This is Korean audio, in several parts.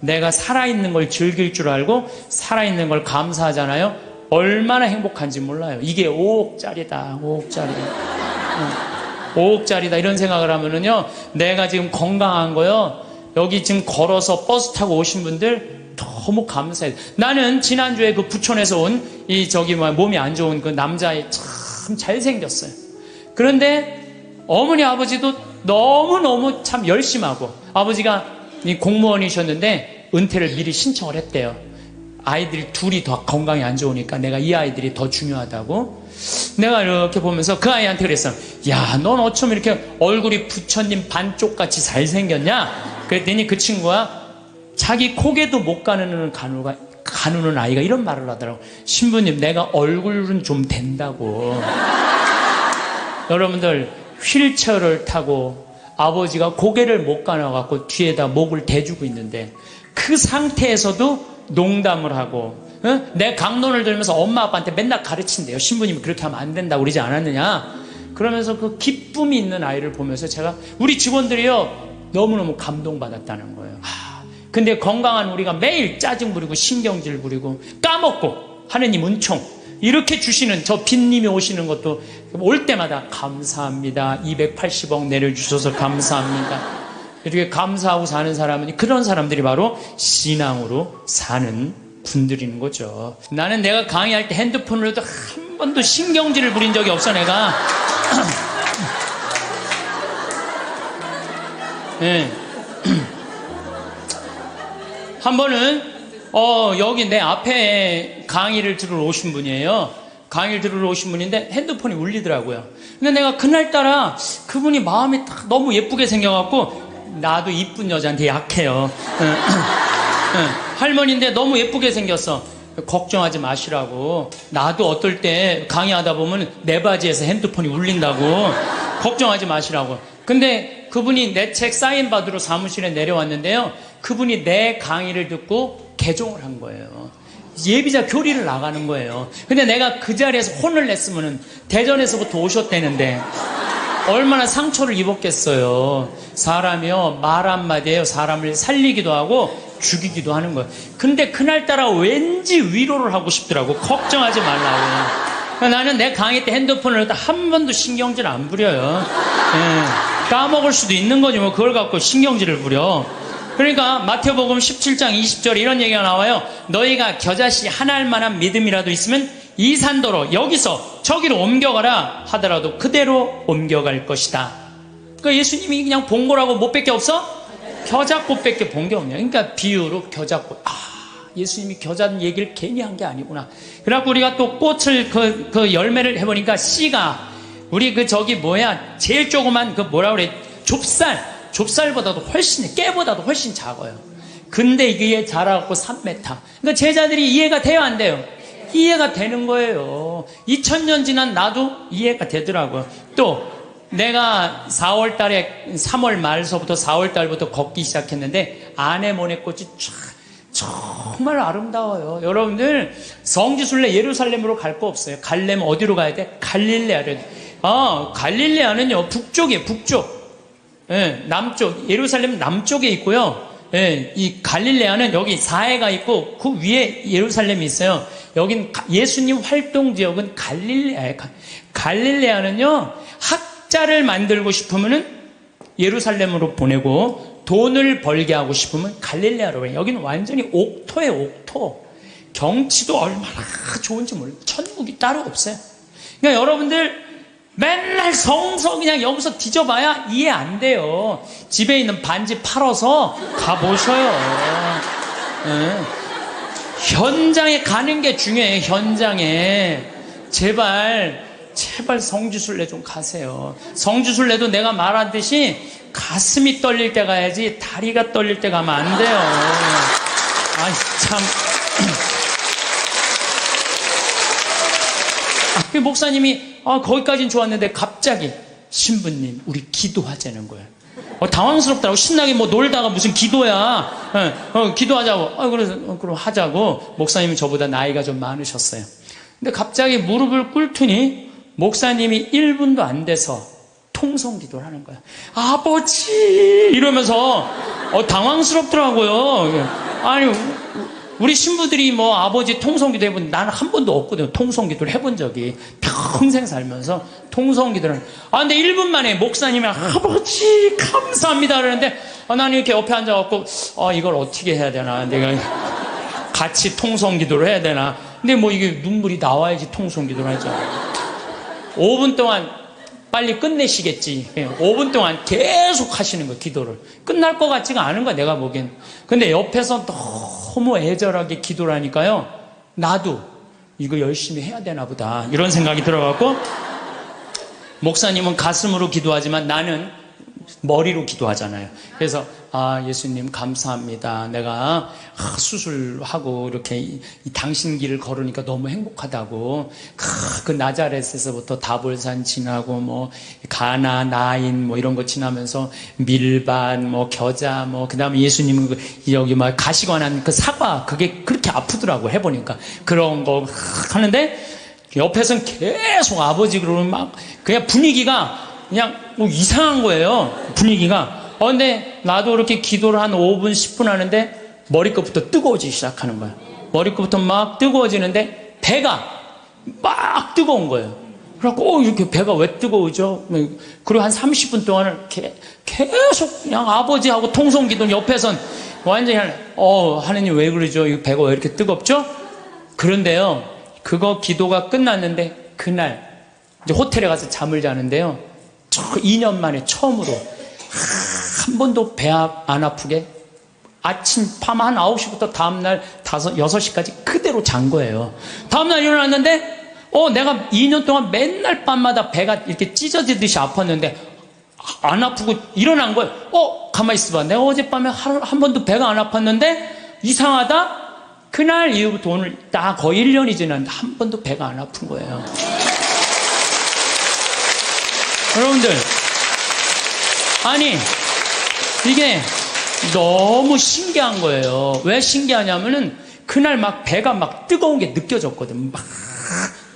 내가 살아있는 걸 즐길 줄 알고 살아있는 걸 감사하잖아요. 얼마나 행복한지 몰라요. 이게 5억짜리다, 5억짜리. 5억짜리다 이런 생각을 하면은요, 내가 지금 건강한 거요, 여기 지금 걸어서 버스 타고 오신 분들 너무 감사해요. 나는 지난주에 그 부천에서 온 몸이 안 좋은 그 남자애 참 잘생겼어요. 그런데 어머니 아버지도 너무너무 참 열심하고, 아버지가 공무원이셨는데 은퇴를 미리 신청을 했대요. 아이들이 둘이 더 건강이 안 좋으니까 내가 이 아이들이 더 중요하다고. 내가 이렇게 보면서 그 아이한테 그랬어. 야, 넌 어쩜 이렇게 얼굴이 부처님 반쪽같이 잘생겼냐? 그랬더니 그 친구가 자기 고개도 못 가누는 아이가 이런 말을 하더라고. 신부님, 내가 얼굴은 좀 된다고. 여러분들, 휠체어를 타고 아버지가 고개를 못 가눠갖고 뒤에다 목을 대주고 있는데 그 상태에서도 농담을 하고, 내 강론을 들면서 엄마 아빠한테 맨날 가르친대요. 신부님이 그렇게 하면 안 된다고 그러지 않았느냐. 그러면서 그 기쁨이 있는 아이를 보면서 제가, 우리 직원들이요, 너무너무 감동받았다는 거예요. 근데 건강한 우리가 매일 짜증 부리고 신경질 부리고 까먹고 하느님 은총 이렇게 주시는 저 빈님이 오시는 것도 올 때마다 감사합니다. 280억 내려주셔서 감사합니다. 이렇게 감사하고 사는 사람은, 그런 사람들이 바로 신앙으로 사는 분들인 거죠. 나는 내가 강의할 때 핸드폰으로도 한 번도 신경질을 부린 적이 없어, 내가. 네. 한 번은 여기 내 앞에 강의를 들으러 오신 분이에요. 강의를 들으러 오신 분인데 핸드폰이 울리더라고요. 근데 내가 그날따라 그분이 마음이 딱 너무 예쁘게 생겨갖고, 나도 이쁜 여자한테 약해요. 할머니인데 너무 예쁘게 생겼어. 걱정하지 마시라고. 나도 어떨 때 강의하다 보면 내 바지에서 핸드폰이 울린다고. 걱정하지 마시라고. 근데 그분이 내 책 사인 받으러 사무실에 내려왔는데요, 그분이 내 강의를 듣고 개종을 한 거예요. 예비자 교리를 나가는 거예요. 근데 내가 그 자리에서 혼을 냈으면 대전에서부터 오셨다는데 얼마나 상처를 입었겠어요. 사람이요, 말 한마디에요, 사람을 살리기도 하고 죽이기도 하는 거예요. 근데 그날따라 왠지 위로를 하고 싶더라고. 걱정하지 말라고. 나는 내 강의 때 핸드폰을 한 번도 신경질 안 부려요. 까먹을 수도 있는 거지 뭐 그걸 갖고 신경질을 부려. 그러니까 마태복음 17장 20절에 이런 얘기가 나와요. 너희가 겨자씨 하나 알 만한 믿음이라도 있으면 이 산도로 여기서 저기로 옮겨가라 하더라도 그대로 옮겨갈 것이다. 그러니까 예수님이 그냥 본 거라고 못 뺄 게 없어? 겨자꽃밖에 본 게 없냐. 그러니까 비유로 겨자꽃. 예수님이 겨자 얘기를 괜히 한 게 아니구나. 그래갖고 우리가 또 꽃을 그 열매를 해보니까 씨가 우리 제일 조그만 뭐라 그래, 좁쌀보다도 훨씬, 깨보다도 훨씬 작아요. 근데 이게 자라갖고 3m. 그러니까 제자들이 이해가 돼요, 안 돼요? 이해가 되는 거예요. 2000년 지난 나도 이해가 되더라고요. 또 내가 3월 말서부터 4월 달부터 걷기 시작했는데 아네모네 꽃이 정말 아름다워요. 여러분들, 성지순례 예루살렘으로 갈 거 없어요. 가려면 어디로 가야 돼? 갈릴레아를. 갈릴레아는요, 북쪽이에요, 북쪽. 남쪽, 예루살렘 남쪽에 있고요. 이 갈릴레아는 여기 사해가 있고 그 위에 예루살렘이 있어요. 여긴 예수님 활동 지역은 갈릴레아예요. 갈릴레아는요, 학자를 만들고 싶으면은 예루살렘으로 보내고 돈을 벌게 하고 싶으면 갈릴레아로 해요. 여기는 완전히 옥토예요, 옥토. 경치도 얼마나 좋은지 몰라요. 천국이 따로 없어요. 그러니까 여러분들 맨날 성서 그냥 여기서 뒤져봐야 이해 안 돼요. 집에 있는 반지 팔아서 가보셔요. 현장에 가는 게 중요해요. 현장에. 제발 성지순례 좀 가세요. 성지순례도 내가 말하듯이 가슴이 떨릴 때 가야지 다리가 떨릴 때 가면 안 돼요. 참. 그 목사님이 거기까지는 좋았는데 갑자기 신부님 우리 기도하자는 거예요. 당황스럽더라고. 신나게 놀다가 무슨 기도야. 기도하자고. 그래서 그럼 하자고. 목사님은 저보다 나이가 좀 많으셨어요. 근데 갑자기 무릎을 꿇더니 목사님이 1분도 안 돼서 통성 기도를 하는 거야. 아버지 이러면서 당황스럽더라고요. 아니, 우리 신부들이 뭐 아버지 통성기도 해본, 나는 한 번도 없거든요. 통성기도를 해본 적이. 평생 살면서 통성기도를. 근데 1분 만에 목사님이 아버지 감사합니다 그러는데, 나는 이렇게 옆에 앉아갖고, 이걸 어떻게 해야 되나. 내가 같이 통성기도를 해야 되나. 근데 뭐 이게 눈물이 나와야지 통성기도를 하죠. 5분 동안 빨리 끝내시겠지. 5분 동안 계속 하시는 거예요, 기도를. 끝날 것 같지가 않은 거야, 내가 보기엔. 근데 옆에서 너무 애절하게 기도를 하니까요, 나도 이거 열심히 해야 되나 보다, 이런 생각이 들어갖고, 목사님은 가슴으로 기도하지만 나는 머리로 기도하잖아요. 그래서 예수님 감사합니다. 내가 수술하고 이렇게 이 당신 길을 걸으니까 너무 행복하다고. 그 나자렛에서부터 다볼산 지나고 뭐 가나 나인 뭐 이런 거 지나면서 밀반 뭐 겨자 뭐 그다음에 예수님은 여기 막 가시관한 그 사과, 그게 그렇게 아프더라고 해보니까. 그런 거 하는데 옆에서는 계속 아버지 그러면 막 그냥 분위기가 그냥 뭐 이상한 거예요, 분위기가. 근데 나도 그렇게 기도를 한 5분 10분 하는데 머리끝부터 뜨거워지기 시작하는 거야. 머리끝부터 막 뜨거워지는데 배가 막 뜨거운 거예요. 그래갖고 이렇게 배가 왜 뜨거우죠? 그리고 한 30분 동안을 계속 그냥 아버지하고 통성기도 옆에선 완전히 하느님 왜 그러죠? 이 배가 왜 이렇게 뜨겁죠? 그런데요, 그거 기도가 끝났는데 그날 이제 호텔에 가서 잠을 자는데요, 2년 만에 처음으로 한 번도 배 안 아프게 아침 밤 한 9시부터 다음날 6시까지 그대로 잔 거예요. 다음날 일어났는데 내가 2년 동안 맨날 밤마다 배가 이렇게 찢어지듯이 아팠는데 안 아프고 일어난 거예요. 가만히 있어봐, 내가 어젯밤에 한 번도 배가 안 아팠는데 이상하다. 그날 이후부터 오늘 딱 거의 1년이 지났는데 한 번도 배가 안 아픈 거예요. 여러분들, 아니 이게 너무 신기한 거예요. 왜 신기하냐면은 그날 막 배가 막 뜨거운 게 느껴졌거든. 막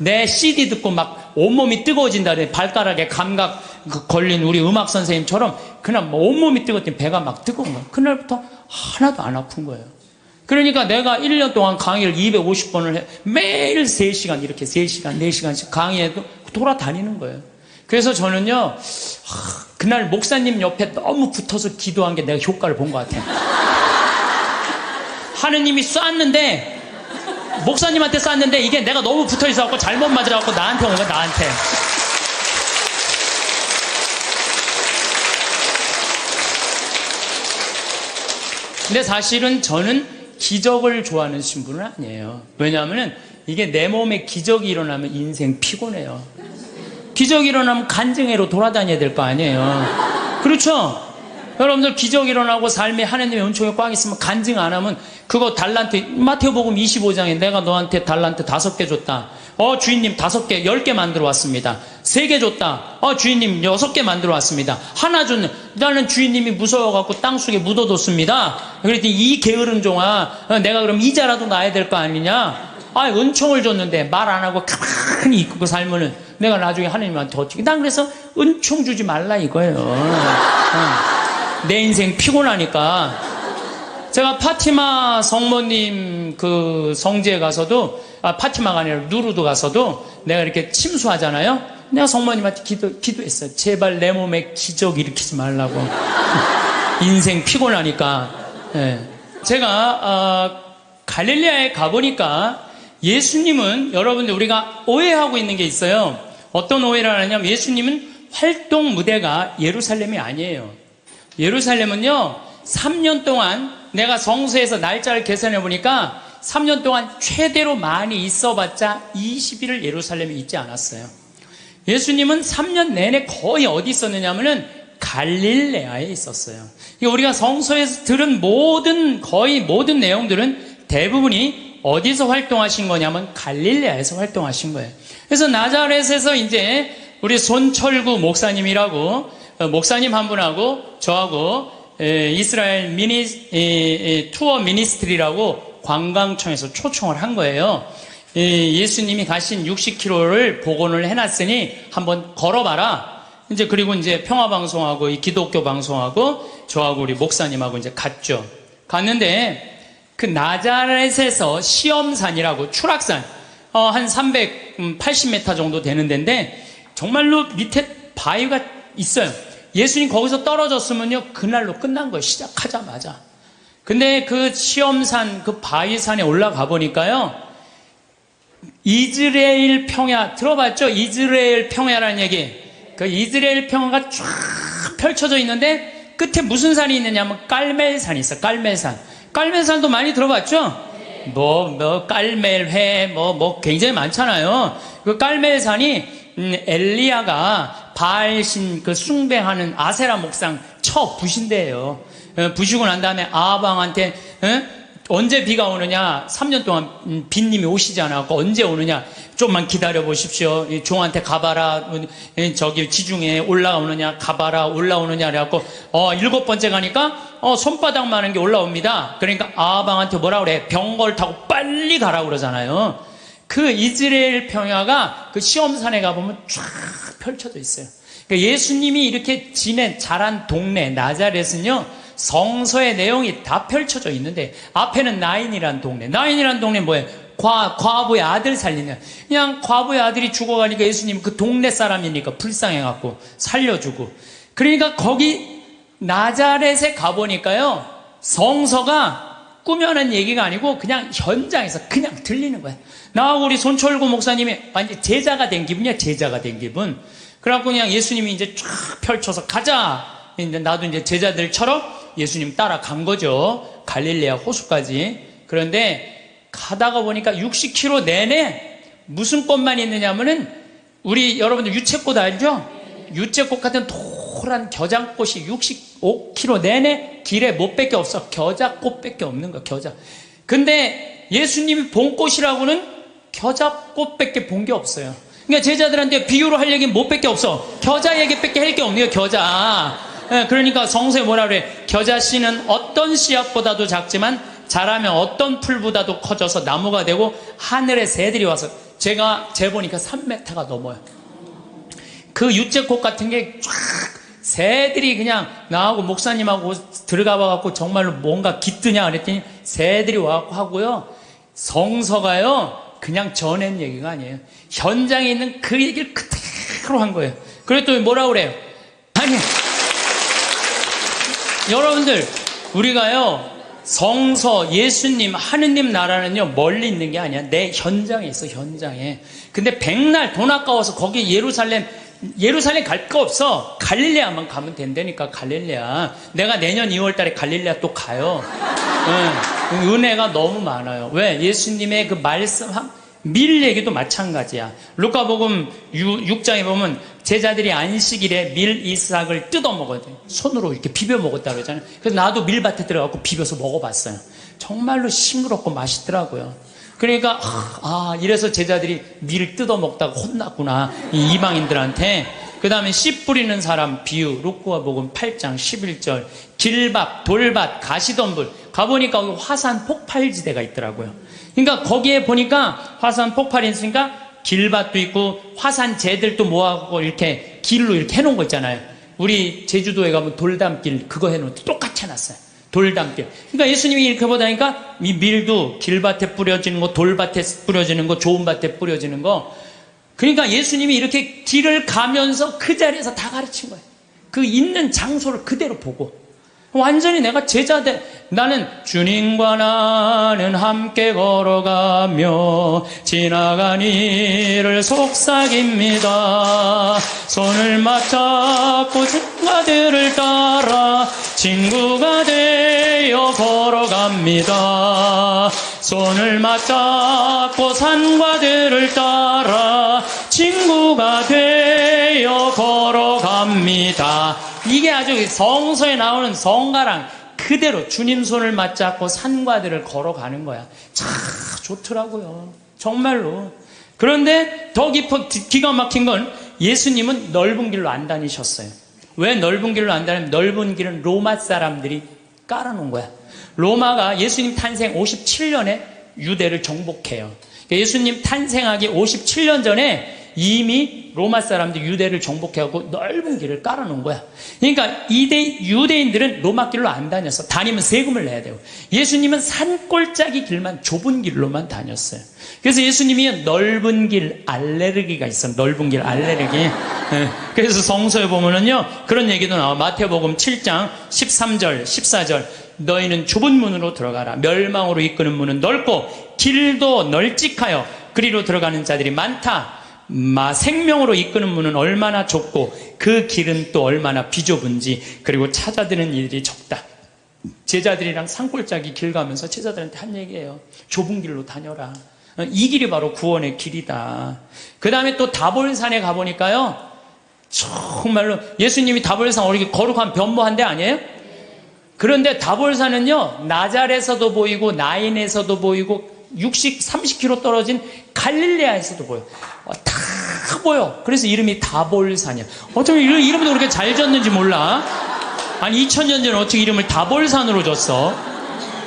내 CD 듣고 막 온몸이 뜨거워진다 그래. 발가락에 감각 걸린 우리 음악 선생님처럼 그날 뭐 온몸이 뜨거웠더니 배가 막 뜨거운 거야. 그날부터 하나도 안 아픈 거예요. 그러니까 내가 1년 동안 강의를 250번을 해, 매일 3시간 이렇게 3시간 4시간씩 강의해도 돌아다니는 거예요. 그래서 저는요, 그날 목사님 옆에 너무 붙어서 기도한 게 내가 효과를 본 것 같아요. 하느님이 쐈는데, 목사님한테 쐈는데 이게 내가 너무 붙어 있어갖고 잘못 맞아갖고 나한테 온 거야, 나한테. 근데 사실은 저는 기적을 좋아하는 신분은 아니에요. 왜냐하면 이게 내 몸에 기적이 일어나면 인생 피곤해요. 기적이 일어나면 간증회로 돌아다녀야 될 거 아니에요. 그렇죠? 여러분들 기적이 일어나고 삶에 하나님의 은총이 꽉 있으면 간증 안 하면 그거 달란트, 마태복음 25장에 내가 너한테 달란트 5개 줬다. 주인님 5개, 10개 만들어 왔습니다. 3개 줬다. 주인님 6개 만들어 왔습니다. 하나 줬네. 나는 주인님이 무서워갖고 땅속에 묻어뒀습니다. 그랬더니 이 게으른 종아, 내가 그럼 이자라도 놔야 될 거 아니냐? 은총을 줬는데 말 안 하고 가만히 있고 살면은 내가 나중에 하나님한테 어떻게. 난 그래서 은총 주지 말라 이거예요. 내 인생 피곤하니까. 제가 파티마 성모님 그 성지에 가서도, 파티마가 아니라 누르도 가서도 내가 이렇게 침수하잖아요. 내가 성모님한테 기도했어요. 제발 내 몸에 기적 일으키지 말라고. 인생 피곤하니까. 제가 갈릴리아에 가보니까 예수님은, 여러분들 우리가 오해하고 있는 게 있어요. 어떤 오해를 하냐면 예수님은 활동 무대가 예루살렘이 아니에요. 예루살렘은요, 3년 동안 내가 성서에서 날짜를 계산해 보니까 3년 동안 최대로 많이 있어봤자 20일을 예루살렘에 있지 않았어요. 예수님은 3년 내내 거의 어디 있었느냐면은 갈릴레아에 있었어요. 우리가 성서에서 들은 거의 모든 내용들은 대부분이 어디서 활동하신 거냐면 갈릴레아에서 활동하신 거예요. 그래서 나자렛에서 이제 우리 손철구 목사님이라고 목사님 한 분하고 저하고 이스라엘 투어 미니스트리라고 관광청에서 초청을 한 거예요. 예수님이 가신 60km를 복원을 해놨으니 한번 걸어봐라. 그리고 이제 평화방송하고 이 기독교 방송하고 저하고 우리 목사님하고 이제 갔죠. 갔는데 그 나자렛에서 시험산이라고 추락산, 한 380m 정도 되는 데인데, 정말로 밑에 바위가 있어요. 예수님 거기서 떨어졌으면요, 그날로 끝난 거예요. 시작하자마자. 근데 그 시험산, 그 바위산에 올라가 보니까요, 이스라엘 평야, 들어봤죠? 이스라엘 평야라는 얘기. 그 이스라엘 평야가 쫙 펼쳐져 있는데, 끝에 무슨 산이 있느냐면 깔멜산이 있어, 깔멜산. 깔멜산도 많이 들어봤죠? 깔멜회, 굉장히 많잖아요. 그 깔멜산이, 엘리야가 바알신 그 숭배하는 아세라 목상 부신대예요. 부시고 난 다음에 아합왕한테, 언제 비가 오느냐? 3년 동안 빈님이 오시지 않았고, 언제 오느냐? 좀만 기다려 보십시오. 종한테 가봐라. 저기 지중해 올라오느냐? 가봐라. 올라오느냐? 그래갖고, 7번째 가니까, 손바닥만한 게 올라옵니다. 그러니까 아합왕한테 뭐라 그래? 병거를 타고 빨리 가라고 그러잖아요. 그 이스라엘 평야가 그 시험산에 가보면 쫙 펼쳐져 있어요. 그러니까 예수님이 이렇게 자란 동네, 나자렛은요, 성서의 내용이 다 펼쳐져 있는데, 앞에는 나인이란 동네. 나인이란 동네 뭐예요? 과부의 아들 살리는. 그냥 과부의 아들이 죽어가니까 예수님 그 동네 사람이니까 불쌍해갖고 살려주고. 그러니까 거기 나자렛에 가보니까요, 성서가 꾸며낸 얘기가 아니고 그냥 현장에서 그냥 들리는 거예요. 나하고 우리 손철구 목사님이 완전 제자가 된 기분이야, 제자가 된 기분. 그래갖고 그냥 예수님이 이제 쫙 펼쳐서 가자. 이제 나도 이제 제자들처럼 예수님 따라간 거죠. 갈릴레아 호수까지. 그런데 가다가 보니까 60km 내내 무슨 꽃만 있느냐면은, 우리 여러분들 유채꽃 알죠? 유채꽃 같은 노란 겨자꽃이 65km 내내 길에 못밖에 없어. 겨자꽃밖에 없는 거야, 겨자. 근데 예수님이 본 꽃이라고는 겨자꽃밖에 본 게 없어요. 그러니까 제자들한테 비유로 할 얘기는 못밖에 없어. 겨자 얘기밖에 할 게 없네요, 겨자. 그러니까 성서에 뭐라 그래? 겨자 씨는 어떤 씨앗보다도 작지만 자라면 어떤 풀보다도 커져서 나무가 되고 하늘의 새들이 와서, 제가 재보니까 3m가 넘어요. 그 유채꽃 같은 게 쫙 새들이 그냥 나하고 목사님하고 들어가 봐갖고 정말로 뭔가 깃드냐 그랬더니 새들이 와갖고 하고요. 성서가요, 그냥 전한 얘기가 아니에요. 현장에 있는 그 얘기를 그대로 한 거예요. 그랬더니 뭐라 그래요? 아니, 여러분들, 우리가요, 성서, 예수님, 하느님 나라는요, 멀리 있는 게 아니야. 내 현장에 있어, 현장에. 근데 백날 돈 아까워서 거기 예루살렘 갈 거 없어. 갈릴레아만 가면 된다니까, 갈릴레아. 내가 내년 2월 달에 갈릴레아 또 가요. 은혜가 너무 많아요. 왜? 예수님의 그 말씀, 밀 얘기도 마찬가지야. 루카복음 6장에 보면 제자들이 안식일에 밀 이삭을 뜯어 먹어야 돼. 손으로 이렇게 비벼 먹었다 그러잖아요. 그래서 나도 밀밭에 들어가고 비벼서 먹어봤어요. 정말로 싱그럽고 맛있더라고요. 그러니까 이래서 제자들이 밀을 뜯어 먹다가 혼났구나, 이 이방인들한테. 그 다음에 씨 뿌리는 사람 비유, 루카복음 8장 11절. 길밭, 돌밭, 가시덤불 가보니까 화산 폭발지대가 있더라고요. 그러니까 거기에 보니까 화산 폭발이 있으니까 길밭도 있고 화산재들도 모아갖고 이렇게 길로 이렇게 해놓은 거 있잖아요. 우리 제주도에 가면 돌담길 그거 해놓은 똑같이 해놨어요. 돌담길. 그러니까 예수님이 이렇게 보다니까 이 밀도 길밭에 뿌려지는 거, 돌밭에 뿌려지는 거, 좋은 밭에 뿌려지는 거. 그러니까 예수님이 이렇게 길을 가면서 그 자리에서 다 가르친 거예요. 그 있는 장소를 그대로 보고. 완전히 내가 제자들, 나는 주님과 나는 함께 걸어가며 지나간 이를 속삭입니다. 손을 맞잡고 친구들을 따라 친구가 되어 걸어갑니다. 손을 맞잡고 산과 들을 따라 친구가 되어 걸어갑니다. 이게 아주 성서에 나오는 성가랑 그대로 주님 손을 맞잡고 산과 들을 걸어가는 거야. 참 좋더라고요, 정말로. 그런데 더 기가 막힌 건 예수님은 넓은 길로 안 다니셨어요. 왜 넓은 길로 안 다니면, 넓은 길은 로마 사람들이 깔아놓은 거야. 로마가 예수님 탄생 57년에 유대를 정복해요. 예수님 탄생하기 57년 전에 이미 로마 사람들이 유대를 정복해갖고 넓은 길을 깔아놓은 거야. 그러니까 유대인들은 로마 길로 안 다녔어. 다니면 세금을 내야 되고. 예수님은 산골짜기 길만, 좁은 길로만 다녔어요. 그래서 예수님이 넓은 길 알레르기가 있어. 넓은 길 알레르기. 그래서 성서에 보면은요, 그런 얘기도 나와. 마태복음 7장 13절, 14절. 너희는 좁은 문으로 들어가라. 멸망으로 이끄는 문은 넓고 길도 널찍하여 그리로 들어가는 자들이 많다. 생명으로 이끄는 문은 얼마나 좁고 그 길은 또 얼마나 비좁은지, 그리고 찾아드는 일이 적다. 제자들이랑 산골짜기 길 가면서 제자들한테 한 얘기예요. 좁은 길로 다녀라. 이 길이 바로 구원의 길이다. 그 다음에 또 다볼산에 가보니까요, 정말로 예수님이 다볼산 이렇게 거룩한 변모한 데 아니에요? 그런데 다볼산은요, 나잘에서도 보이고 나인에서도 보이고 30km 떨어진 갈릴레아에서도 보여. 다 보여. 그래서 이름이 다볼산이야. 어떻게 이름도 그렇게 잘 졌는지 몰라. 아니 2000년 전에 어떻게 이름을 다볼산으로 줬어?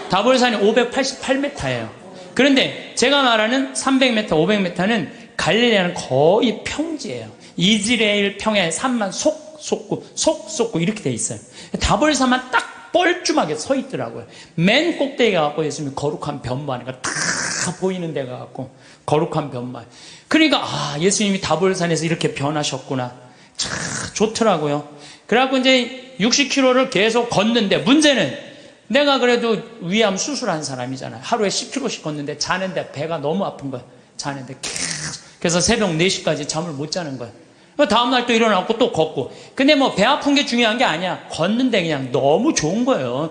다볼산이 588m예요. 그런데 제가 말하는 300m, 500m는 갈릴레아는 거의 평지예요. 이스라엘 평야의 산만 속 솟고 이렇게 돼 있어요. 다볼산만 딱 뻘쭘하게 서 있더라고요. 맨 꼭대기에 가고 예수님이 거룩한 변모하는 거 다 보이는 데가 갖고 거룩한 변모. 그러니까 예수님이 다볼산에서 이렇게 변하셨구나. 참 좋더라고요. 그래갖고 이제 60km를 계속 걷는데, 문제는 내가 그래도 위암 수술한 사람이잖아요. 하루에 10km씩 걷는데 자는데 배가 너무 아픈 거야. 자는데 계속. 그래서 새벽 4시까지 잠을 못 자는 거야. 다음날 또 일어나고 또 걷고. 근데 뭐 배 아픈 게 중요한 게 아니야. 걷는데 그냥 너무 좋은 거예요.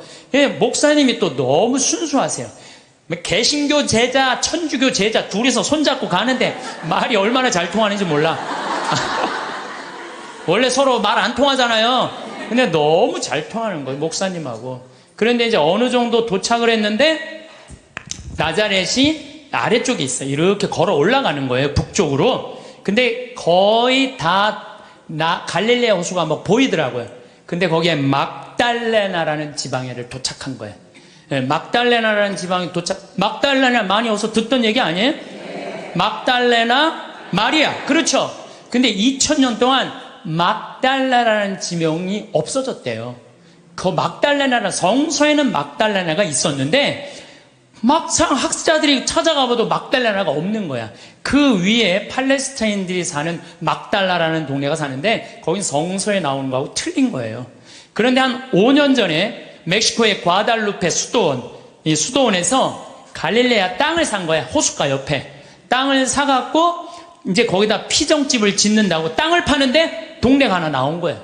목사님이 또 너무 순수하세요. 개신교 제자, 천주교 제자 둘이서 손잡고 가는데 말이 얼마나 잘 통하는지 몰라. 원래 서로 말 안 통하잖아요. 근데 너무 잘 통하는 거예요, 목사님하고. 그런데 이제 어느 정도 도착을 했는데 나자렛이 아래쪽에 있어요. 이렇게 걸어 올라가는 거예요, 북쪽으로. 근데 거의 다 갈릴레아 호수가 막 보이더라고요. 근데 거기에 막달레나라는 지방에를 도착한 거예요. 막달레나라는 지방에 막달레나 많이 어서 듣던 얘기 아니에요? 막달레나 마리아. 그렇죠. 근데 2000년 동안 막달레나라는 지명이 없어졌대요. 그 막달레나라, 성서에는 막달레나가 있었는데 막상 학자들이 찾아가봐도 막달레나가 없는 거야. 그 위에 팔레스타인들이 사는 막달라라는 동네가 사는데 거긴 성서에 나오는 거하고 틀린 거예요. 그런데 한 5년 전에 멕시코의 과달루페 이 수도원에서 갈릴레아 땅을 산 거야. 호숫가 옆에 땅을 사갖고 이제 거기다 피정집을 짓는다고 땅을 파는데 동네가 하나 나온 거예요.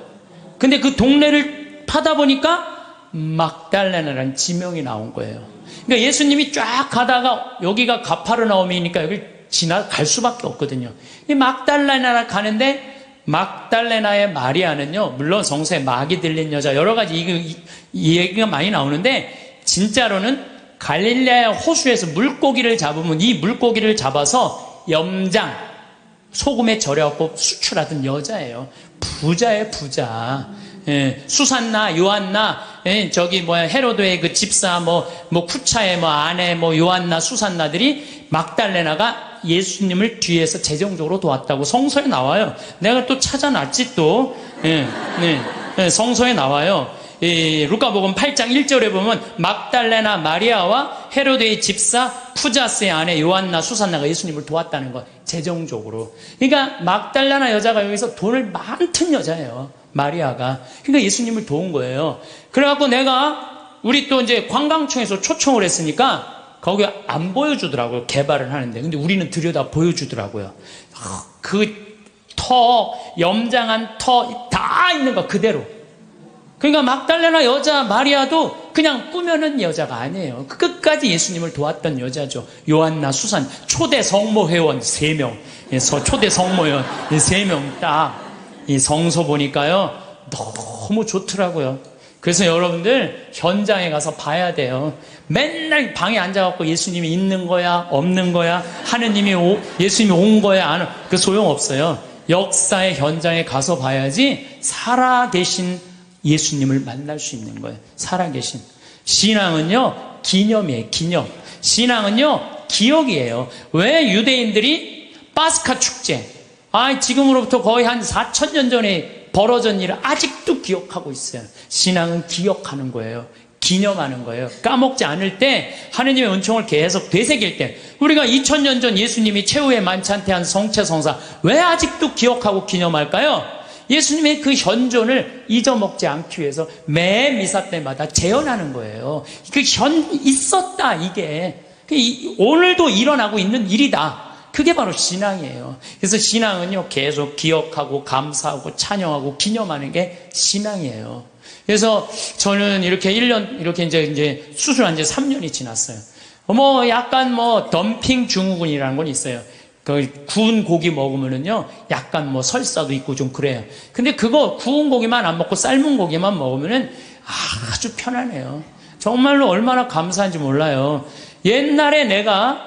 근데 그 동네를 파다 보니까 막달레나라는 지명이 나온 거예요. 그러니까 예수님이 쫙 가다가 여기가 가파르나움이니까 여기 지나갈 수밖에 없거든요. 이 막달레나 가는데 막달레나의 마리아는요, 물론 성서에 막이 들린 여자, 여러 가지 이 얘기가 많이 나오는데, 진짜로는 갈릴레아 호수에서 물고기를 잡으면 이 물고기를 잡아서 염장, 소금에 절여갖고 수출하던 여자예요. 부자예요, 부자. 수산나, 요한나, 헤로드의 그 집사, 쿠차의 아내, 요한나, 수산나들이 막달레나가 예수님을 뒤에서 재정적으로 도왔다고 성서에 나와요. 내가 또 찾아놨지 또. 성서에 나와요. 루카복음 8장 1절에 보면 막달레나 마리아와 헤로드의 집사 푸자스의 아내 요한나, 수산나가 예수님을 도왔다는 거, 재정적으로. 그러니까 막달레나 여자가 여기서 돈을 많던 여자예요, 마리아가. 그러니까 예수님을 도운 거예요. 그래갖고 우리 또 이제 관광청에서 초청을 했으니까 거기 안 보여주더라고요, 개발을 하는데. 근데 우리는 들여다 보여주더라고요. 그 염장한 터 다 있는 거 그대로. 그러니까 막달레나 여자 마리아도 그냥 꾸며낸 여자가 아니에요. 끝까지 예수님을 도왔던 여자죠. 요한나, 수산, 초대 성모 회원 3명, 초대 성모 회원 3명 딱 이 성서 보니까요, 너무 좋더라고요. 그래서 여러분들 현장에 가서 봐야 돼요. 맨날 방에 앉아갖고 예수님이 있는 거야, 없는 거야, 예수님이 온 거야, 안 온, 그 소용없어요. 역사의 현장에 가서 봐야지 살아계신 예수님을 만날 수 있는 거예요. 살아계신. 신앙은요, 기념이에요, 기념. 신앙은요, 기억이에요. 왜 유대인들이 파스카 축제, 지금으로부터 거의 한 4,000년 전에 벌어진 일을 아직도 기억하고 있어요. 신앙은 기억하는 거예요. 기념하는 거예요. 까먹지 않을 때, 하느님의 은총을 계속 되새길 때, 우리가 2000년 전 예수님이 최후의 만찬태한 성체성사 왜 아직도 기억하고 기념할까요? 예수님의 그 현존을 잊어먹지 않기 위해서 매 미사 때마다 재현하는 거예요. 있었다, 이게. 오늘도 일어나고 있는 일이다. 그게 바로 신앙이에요. 그래서 신앙은요, 계속 기억하고 감사하고 찬양하고 기념하는 게 신앙이에요. 그래서 저는 이렇게 1년, 이렇게 이제 수술한 지 3년이 지났어요. 약간 덤핑 증후군이라는 건 있어요. 구운 고기 먹으면은요, 약간 설사도 있고 좀 그래요. 근데 그거 구운 고기만 안 먹고 삶은 고기만 먹으면은 아주 편안해요. 정말로 얼마나 감사한지 몰라요. 옛날에 내가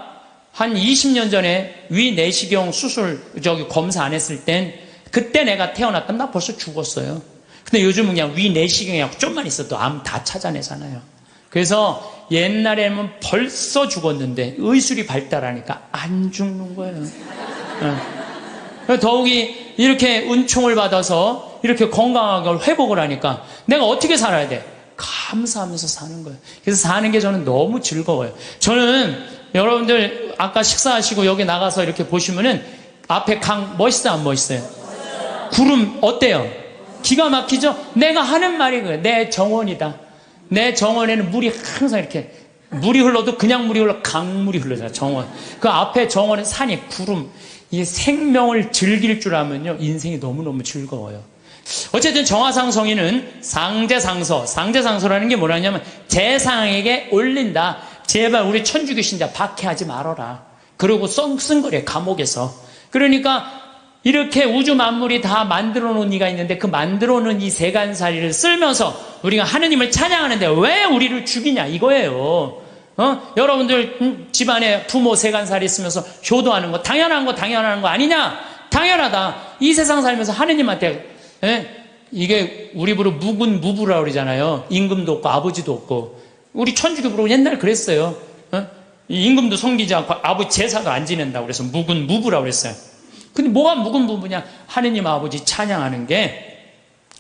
한 20년 전에 위 내시경 수술, 검사 안 했을 땐, 그때 내가 태어났다면 나 벌써 죽었어요. 근데 요즘은 그냥 위 내시경이하고 좀만 있어도 암 다 찾아내잖아요. 그래서 옛날에는 벌써 죽었는데 의술이 발달하니까 안 죽는 거예요. 더욱이 이렇게 은총을 받아서 이렇게 건강하게 회복을 하니까 내가 어떻게 살아야 돼? 감사하면서 사는 거예요. 그래서 사는 게 저는 너무 즐거워요. 저는 여러분들 아까 식사하시고 여기 나가서 이렇게 보시면은 앞에 강 멋있어 안 멋있어요? 구름 어때요? 기가 막히죠? 내가 하는 말이 그래요. 내 정원이다. 내 정원에는 물이 항상 이렇게, 물이 흘러도 그냥 물이 흘러, 강물이 흘러잖아요. 정원. 그 앞에 정원은 산이, 구름. 이 생명을 즐길 줄 알면요, 인생이 너무너무 즐거워요. 어쨌든 정화상성인은 상제상서, 상제상서라는 게 뭐라냐면 제상에게 올린다. 제발 우리 천주교 신자 박해하지 말아라. 그러고 쓴 거래, 감옥에서. 그러니까 이렇게 우주 만물이 다 만들어 놓은 이가 있는데 그 만들어 놓은 이 세간살이를 쓸면서 우리가 하느님을 찬양하는데 왜 우리를 죽이냐 이거예요. 여러분들 집안에 부모 세간살이 있으면서 효도하는 거 당연한 거 아니냐? 당연하다. 이 세상 살면서 하느님한테 이게 우리 부로 무군무부라고 그러잖아요. 임금도 없고 아버지도 없고. 우리 천주교 부로 옛날 그랬어요. 임금도 섬기지 않고 아버지 제사도 안 지낸다고 그래서 무군무부라고 그랬어요. 근데 뭐가 무군무부냐? 하느님 아버지 찬양하는 게.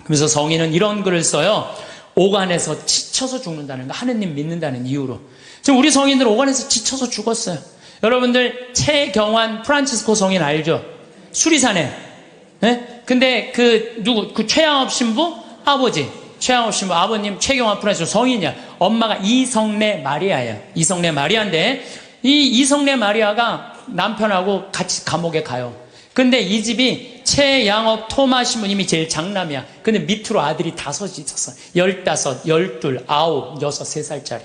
그래서 성인은 이런 글을 써요. 오간에서 지쳐서 죽는다는 거, 하느님 믿는다는 이유로. 지금 우리 성인들 오간에서 지쳐서 죽었어요. 여러분들 최경환 프란치스코 성인 알죠? 수리산에. 근데 그 최양업 신부 아버지, 최양업 신부 아버님 최경환 프란치스코 성인이야. 엄마가 이성래 마리아예요. 이성래 마리아인데 이 이성래 마리아가 남편하고 같이 감옥에 가요. 근데 이 집이 최양업 토마 신부님이 제일 장남이야. 근데 밑으로 아들이 5이 있었어. 15, 12, 9, 6, 3살짜리.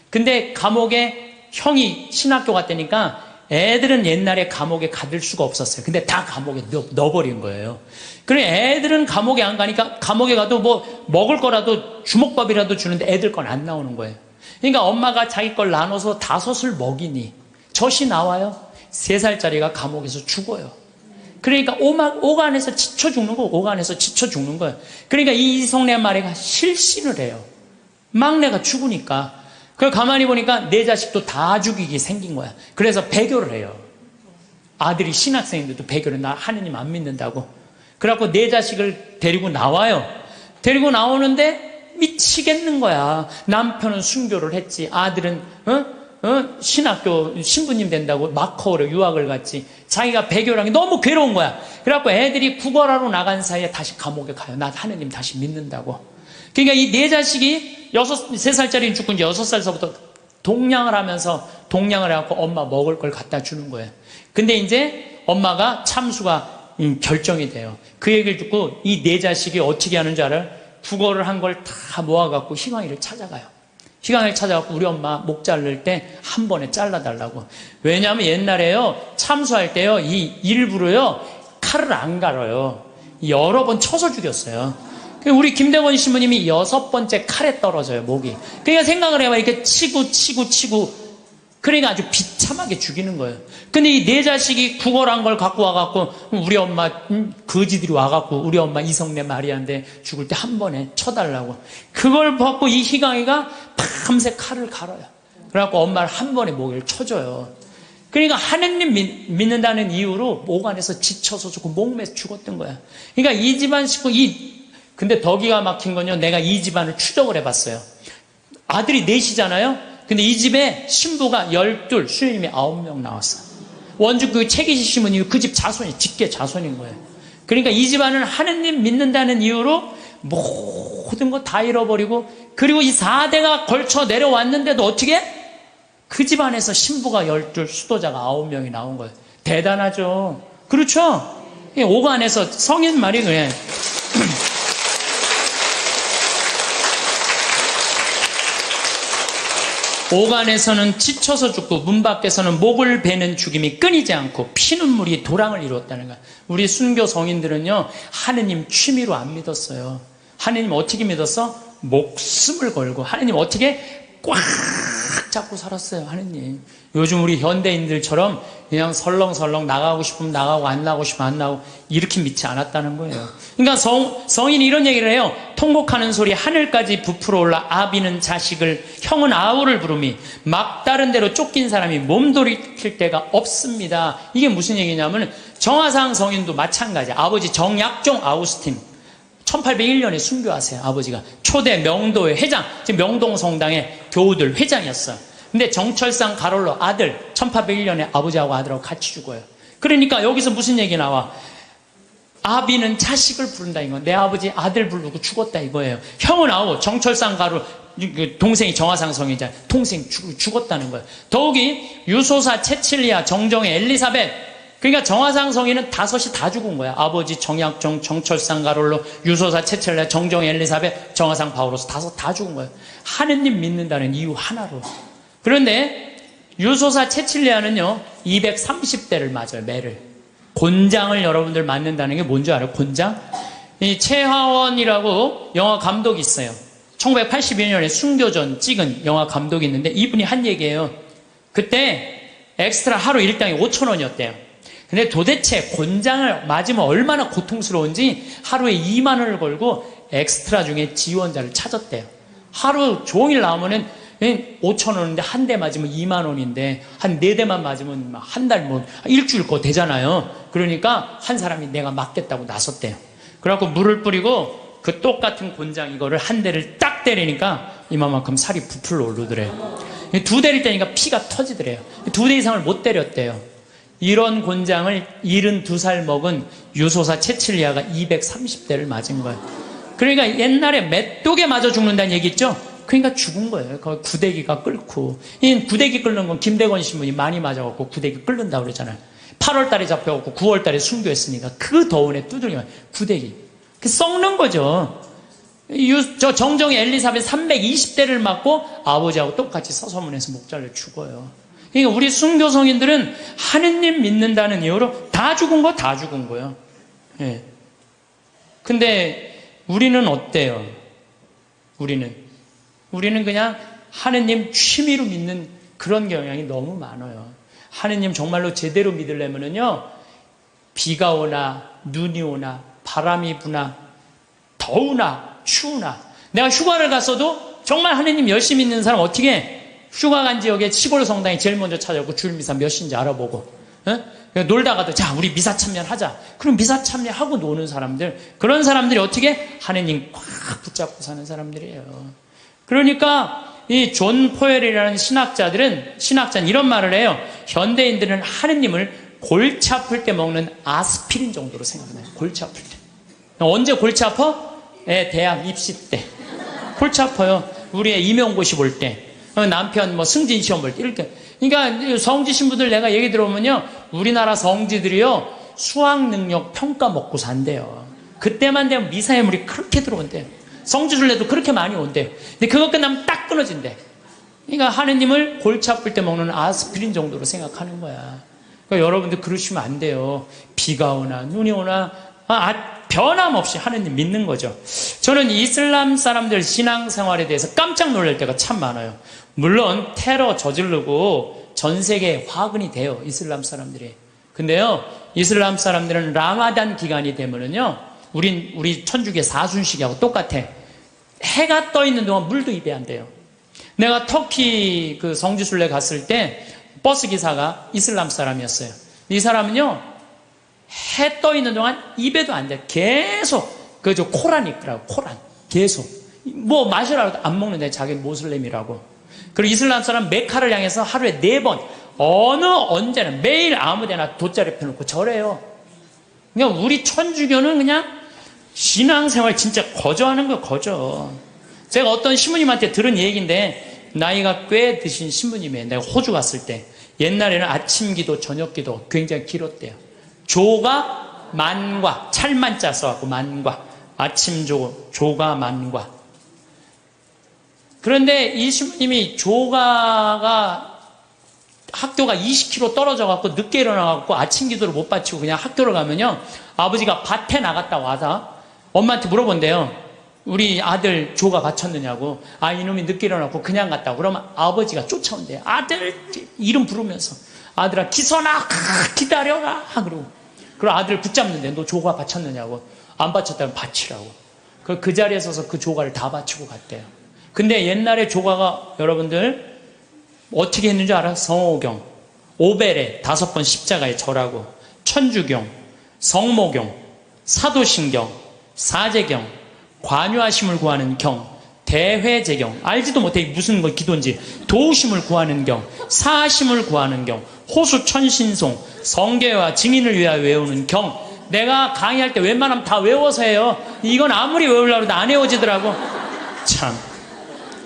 근데 감옥에 형이 신학교 갔다니까 애들은 옛날에 감옥에 가둘 수가 없었어요. 근데 다 감옥에 넣어버린 거예요. 그래 애들은 감옥에 안 가니까 감옥에 가도 먹을 거라도 주먹밥이라도 주는데 애들 건 안 나오는 거예요. 그러니까 엄마가 자기 걸 나눠서 5을 먹이니 젖이 나와요. 3살짜리가 감옥에서 죽어요. 그러니까 오간에서 지쳐 죽는 거, 오간에서 지쳐 죽는 거예요. 그러니까 이 이성래 마리가 실신을 해요. 막내가 죽으니까. 그걸 가만히 보니까 내 자식도 다 죽이게 생긴 거야. 그래서 배교를 해요. 아들이 신학생인데도 배교를, 나 하느님 안 믿는다고. 그래갖고 내 자식을 데리고 나와요. 데리고 나오는데 미치겠는 거야. 남편은 순교를 했지. 아들은 신학교 신부님 된다고 마커로 유학을 갔지. 자기가 배교라는 게 너무 괴로운 거야. 그래갖고 애들이 구걸하러 나간 사이에 다시 감옥에 가요. 나 하느님 다시 믿는다고. 그러니까 이 네 자식이 3살짜리는 죽고 이제 6살서부터 동냥을 하면서 동냥을 해갖고 엄마 먹을 걸 갖다 주는 거예요. 근데 이제 엄마가 참수가 결정이 돼요. 그 얘기를 듣고 이 네 자식이 어떻게 하는 줄 알아요? 구걸을 한 걸 다 모아갖고 희광이를 찾아가요. 희광이를 찾아갖고 우리 엄마 목 자를 때 한 번에 잘라달라고. 왜냐하면 옛날에요, 참수할 때요, 이 일부러요, 칼을 안 갈아요. 여러 번 쳐서 죽였어요. 우리 김대건 신부님이 6번째 칼에 떨어져요, 목이. 그러니까 생각을 해봐. 이렇게 치고. 그러니까 아주 비참하게 죽이는 거예요. 근데 이 네 자식이 구걸한 걸 갖고 와갖고, 우리 엄마, 거지들이 와갖고, 우리 엄마 이성래 마리아인데 죽을 때 한 번에 쳐달라고. 그걸 받고 이 희강이가 밤새 칼을 갈아요. 그래갖고 엄마를 한 번에 목을 쳐줘요. 그러니까 하느님 믿는다는 이유로 오간에서 지쳐서 죽고 목매서 죽었던 거야. 그러니까 이 집안 식구, 근데 더 기가 막힌 건요, 내가 이 집안을 추적을 해봤어요. 아들이 넷이잖아요? 근데 이 집에 신부가 12, 수녀님이 9명 나왔어. 원주 그 책이시면 그 집 자손이, 직계 자손인 거예요. 그러니까 이 집안은 하느님 믿는다는 이유로 모든 거 다 잃어버리고, 그리고 이 4대가 걸쳐 내려왔는데도 어떻게? 그 집안에서 신부가 12, 수도자가 9명이 나온 거예요. 대단하죠? 그렇죠? 오간에서 성인 말이 그래. 오간에서는 지쳐서 죽고 문 밖에서는 목을 베는 죽임이 끊이지 않고 피눈물이 도랑을 이루었다는 거야. 우리 순교 성인들은요, 하느님 취미로 안 믿었어요. 하느님 어떻게 믿었어? 목숨을 걸고. 하느님 어떻게? 꽉 잡고 살았어요. 하느님. 요즘 우리 현대인들처럼 그냥 설렁설렁 나가고 싶으면 나가고 안 나가고 싶으면 안 나가고 이렇게 믿지 않았다는 거예요. 그러니까 성인이 이런 얘기를 해요. 통곡하는 소리 하늘까지 부풀어 올라 아비는 자식을, 형은 아우를 부르미 막다른 데로 쫓긴 사람이 몸돌이킬 데가 없습니다. 이게 무슨 얘기냐면 정화상 성인도 마찬가지야. 아버지 정약종 아우스틴 1801년에 순교하세요. 아버지가 초대 명도회 회장, 지금 명동성당의 교우들 회장이었어요. 근데 정철상 가롤로 아들 1801년에 아버지하고 아들하고 같이 죽어요. 그러니까 여기서 무슨 얘기 나와? 아비는 자식을 부른다 이거. 내 아버지 아들 부르고 죽었다 이거예요. 형은 아우 정철상 가롤 동생이 정화상 성이잖아요. 동생 죽었다는 거예요. 더욱이 유소사 체칠리아 정정의 엘리사벳, 그러니까 정화상 성인은 5이 다 죽은 거야. 아버지 정약종, 정철상 가롤로, 유소사 체첼레, 정정 엘리사벳, 정화상 바오로스 5 다 죽은 거예요. 하느님 믿는다는 이유 하나로. 그런데 유소사 체칠리아는요 230대를 맞아요. 매를. 곤장을 여러분들 맞는다는 게 뭔지 알아요? 곤장? 이 최하원이라고 영화 감독이 있어요. 1982년에 순교전 찍은 영화 감독이 있는데 이분이 한 얘기예요. 그때 엑스트라 하루 일당이 5,000원이었대요. 근데 도대체 곤장을 맞으면 얼마나 고통스러운지 하루에 2만 원을 걸고 엑스트라 중에 지원자를 찾았대요. 하루 종일 나오면은 5천 원인데 한 대 맞으면 2만 원인데 한 4대만 맞으면 한 달 뭐 일주일 거 되잖아요. 그러니까 한 사람이 내가 맞겠다고 나섰대요. 그래갖고 물을 뿌리고 그 똑같은 곤장 이거를 한 대를 딱 때리니까 이만큼 살이 부풀러 오르더래요. 2대를 때리니까 피가 터지더래요. 2대 이상을 못 때렸대요. 이런 곤장을 72살 먹은 유소사 체칠리아가 230대를 맞은 거예요. 그러니까 옛날에 메뚜기에 맞아 죽는다는 얘기 있죠? 그러니까 죽은 거예요. 거기 구데기가 끓고. 이 구데기 끓는 건 김대건 신부님 많이 맞아갖고 구데기 끓는다고 그러잖아요. 8월 달에 잡혀갖고 9월 달에 순교했으니까 그 더운에 두드리면 구데기. 썩는 거죠. 저 정정의 엘리사벳 320대를 맞고 아버지하고 똑같이 서서문에서 목 잘려 죽어요. 그러니까 우리 순교 성인들은 하느님 믿는다는 이유로 다 죽은 거 다 죽은 거예요. 예. 근데 우리는 어때요? 우리는 그냥 하느님 취미로 믿는 그런 경향이 너무 많아요. 하느님 정말로 제대로 믿으려면은요, 비가 오나 눈이 오나 바람이 부나 더우나 추우나, 내가 휴가를 갔어도 정말 하느님 열심히 믿는 사람 어떻게 해? 휴가 간 지역에 시골 성당이 제일 먼저 찾아오고 주일 미사 몇 시인지 알아보고, 놀다가도 자 우리 미사 참여하자. 그럼 미사 참여하고 노는 사람들, 그런 사람들이 어떻게 하느님 꽉 붙잡고 사는 사람들이에요. 그러니까 이 존 포엘이라는 신학자는 이런 말을 해요. 현대인들은 하느님을 골치 아플 때 먹는 아스피린 정도로 생각해요. 골치 아플 때. 언제 골치 아파? 대학 입시 때 골치 아파요. 우리의 임용고시 볼 때, 남편 뭐 승진 시험 볼 때 이렇게. 그러니까 성지 신부들 내가 얘기 들어보면요, 우리나라 성지들이요 수학 능력 평가 먹고 산대요. 그때만 되면 미사의 물이 그렇게 들어온대요. 성지순례도 그렇게 많이 온대요. 근데 그거 끝나면 딱 끊어진대. 그러니까 하느님을 골치 아플 때 먹는 아스피린 정도로 생각하는 거야. 그러니까 여러분들 그러시면 안 돼요. 비가 오나 눈이 오나 변함없이 하느님 믿는 거죠. 저는 이슬람 사람들 신앙생활에 대해서 깜짝 놀랄 때가 참 많아요. 물론 테러 저지르고 전 세계에 화근이 돼요, 이슬람 사람들이. 근데요, 이슬람 사람들은 라마단 기간이 되면은요, 우리 천주교 사순식하고 똑같아. 해가 떠 있는 동안 물도 입에 안 돼요. 내가 터키 그 성지순례 갔을 때 버스 기사가 이슬람 사람이었어요. 이 사람은요, 해 떠 있는 동안 입에도 안 돼. 계속 그 코란 읽더라고. 코란 계속 뭐 마시라고 안 먹는데 자기는 모슬렘이라고. 그리고 이슬람 사람 메카를 향해서 하루에 4번 언제나 매일 아무데나 돗자리 펴놓고 절해요. 그러니까 우리 천주교는 그냥 신앙생활 진짜 거저하는 거 거저. 제가 어떤 신부님한테 들은 얘기인데, 나이가 꽤 드신 신부님이에요. 내가 호주 갔을 때 옛날에는 아침 기도 저녁 기도 굉장히 길었대요. 조가 만과, 찰만자 써갖고 만과, 아침 조가 만과. 그런데 이 신부님이 조가가 학교가 20km 떨어져갖고 늦게 일어나갖고 아침 기도를 못 바치고 그냥 학교를 가면요, 아버지가 밭에 나갔다 와서 엄마한테 물어본대요. 우리 아들 조가 바쳤느냐고. 아, 이놈이 늦게 일어나고 그냥 갔다고. 그러면 아버지가 쫓아온대요. 아들 이름 부르면서. 아들아, 기선아 기다려라. 그러고 아들을 붙잡는데, 너 조가 바쳤느냐고. 안 바쳤다면 바치라고. 그 자리에 서서 그 조가를 다 바치고 갔대요. 근데 옛날에 조가가 여러분들 어떻게 했는지 알아? 성호경, 오벨에 5번 십자가에 절하고, 천주경, 성모경, 사도신경, 사제경, 관유하심을 구하는 경, 대회제경, 알지도 못해 무슨 기도인지, 도우심을 구하는 경, 사하심을 구하는 경, 호수천신송, 성계와 증인을 위하여 외우는 경. 내가 강의할 때 웬만하면 다 외워서 해요. 이건 아무리 외우려고 해도 안 외워지더라고. 참.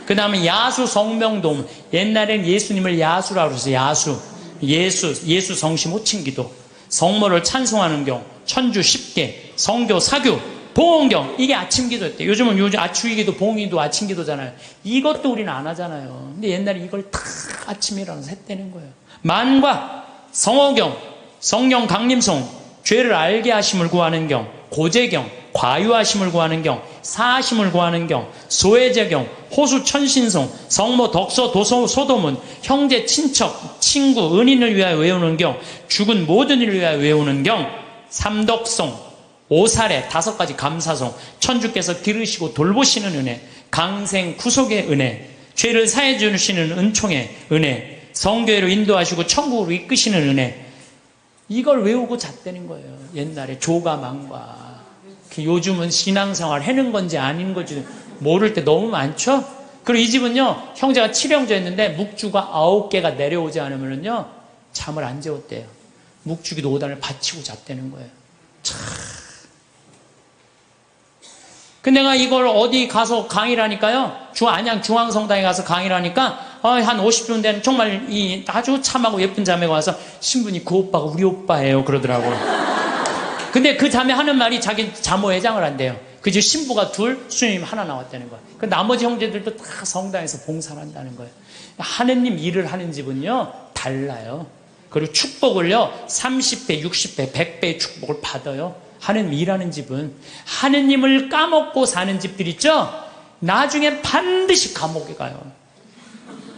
그 다음에 야수 성명도움. 옛날엔 예수님을 야수라고 해서 야수. 예수 성심 호칭기도. 성모를 찬송하는 경, 천주 10개, 성교 사교, 봉헌경. 이게 아침 기도였대. 요즘 아추기도 봉기도 아침 기도잖아요. 이것도 우리는 안 하잖아요. 근데 옛날에 이걸 다 아침에 일어나서 했다는 거예요. 만과, 성호경, 성령 강림송, 죄를 알게 하심을 구하는 경, 고제경, 과유하심을 구하는 경, 사하심을 구하는 경, 소외제경, 호수천신송, 성모 덕서 도서 소도문, 형제 친척 친구 은인을 위하여 외우는 경, 죽은 모든 이를 위하여 외우는 경, 삼덕송, 오사례 5가지 감사송, 천주께서 기르시고 돌보시는 은혜, 강생 구속의 은혜, 죄를 사해 주시는 은총의 은혜, 성교회로 인도하시고 천국으로 이끄시는 은혜. 이걸 외우고 잤다는 거예요. 옛날에 조가 망과. 요즘은 신앙생활 해는 건지 아닌 건지 모를 때 너무 많죠? 그리고 이 집은요, 형제가 7형제였는데 묵주가 9개가 내려오지 않으면요, 잠을 안 재웠대요. 묵주기도 5단을 바치고 잤다는 거예요. 참. 근데 내가 이걸 어디 가서 강의를 하니까요, 안양 중앙성당에 가서 강의를 하니까, 한 50분 된 정말 아주 참하고 예쁜 자매가 와서, 신부님 그 오빠가 우리 오빠예요. 그러더라고요. 근데 그 자매 하는 말이 자기 자모회장을 한대요. 그저 신부가 2, 수녀님 1 나왔다는 거예요. 그 나머지 형제들도 다 성당에서 봉사를 한다는 거예요. 하느님 일을 하는 집은요, 달라요. 그리고 축복을요, 30배, 60배, 100배의 축복을 받아요. 하느님 일하는 집은. 하느님을 까먹고 사는 집들 있죠? 나중에 반드시 감옥에 가요.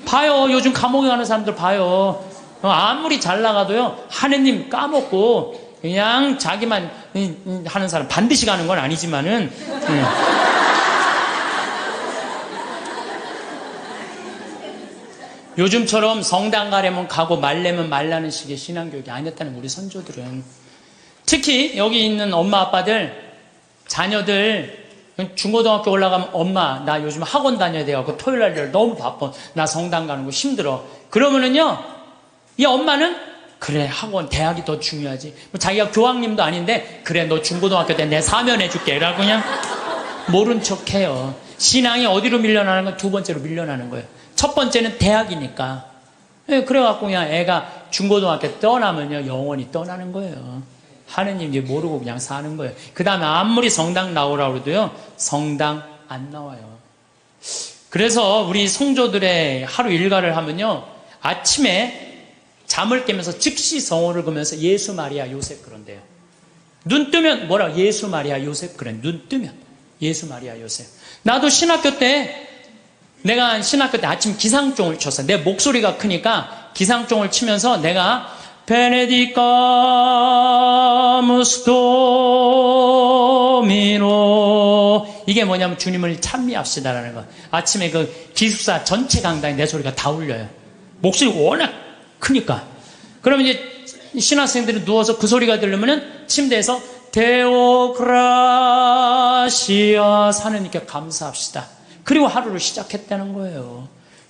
봐요. 요즘 감옥에 가는 사람들 봐요. 아무리 잘 나가도요, 하느님 까먹고 그냥 자기만 하는 사람 반드시 가는 건 아니지만은, 요즘처럼 성당 가려면 가고 말려면 말라는 식의 신앙교육이 아니었다는 우리 선조들은. 특히 여기 있는 엄마 아빠들, 자녀들 중고등학교 올라가면, 엄마 나 요즘 학원 다녀야 돼갖고 토요일날 너무 바빠, 나 성당 가는 거 힘들어. 그러면은요, 이 엄마는 그래, 학원 대학이 더 중요하지, 자기가 교황님도 아닌데, 그래 너 중고등학교 때 내 사면해줄게 라고 그냥 모른 척해요. 신앙이 어디로 밀려나는 건 2번째로 밀려나는 거예요. 첫 번째는 대학이니까. 그래갖고 그냥 애가 중고등학교 떠나면요, 영원히 떠나는 거예요. 하느님 이제 모르고 그냥 사는 거예요. 그 다음에 아무리 성당 나오라고 해도요, 성당 안 나와요. 그래서 우리 성조들의 하루 일과를 하면요, 아침에 잠을 깨면서 즉시 성호를 그러면서 예수 마리아 요셉 그런대요. 눈 뜨면 뭐라? 예수 마리아 요셉 그래. 눈 뜨면 예수 마리아 요셉. 나도 신학교 때, 내가 신학교 때 아침 기상종을 쳤어. 내 목소리가 크니까 기상종을 치면서 내가 베네디카무스 도미노, 이게 뭐냐면 주님을 찬미합시다라는 거. 아침에 그 기숙사 전체 강당에 내 소리가 다 울려요. 목소리 워낙 크니까. 그러면 이제 신학생들이 누워서 그 소리가 들리면은 침대에서 데오 그라시아 하나님께 감사합시다. 그리고 하루를 시작했다는 거예요.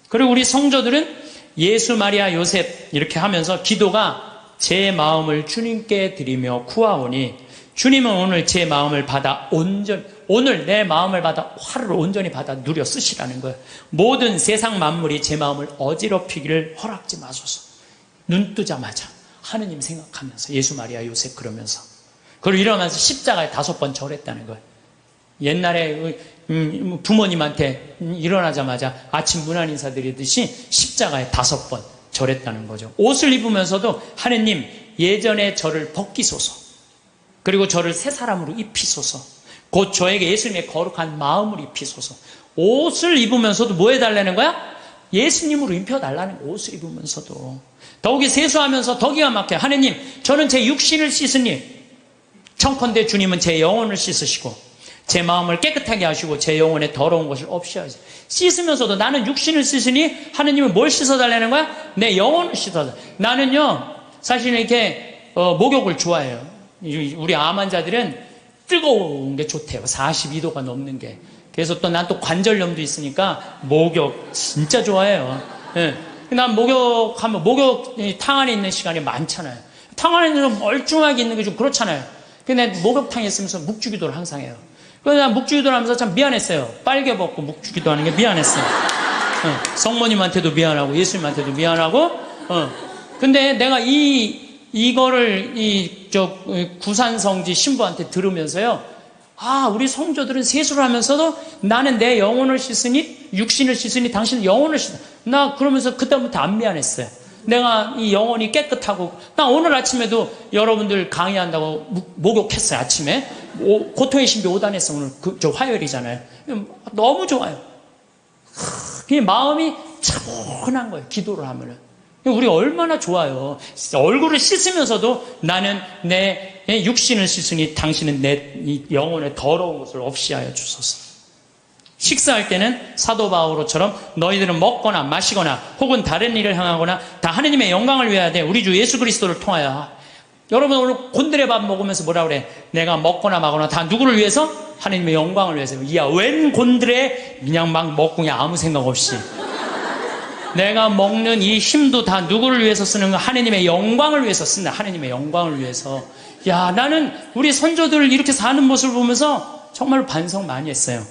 그리고 우리 성도들은 예수, 마리아, 요셉 이렇게 하면서 기도가 제 마음을 주님께 드리며 구하오니 주님은 오늘 제 마음을 받아 오늘 내 마음을 받아 하루를 온전히 받아 누려 쓰시라는 거예요. 모든 세상 만물이 제 마음을 어지럽히기를 허락지 마소서. 눈 뜨자마자 하느님 생각하면서 예수, 마리아, 요셉 그러면서 그리고 일어나면서 십자가에 5번 절했다는 거예요. 옛날에 부모님한테 일어나자마자 아침 문안 인사드리듯이 십자가에 5번 절했다는 거죠. 옷을 입으면서도 하느님 예전에 저를 벗기소서. 그리고 저를 새 사람으로 입히소서. 곧 저에게 예수님의 거룩한 마음을 입히소서. 옷을 입으면서도 뭐 해달라는 거야? 예수님으로 입혀달라는 거야. 옷을 입으면서도. 더욱이 세수하면서 더 기가 막혀. 하느님 저는 제 육신을 씻으니 청컨대 주님은 제 영혼을 씻으시고 제 마음을 깨끗하게 하시고 제 영혼에 더러운 것을 없이 하시고. 씻으면서도 나는 육신을 씻으니 하느님은 뭘 씻어달라는 거야? 내 영혼을 씻어달라. 나는요 사실 이렇게 목욕을 좋아해요. 우리 암 환자들은 뜨거운 게 좋대요. 42도가 넘는 게. 그래서 또 난 또 관절염도 있으니까 목욕 진짜 좋아해요. 예. 난 목욕하면 탕 안에 있는 시간이 많잖아요. 탕 안에 있는 멀쩡하게 있는 게 좀 그렇잖아요. 근데 목욕탕에 있으면서 묵주기도를 항상 해요. 그래서 난 묵주기도를 하면서 참 미안했어요. 빨개 벗고 묵주기도 하는 게 미안했어요. 성모님한테도 미안하고 예수님한테도 미안하고. 근데 내가 이거를 구산성지 신부한테 들으면서요. 아, 우리 성도들은 세수를 하면서도 나는 내 영혼을 씻으니 육신을 씻으니 당신은 영혼을 씻어. 나 그러면서 그때부터 안 미안했어요. 내가 이 영혼이 깨끗하고 나 오늘 아침에도 여러분들 강의한다고 목욕했어요. 아침에 고통의 신비 5단에서 오늘 저 화요일이잖아요. 너무 좋아요. 그냥 마음이 차분한 거예요. 기도를 하면은. 우리 얼마나 좋아요. 얼굴을 씻으면서도 나는 내 육신을 씻으니 당신은 내 영혼의 더러운 것을 없이 하여 주소서. 식사할 때는 사도 바오로처럼 너희들은 먹거나 마시거나 혹은 다른 일을 행하거나 다 하느님의 영광을 위하여 돼. 우리 주 예수 그리스도를 통하여. 여러분 오늘 곤드레 밥 먹으면서 뭐라 그래? 내가 먹거나 마거나 다 누구를 위해서? 하느님의 영광을 위해서. 이야 웬 곤드레 그냥 막 먹고 그냥 아무 생각 없이. 내가 먹는 이 힘도 다 누구를 위해서 쓰는 거? 하느님의 영광을 위해서 쓴다. 하느님의 영광을 위해서. 야, 나는 우리 선조들 이렇게 사는 모습을 보면서 정말 반성 많이 했어요.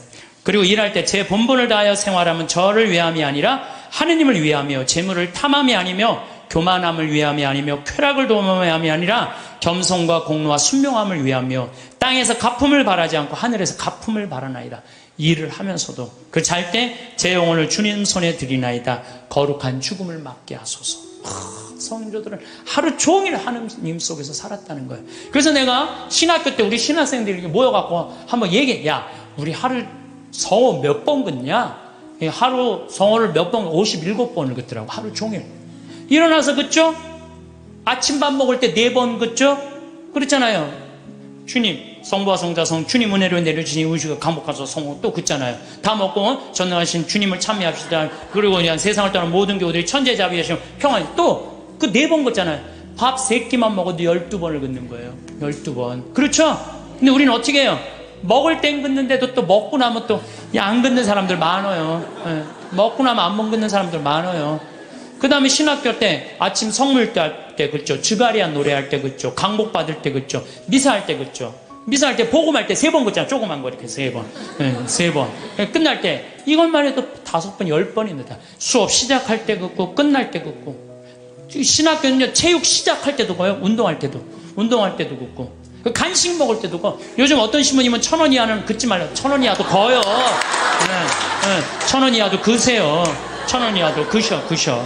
그리고 일할 때 제 본분을 다하여 생활하면 저를 위함이 아니라 하느님을 위하며 재물을 탐함이 아니며 교만함을 위함이 아니며 쾌락을 도모함이 아니라 겸손과 공로와 순명함을 위하며 땅에서 갚음을 바라지 않고 하늘에서 갚음을 바라나이다. 일을 하면서도 그 잘 때 제 영혼을 주님 손에 드리나이다. 거룩한 죽음을 맞게 하소서. 성도들은 하루 종일 하느님 속에서 살았다는 거예요. 그래서 내가 신학교 때 우리 신학생들이 모여갖고 한번 얘기해. 야, 우리 하루 성호 몇 번 긋냐? 하루 성호를 몇 번, 57번을 긋더라고. 하루 종일. 일어나서 긋죠? 아침 밥 먹을 때 4번 긋죠? 그렇잖아요. 주님, 성부와 성자성 주님 은혜로 내려주신 의식을 강복하소서. 성호 또 긋잖아요. 다 먹고 전능하신 주님을 참여합시다. 그리고 그냥 세상을 떠난 모든 교우들이 천재자비하시면 평안히 또 그 4번 긋잖아요. 밥 3끼만 먹어도 12번을 긋는 거예요. 12번. 그렇죠? 근데 우리는 어떻게 해요? 먹을 땐 긋는데도 또 먹고 나면 또 안 긋는 사람들 많아요. 네. 먹고 나면 안 긋는 사람들 많아요. 그 다음에 신학교 때 아침 성물대 할 때 긋죠. 주가리안 노래할 때 긋죠. 강복 받을 때 긋죠. 미사할 때 긋죠. 미사할 때 복음할 때 3번 긋잖아. 조그만 거 이렇게 3번. 네, 3번. 끝날 때 이것만 해도 5번, 10번입니다. 수업 시작할 때 긋고 끝날 때 긋고. 신학교는요 체육 시작할 때도 가요. 운동할 때도 긋고. 간식 먹을 때도 거. 요즘 어떤 신부님은 1,000원 이하는 긋지 말라. 1,000원 이하도 거요. 네, 1,000원 이하도 그세요. 1,000원 이하도 그셔.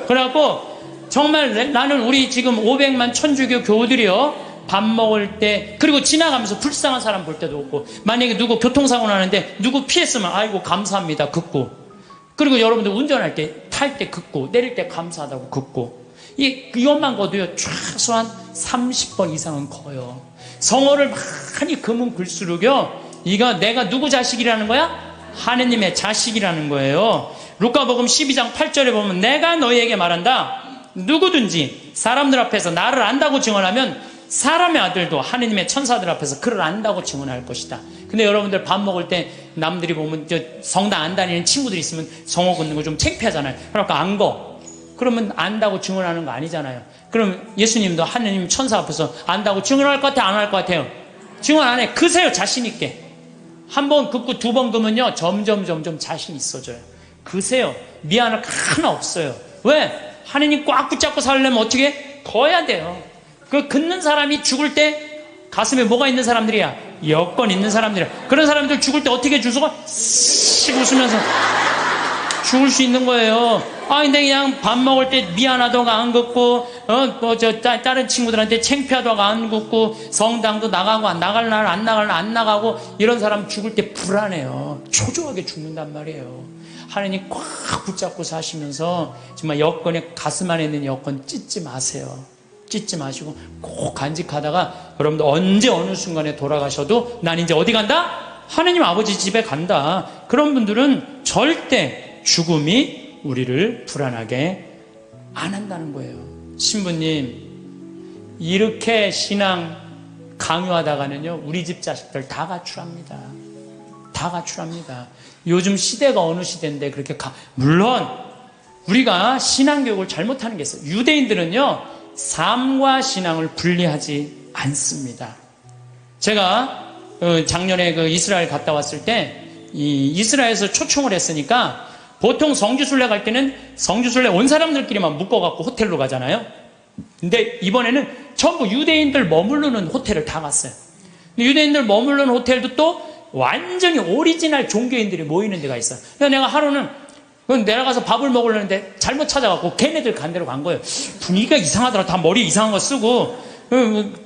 그래갖고 정말 나는 우리 지금 500만 천주교 교우들이요 밥 먹을 때 그리고 지나가면서 불쌍한 사람 볼 때도 없고 만약에 누구 교통사고 나는데 누구 피했으면 아이고 감사합니다 긋고 그리고 여러분들 운전할 때 탈 때 긋고 내릴 때 감사하다고 긋고 이것만 거도요 최소한 30번 이상은 커요. 성어를 많이 금은 글수록요 이거 내가 누구 자식이라는 거야? 하느님의 자식이라는 거예요. 루카복음 12장 8절에 보면 내가 너희에게 말한다. 누구든지 사람들 앞에서 나를 안다고 증언하면 사람의 아들도 하느님의 천사들 앞에서 그를 안다고 증언할 것이다. 근데 여러분들 밥 먹을 때 남들이 보면 성당 안 다니는 친구들이 있으면 성호 긋는 거 좀 창피하잖아요. 그러니까 안 거. 그러면 안다고 증언하는 거 아니잖아요. 그럼 예수님도 하느님 천사 앞에서 안다고 증언할 것 같아요? 안 할 것 같아요? 증언 안 해. 그세요. 자신 있게. 한 번 긋고 두 번 그면요 점점 자신 있어져요. 그세요. 미안할 거 하나 없어요. 왜? 하느님 꽉 붙잡고 살려면 어떻게? 거야 돼요. 그 긋는 사람이 죽을 때 가슴에 뭐가 있는 사람들이야? 여건 있는 사람들이야. 그런 사람들 죽을 때 어떻게 주소가 씩 웃으면서 죽을 수 있는 거예요. 아, 근데 그냥 밥 먹을 때 미안하다가 안 긋고, 다른 친구들한테 창피하다가 안 긋고, 성당도 나가고, 나갈 날 안 나가고, 이런 사람 죽을 때 불안해요. 초조하게 죽는단 말이에요. 하느님 꽉 붙잡고 사시면서, 정말 여건에, 가슴 안에 있는 여건 찢지 마세요. 찢지 마시고, 꼭 간직하다가, 여러분들 언제 어느 순간에 돌아가셔도, 난 이제 어디 간다? 하느님 아버지 집에 간다. 그런 분들은 절대 죽음이 우리를 불안하게 안 한다는 거예요. 신부님, 이렇게 신앙 강요하다가는요, 우리 집 자식들 다 가출합니다. 다 가출합니다. 요즘 시대가 어느 시대인데 그렇게 물론 우리가 신앙교육을 잘못하는 게 있어요. 유대인들은요, 삶과 신앙을 분리하지 않습니다. 제가 작년에 이스라엘 갔다 왔을 때 이스라엘에서 초청을 했으니까 보통 성지순례 갈 때는 성지순례 온 사람들끼리만 묶어갖고 호텔로 가잖아요. 근데 이번에는 전부 유대인들 머무르는 호텔을 다 갔어요. 근데 유대인들 머무르는 호텔도 또 완전히 오리지널 종교인들이 모이는 데가 있어요. 그래서 내가 하루는 내려가서 밥을 먹으려는데 잘못 찾아갖고 걔네들 간 데로 간 거예요. 분위기가 이상하더라. 다 머리 이상한 거 쓰고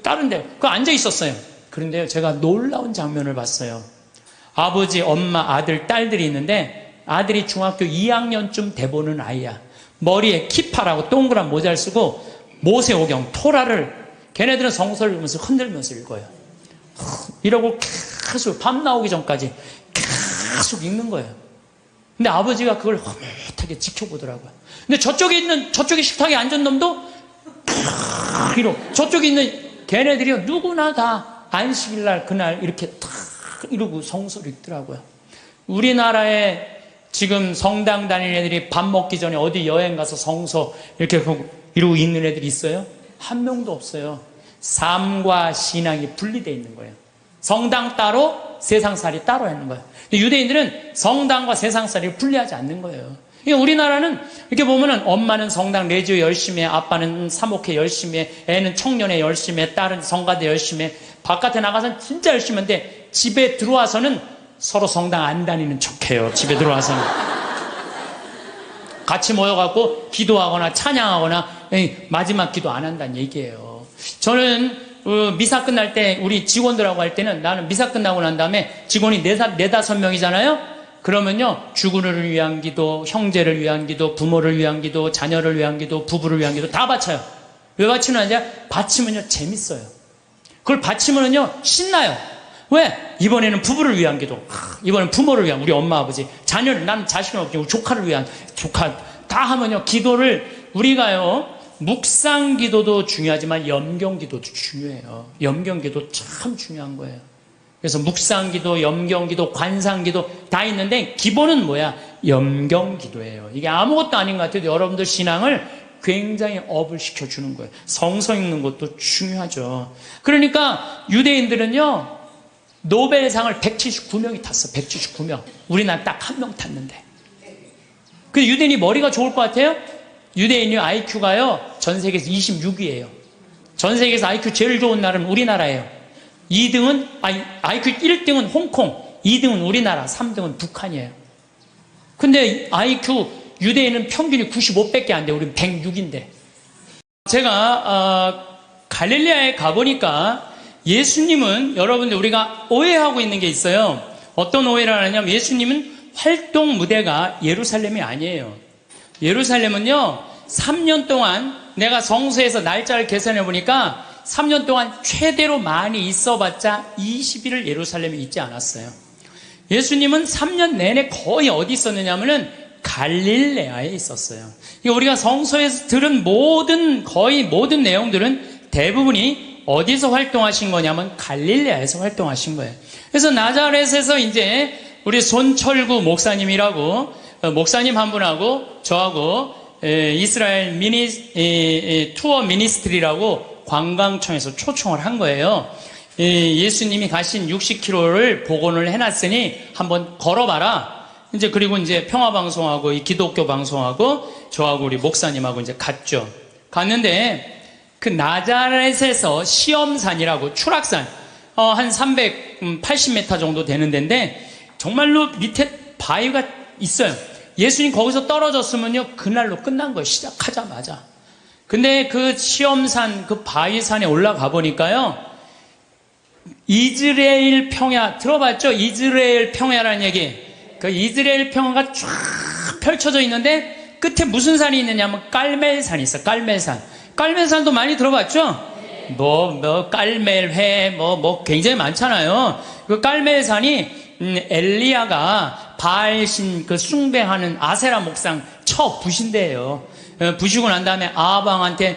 다른 데 앉아 있었어요. 그런데요, 제가 놀라운 장면을 봤어요. 아버지, 엄마, 아들, 딸들이 있는데 아들이 중학교 2학년쯤 돼보는 아이야. 머리에 키파라고 동그란 모자를 쓰고 모세오경, 토라를 걔네들은 성서를 읽으면서 흔들면서 읽어요. 이러고 계속 밤 나오기 전까지 계속 읽는 거예요. 근데 아버지가 그걸 흐뭇하게 지켜보더라고요. 근데 저쪽에 식탁에 앉은 놈도 이러고 저쪽에 있는 걔네들이요, 누구나 다 안식일날 그날 이렇게 탁 이러고 성서를 읽더라고요. 우리나라에 지금 성당 다니는 애들이 밥 먹기 전에 어디 여행 가서 성서 이렇게 이러고 읽는 애들이 있어요? 한 명도 없어요. 삶과 신앙이 분리되어 있는 거예요. 성당 따로, 세상살이 따로 있는 거예요. 근데 유대인들은 성당과 세상살이를 분리하지 않는 거예요. 그러니까 우리나라는 이렇게 보면은 엄마는 성당 레지오 열심히 해, 아빠는 사목회 열심히 해, 애는 청년회 열심히 해, 딸은 성가대 열심히 해. 바깥에 나가서는 진짜 열심히 하는데 집에 들어와서는 서로 성당 안 다니는 척해요. 집에 들어와서는 같이 모여갖고 기도하거나 찬양하거나 마지막 기도 안 한다는 얘기예요. 저는 미사 끝날 때 우리 직원들하고 할 때는 나는 미사 끝나고 난 다음에 직원이 네다섯 명이잖아요. 그러면요, 주군을 위한 기도, 형제를 위한 기도, 부모를 위한 기도, 자녀를 위한 기도, 부부를 위한 기도 다 바쳐요. 왜 바치느냐? 바치면요 재밌어요. 그걸 바치면요 신나요. 왜? 이번에는 부부를 위한 기도, 이번엔 부모를 위한, 우리 엄마 아버지, 자녀를, 나는 자식은 없지, 우리 조카를 위한, 조카 다 하면요, 기도를 우리가요, 묵상 기도도 중요하지만 염경 기도도 중요해요. 염경 기도 참 중요한 거예요. 그래서 묵상 기도, 염경 기도, 관상 기도 다 있는데 기본은 뭐야? 염경 기도예요. 이게 아무것도 아닌 것 같아도 여러분들 신앙을 굉장히 업을 시켜주는 거예요. 성서 읽는 것도 중요하죠. 그러니까 유대인들은요, 노벨상을 179명이 탔어. 179명. 우리나라 딱 한 명 탔는데. 그 유대인이 머리가 좋을 것 같아요? 유대인이 IQ가요, 전 세계에서 26위예요. 전 세계에서 IQ 제일 좋은 나라는 우리나라예요. 2등은, IQ 1등은 홍콩, 2등은 우리나라, 3등은 북한이에요. 근데 IQ, 유대인은 평균이 95밖에 안 돼. 우리는 106인데. 제가, 갈릴리아에 가보니까 예수님은, 여러분들 우리가 오해하고 있는 게 있어요. 어떤 오해를 하냐면 예수님은 활동 무대가 예루살렘이 아니에요. 예루살렘은요, 3년 동안 내가 성서에서 날짜를 계산해 보니까 3년 동안 최대로 많이 있어봤자 20일을 예루살렘에 있지 않았어요. 예수님은 3년 내내 거의 어디 있었느냐면은 갈릴레아에 있었어요. 우리가 성서에서 들은 거의 모든 내용들은 대부분이 어디서 활동하신 거냐면 갈릴레아에서 활동하신 거예요. 그래서 나자렛에서 이제 우리 손철구 목사님이라고 목사님 한 분하고 저하고 이스라엘 투어 미니스트리라고 관광청에서 초청을 한 거예요. 예수님이 가신 60km를 복원을 해놨으니 한번 걸어봐라. 이제 그리고 이제 평화방송하고 이 기독교 방송하고 저하고 우리 목사님하고 이제 갔죠. 갔는데 그 나자렛에서 시험산이라고 추락산 한 380m 정도 되는 데인데 정말로 밑에 바위가 있어요. 예수님 거기서 떨어졌으면요 그날로 끝난 거예요. 시작하자마자. 근데 그 시험산 그 바위산에 올라가 보니까요 이즈레일 평야 들어봤죠? 이즈레일 평야라는 얘기. 그 이즈레일 평야가 쫙 펼쳐져 있는데 끝에 무슨 산이 있느냐면 깔멜산이 있어. 깔멜산. 깔멜산도 많이 들어봤죠? 깔멜회 굉장히 많잖아요. 그 깔멜산이 엘리야가 바알신 그 숭배하는 아세라 목상 쳐 부신대예요. 부시고 난 다음에 아합왕한테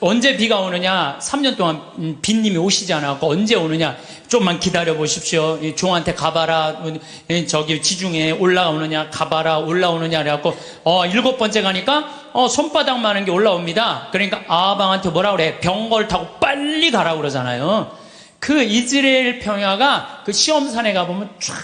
언제 비가 오느냐 3년 동안 빈님이 오시지 않았고 언제 오느냐 좀만 기다려 보십시오. 종한테 가봐라. 저기 지중해 올라오느냐 가봐라 올라오느냐 그래갖고 7번째 가니까 손바닥 많은 게 올라옵니다. 그러니까 아합왕한테 뭐라 그래? 병거를 타고 빨리 가라 그러잖아요. 그 이즈레일 평야가 그 시험산에 가보면 쫙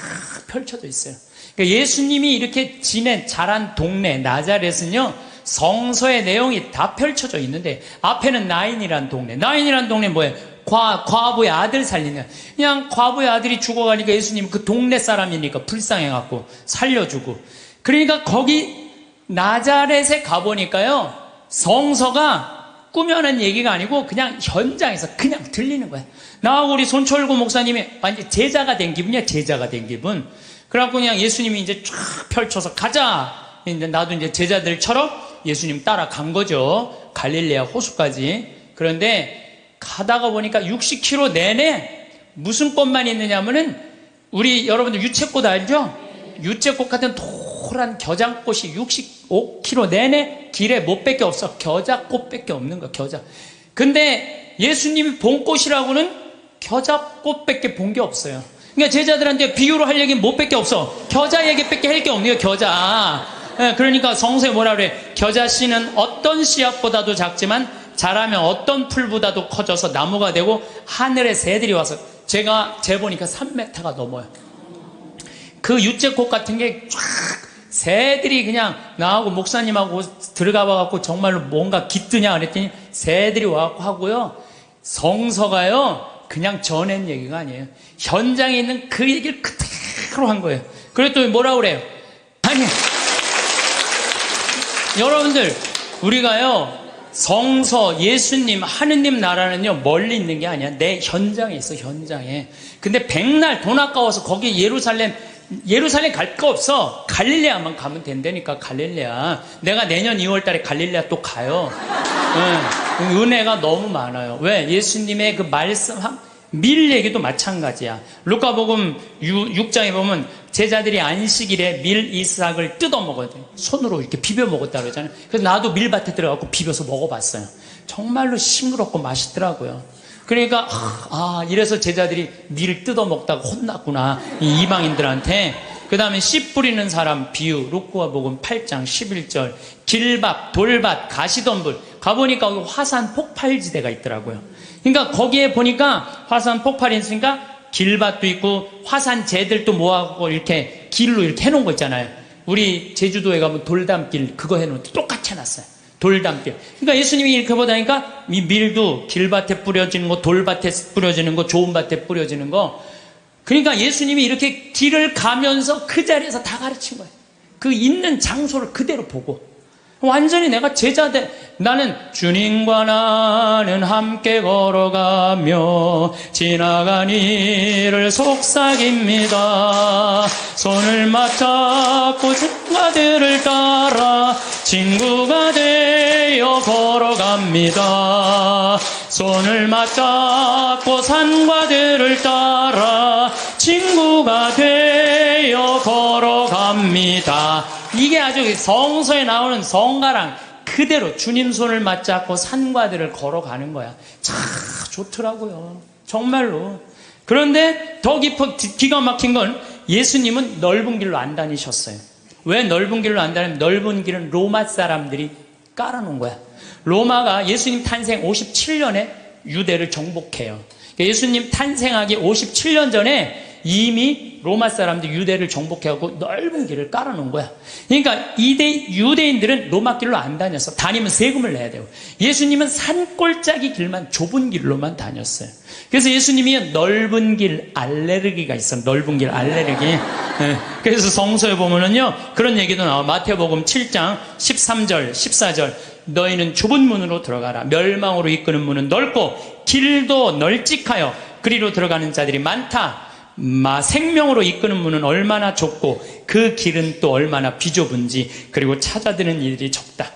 펼쳐져 있어요. 그러니까 예수님이 이렇게 자란 동네 나자렛은요 성서의 내용이 다 펼쳐져 있는데 앞에는 나인이란 동네. 나인이란 동네 뭐예요? 과부의 아들 살리는. 그냥 과부의 아들이 죽어가니까 예수님 그 동네 사람이니까 불쌍해갖고 살려주고. 그러니까 거기 나자렛에 가보니까요 성서가 꾸며낸 얘기가 아니고 그냥 현장에서 그냥 들리는 거야. 나하고 우리 손철구 목사님이 완전 제자가 된 기분이야. 제자가 된 기분. 그래갖고 그냥 예수님이 이제 쫙 펼쳐서 가자. 이제 나도 이제 제자들처럼 예수님 따라간 거죠. 갈릴레아 호수까지. 그런데 가다가 보니까 60km 내내 무슨 꽃만 있느냐면은 우리 여러분들 유채꽃 알죠? 유채꽃 같은 노란 겨장꽃이 65km 내내 길에 못밖에 없어. 겨자꽃밖에 없는 거야. 겨자. 근데 예수님이 본 꽃이라고는 겨자꽃밖에 본 게 없어요. 그러니까 제자들한테 비유로 할 얘기는 못밖에 없어. 겨자 얘기밖에 할 게 없네요. 겨자. 그러니까 성서에 뭐라 그래? 겨자씨는 어떤 씨앗보다도 작지만 자라면 어떤 풀보다도 커져서 나무가 되고 하늘의 새들이 와서 제가 재보니까 3m가 넘어요. 그 유채꽃 같은 게 쫙 새들이 그냥 나하고 목사님하고 들어가 봐갖고 정말로 뭔가 깃드냐 그랬더니 새들이 와갖고 하고요. 성서가요 그냥 전한 얘기가 아니에요. 현장에 있는 그 얘기를 그대로 한 거예요. 그랬더니 뭐라 그래요? 아니 여러분들 우리가요 성서 예수님 하느님 나라는요 멀리 있는 게 아니야. 내 현장에 있어. 현장에. 근데 백날 돈 아까워서 거기 예루살렘 갈 거 없어. 갈릴레아만 가면 된다니까. 갈릴레아. 내가 내년 2월 달에 갈릴레아 또 가요. 은혜가 너무 많아요. 왜? 예수님의 그 말씀 밀 얘기도 마찬가지야. 루카복음 6장에 보면 제자들이 안식일에 밀 이삭을 뜯어 먹어야 돼. 손으로 이렇게 비벼 먹었다 그러잖아요. 그래서 나도 밀밭에 들어가고 비벼서 먹어봤어요. 정말로 싱그럽고 맛있더라고요. 그러니까 이래서 제자들이 밀 뜯어 먹다가 혼났구나 이 이방인들한테. 그 다음에 씨 뿌리는 사람 비유 루카복음 8장 11절 길밭 돌밭 가시덤불 가보니까 화산 폭발지대가 있더라고요. 그러니까 거기에 보니까 화산 폭발이 있으니까 길밭도 있고 화산재들도 모아갖고 이렇게 길로 이렇게 해놓은 거 있잖아요. 우리 제주도에 가면 돌담길 그거 해놓은 똑같이 해놨어요. 돌담길. 그러니까 예수님이 이렇게 보다니까 이 밀도 길밭에 뿌려지는 거, 돌밭에 뿌려지는 거, 좋은 밭에 뿌려지는 거. 그러니까 예수님이 이렇게 길을 가면서 그 자리에서 다 가르친 거예요. 그 있는 장소를 그대로 보고. 완전히 내가 제자들. 나는 주님과 나는 함께 걸어가며 지나간 이를 속삭입니다. 손을 맞잡고 친구들을 따라 친구가 되어 걸어갑니다. 손을 맞잡고 산과 들을 따라 친구가 되어 걸어갑니다. 이게 아주 성서에 나오는 성가랑 그대로 주님 손을 맞잡고 산과들을 걸어가는 거야. 참 좋더라고요. 정말로. 그런데 더 기가 막힌 건 예수님은 넓은 길로 안 다니셨어요. 왜 넓은 길로 안 다니면 넓은 길은 로마 사람들이 깔아놓은 거야. 로마가 예수님 탄생 57년에 유대를 정복해요. 예수님 탄생하기 57년 전에 이미 로마 사람들 유대를 정복해갖고 넓은 길을 깔아놓은 거야. 그러니까 유대인들은 로마 길로 안 다녔어. 다니면 세금을 내야 되고. 예수님은 산골짜기 길만, 좁은 길로만 다녔어요. 그래서 예수님이 넓은 길 알레르기가 있어. 넓은 길 알레르기. 그래서 성서에 보면은요, 그런 얘기도 나와. 마태복음 7장 13절, 14절. 너희는 좁은 문으로 들어가라. 멸망으로 이끄는 문은 넓고 길도 널찍하여 그리로 들어가는 자들이 많다. 생명으로 이끄는 문은 얼마나 좁고 그 길은 또 얼마나 비좁은지, 그리고 찾아드는 이들이 적다.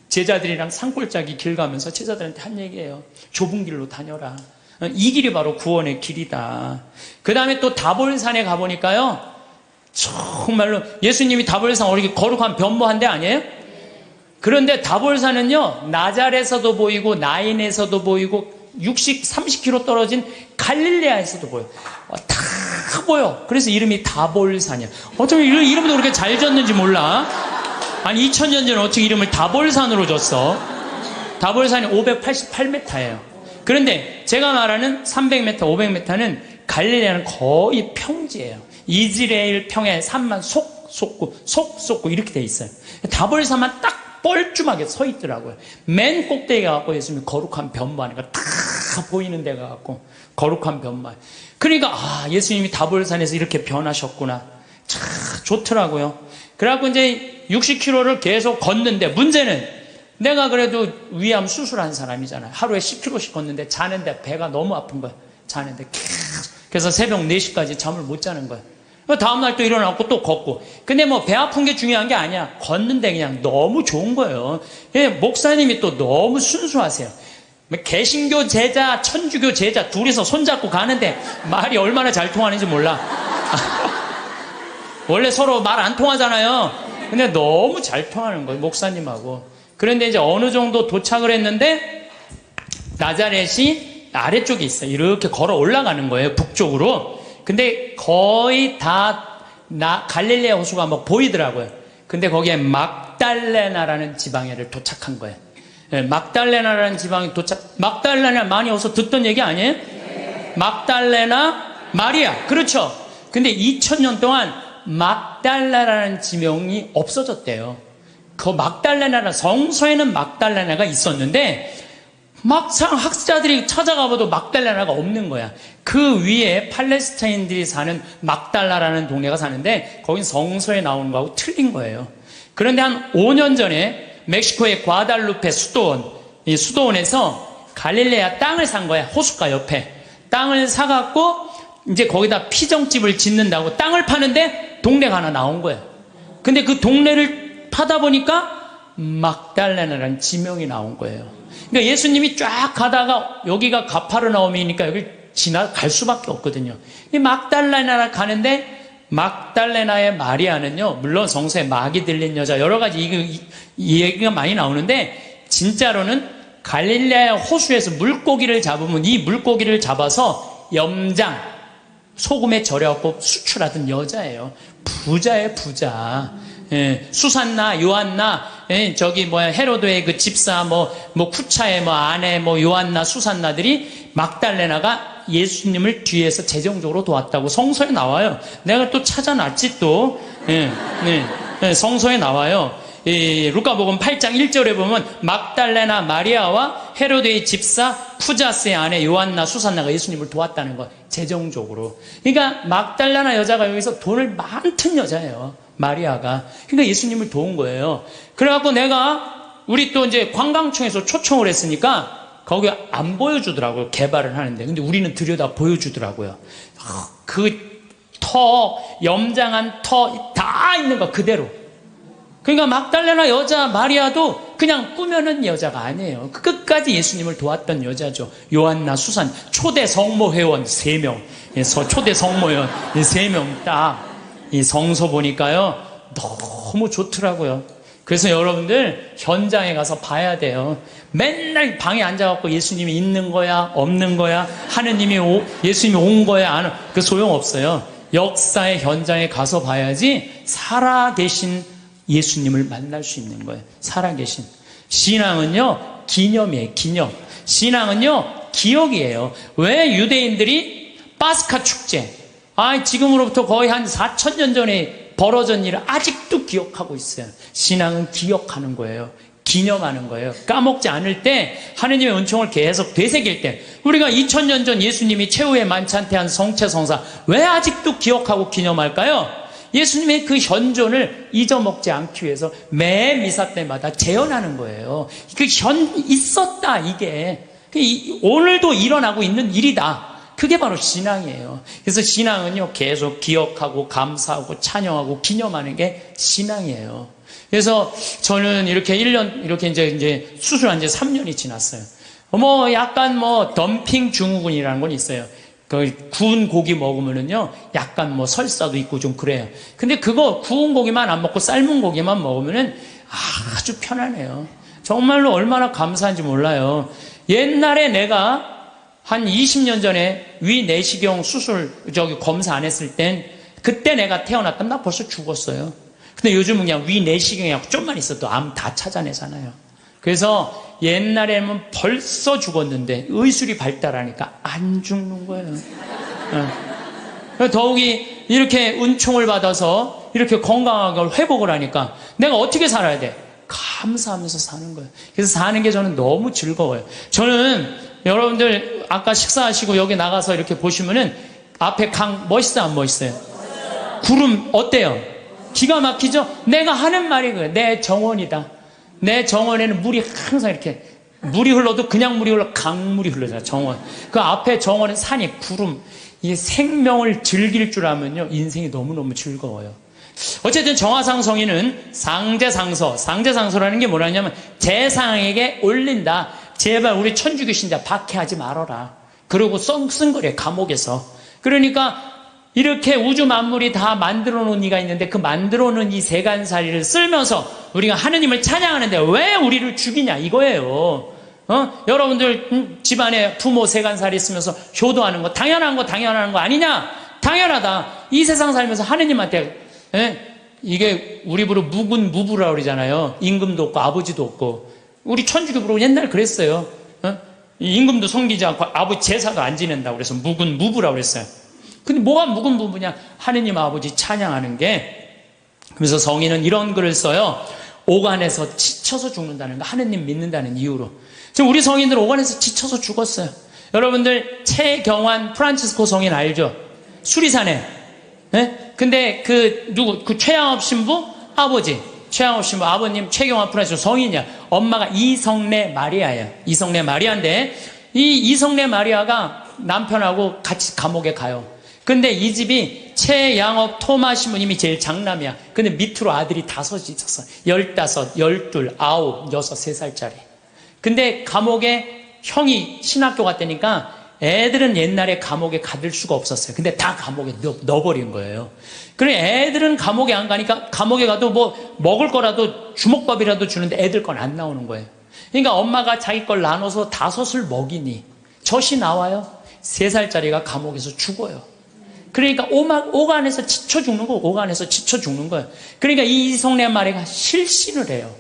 제자들이랑 산골짜기 길 가면서 제자들한테 한 얘기예요. 좁은 길로 다녀라. 이 길이 바로 구원의 길이다. 그 다음에 또 다볼산에 가보니까요, 정말로 예수님이 다볼산 어떻게 거룩한 변모한 데 아니에요? 그런데 다볼산은요, 나잘에서도 보이고 나인에서도 보이고 30km 떨어진 갈릴레아에서도 보여. 다 보여. 그래서 이름이 다볼산이야. 어쩌면 이름도 그렇게 잘 졌는지 몰라. 아니 2000년 전에 어떻게 이름을 다볼산으로 줬어? 다볼산이 588m예요. 그런데 제가 말하는 300m, 500m는 갈릴레아는 거의 평지예요. 이스라엘 평야 산만 속 솟고 이렇게 돼 있어요. 다볼산만 딱 뻘쭘하게 서 있더라고요. 맨 꼭대기에 가고 예수님이 거룩한 변모하니까 다 보이는 데가 갖고 거룩한 변모. 그러니까 예수님이 다볼산에서 이렇게 변하셨구나. 참 좋더라고요. 그래갖고 이제 60km를 계속 걷는데, 문제는 내가 그래도 위암 수술한 사람이잖아요. 하루에 10km씩 걷는데 자는데 배가 너무 아픈 거야. 자는데 계속. 그래서 새벽 4시까지 잠을 못 자는 거야. 다음날 또 일어나고 또 걷고. 근데 뭐 배 아픈 게 중요한 게 아니야. 걷는데 그냥 너무 좋은 거예요. 목사님이 또 너무 순수하세요. 개신교 제자, 천주교 제자 둘이서 손잡고 가는데 말이 얼마나 잘 통하는지 몰라. 원래 서로 말 안 통하잖아요. 근데 너무 잘 통하는 거예요, 목사님하고. 그런데 이제 어느 정도 도착을 했는데 나자렛이 아래쪽에 있어요. 이렇게 걸어 올라가는 거예요, 북쪽으로. 근데 거의 다 갈릴레아 호수가 막 보이더라고요. 근데 거기에 막달레나라는 지방에를 도착한 거예요. 막달레나라는 지방에 막달레나 많이 어서 듣던 얘기 아니에요? 네. 막달레나 마리아. 그렇죠. 근데 2000년 동안 막달레나라는 지명이 없어졌대요. 그 막달레나라, 성서에는 막달레나가 있었는데 막상 학자들이 찾아가봐도 막달레나가 없는 거야. 그 위에 팔레스타인들이 사는 막달라라는 동네가 사는데 거긴 성서에 나오는 거하고 틀린 거예요. 그런데 한 5년 전에 멕시코의 과달루페 이 수도원에서 갈릴레아 땅을 산 거야. 호숫가 옆에 땅을 사갖고 이제 거기다 피정집을 짓는다고 땅을 파는데 동네가 하나 나온 거야. 근데 그 동네를 파다 보니까 막달레나라는 지명이 나온 거예요. 그러니까 예수님이 쫙 가다가 여기가 가파르나움이니까 여기 지나갈 수밖에 없거든요. 이 막달레나를 가는데 막달레나의 마리아는요, 물론 성서에 막이 들린 여자, 여러 가지 이 얘기가 많이 나오는데, 진짜로는 갈릴레아 호수에서 물고기를 잡으면 이 물고기를 잡아서 염장, 소금에 절여갖고 수출하던 여자예요. 부자예요, 부자. 수산나, 요한나, 헤로드의 그 집사, 쿠차의 아내, 요한나, 수산나들이 막달레나가 예수님을 뒤에서 재정적으로 도왔다고 성서에 나와요. 내가 또 찾아놨지 또. 성서에 나와요. 루카복음 8장 1절에 보면 막달레나 마리아와 헤로데의 집사 푸자스의 아내 요한나 수산나가 예수님을 도왔다는 거, 재정적으로. 그러니까 막달레나 여자가 여기서 돈을 많던 여자예요, 마리아가. 그러니까 예수님을 도운 거예요. 그래갖고 우리 또 이제 관광청에서 초청을 했으니까 거기 안 보여주더라고요, 개발을 하는데. 근데 우리는 들여다 보여주더라고요. 그 염장한 터 다 있는 거 그대로. 그러니까 막달레나 여자 마리아도 그냥 꾸며낸 여자가 아니에요. 끝까지 예수님을 도왔던 여자죠. 요한나, 수산, 초대 성모회원 3명, 초대 성모회원 3명 딱 이 성서 보니까요, 너무 너무 좋더라고요. 그래서 여러분들 현장에 가서 봐야 돼요. 맨날 방에 앉아갖고 예수님이 있는 거야 없는 거야, 예수님이 온 거야 안 온, 그 소용없어요. 역사의 현장에 가서 봐야지 살아계신 예수님을 만날 수 있는 거예요. 살아계신. 신앙은요 기념이에요. 기념. 신앙은요 기억이에요. 왜 유대인들이 파스카 축제, 지금으로부터 거의 한 4,000년 전에 벌어진 일을 아직도 기억하고 있어요. 신앙은 기억하는 거예요. 기념하는 거예요. 까먹지 않을 때, 하느님의 은총을 계속 되새길 때, 우리가 2000년 전 예수님이 최후의 만찬태한 성체성사 왜 아직도 기억하고 기념할까요? 예수님의 그 현존을 잊어먹지 않기 위해서 매 미사 때마다 재현하는 거예요. 있었다, 이게. 오늘도 일어나고 있는 일이다. 그게 바로 신앙이에요. 그래서 신앙은요, 계속 기억하고 감사하고 찬양하고 기념하는 게 신앙이에요. 그래서 저는 이렇게 1년, 이렇게 이제 수술한 지 3년이 지났어요. 약간 덤핑 증후군이라는 건 있어요. 그 구운 고기 먹으면은요, 약간 설사도 있고 좀 그래요. 근데 그거 구운 고기만 안 먹고 삶은 고기만 먹으면은 아주 편안해요. 정말로 얼마나 감사한지 몰라요. 옛날에 내가 한 20년 전에 위 내시경 수술 검사 안 했을 땐, 그때 내가 태어났다면 나 벌써 죽었어요. 근데 요즘은 그냥 위 내시경이하고 좀만 있어도 암 다 찾아내잖아요. 그래서 옛날에는 벌써 죽었는데 의술이 발달하니까 안 죽는 거예요. 더욱이 이렇게 은총을 받아서 이렇게 건강하게 회복을 하니까 내가 어떻게 살아야 돼? 감사하면서 사는 거예요. 그래서 사는 게 저는 너무 즐거워요. 저는 여러분들 아까 식사하시고 여기 나가서 이렇게 보시면은 앞에 강 멋있어요, 안 멋있어요? 구름 어때요? 기가 막히죠? 내가 하는 말이 그거예요. 내 정원이다. 내 정원에는 물이 항상 이렇게, 물이 흘러도 그냥 물이 흘러, 강물이 흘러잖아요. 정원. 그 앞에 정원은 산이, 구름. 이 생명을 즐길 줄 알면요, 인생이 너무너무 즐거워요. 어쨌든 정화상 성인은 상제상서라는 게 뭐라냐면 제상에게 올린다. 제발 우리 천주교신자 박해하지 말아라. 그러고 썽썽거려, 감옥에서. 그러니까 이렇게 우주 만물이 다 만들어 놓은 이가 있는데 그 만들어 놓은 이 세간살이를 쓸면서 우리가 하느님을 찬양하는데 왜 우리를 죽이냐, 이거예요. 여러분들 집안에 부모 세간살이 있으면서 효도하는 거 당연한 거 아니냐? 당연하다. 이 세상 살면서 하느님한테, 이게 우리 부로 무군무부라고 그러잖아요. 임금도 없고 아버지도 없고. 우리 천주교 부로 옛날 그랬어요. 임금도 섬기지 않고 아버지 제사도 안 지낸다고 그래서 무군무부라고 그랬어요. 근데 뭐가 무군무부냐? 하느님 아버지 찬양하는 게. 그래서 성인은 이런 글을 써요. 오간에서 지쳐서 죽는다는 거, 하느님 믿는다는 이유로. 지금 우리 성인들 오간에서 지쳐서 죽었어요. 여러분들 최경환 프란치스코 성인 알죠? 수리산에. 근데 그 최양업 신부 아버지, 최양업 신부 아버님 최경환 프란치스코 성인이야. 엄마가 이성래 마리아예요. 이성래 마리아인데 이 이성래 마리아가 남편하고 같이 감옥에 가요. 근데 이 집이 최양업 토마 신부님이 제일 장남이야. 근데 밑으로 아들이 5이 있었어. 15, 12, 9, 6, 3살짜리. 근데 감옥에 형이 신학교 갔다니까 애들은 옛날에 감옥에 가둘 수가 없었어요. 근데 다 감옥에 넣어버린 거예요. 그래 애들은 감옥에 안 가니까 감옥에 가도 먹을 거라도 주먹밥이라도 주는데 애들 건 안 나오는 거예요. 그러니까 엄마가 자기 걸 나눠서 5을 먹이니 젖이 나와요. 3살짜리가 감옥에서 죽어요. 그러니까 오간에서 지쳐 죽는 거, 오간에서 지쳐 죽는 거예요. 그러니까 이 이성래 마리아가 실신을 해요.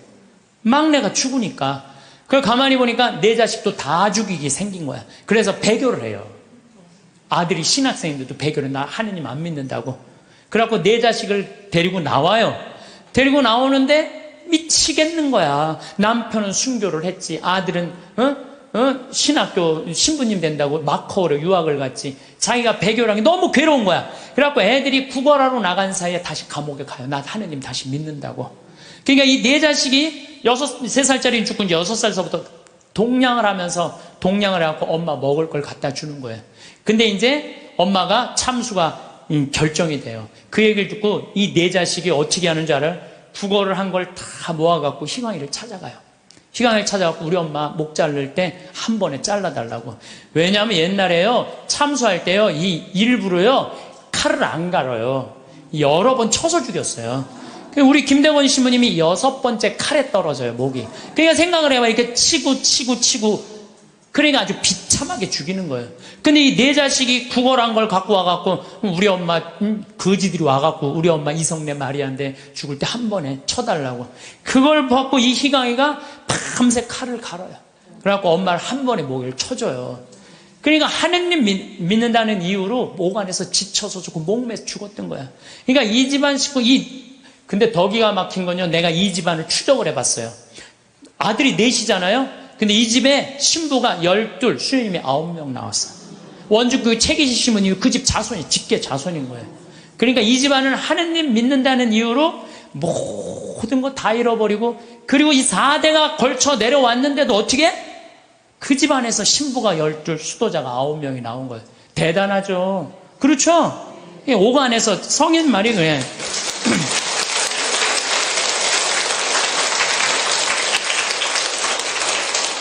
막내가 죽으니까. 그걸 가만히 보니까 내 자식도 다 죽이게 생긴 거야. 그래서 배교를 해요. 아들이 신학생인데도 배교를, 나 하느님 안 믿는다고. 그래갖고 내 자식을 데리고 나와요. 데리고 나오는데 미치겠는 거야. 남편은 순교를 했지. 아들은 신학교 신부님 된다고 마커로 유학을 갔지. 자기가 배교를 한 게 너무 괴로운 거야. 그래갖고 애들이 국어하러 나간 사이에 다시 감옥에 가요. 나 하느님 다시 믿는다고. 그러니까 이 네 자식이 3살짜리는 죽고 이제 6살서부터 동냥을 해갖고 엄마 먹을 걸 갖다 주는 거예요. 근데 이제 엄마가 참수가 결정이 돼요. 그 얘기를 듣고 이 네 자식이 어떻게 하는 줄 알아요? 국어를 한 걸 다 모아갖고 희광이를 찾아가요. 희광이를 찾아갖고 우리 엄마 목 자를 때 한 번에 잘라달라고. 왜냐하면 옛날에요, 참수할 때요, 이 일부러요, 칼을 안 갈아요. 여러 번 쳐서 죽였어요. 우리 김대건 신부님이 6번째 칼에 떨어져요, 목이. 그러니까 생각을 해봐. 이렇게 치고. 그러니까 아주 비참하게 죽이는 거예요. 근데 이 네 자식이 구걸한 걸 갖고 와갖고, 우리 엄마, 거지들이 와갖고, 우리 엄마 이성내 마리아인데 죽을 때 한 번에 쳐달라고. 그걸 받고 이 희강이가 밤새 칼을 갈아요. 그래갖고 엄마를 한 번에 목을 쳐줘요. 그러니까 하느님 믿는다는 이유로 목 안에서 지쳐서 죽고 목매서 죽었던 거야. 그러니까 이 집안 식구, 근데 더 기가 막힌 건요, 내가 이 집안을 추적을 해봤어요. 아들이 넷이잖아요? 근데 이 집에 신부가 12, 수녀님이 9명 나왔어요. 원주 그 최기시 신부님이 그 집 자손이, 직계 자손인 거예요. 그러니까 이 집안은 하느님 믿는다는 이유로 모든 거 다 잃어버리고, 그리고 이 4대가 걸쳐 내려왔는데도 어떻게? 그 집안에서 신부가 12, 수도자가 9명이 나온 거예요. 대단하죠? 그렇죠? 오간에서 성인 말이 그래.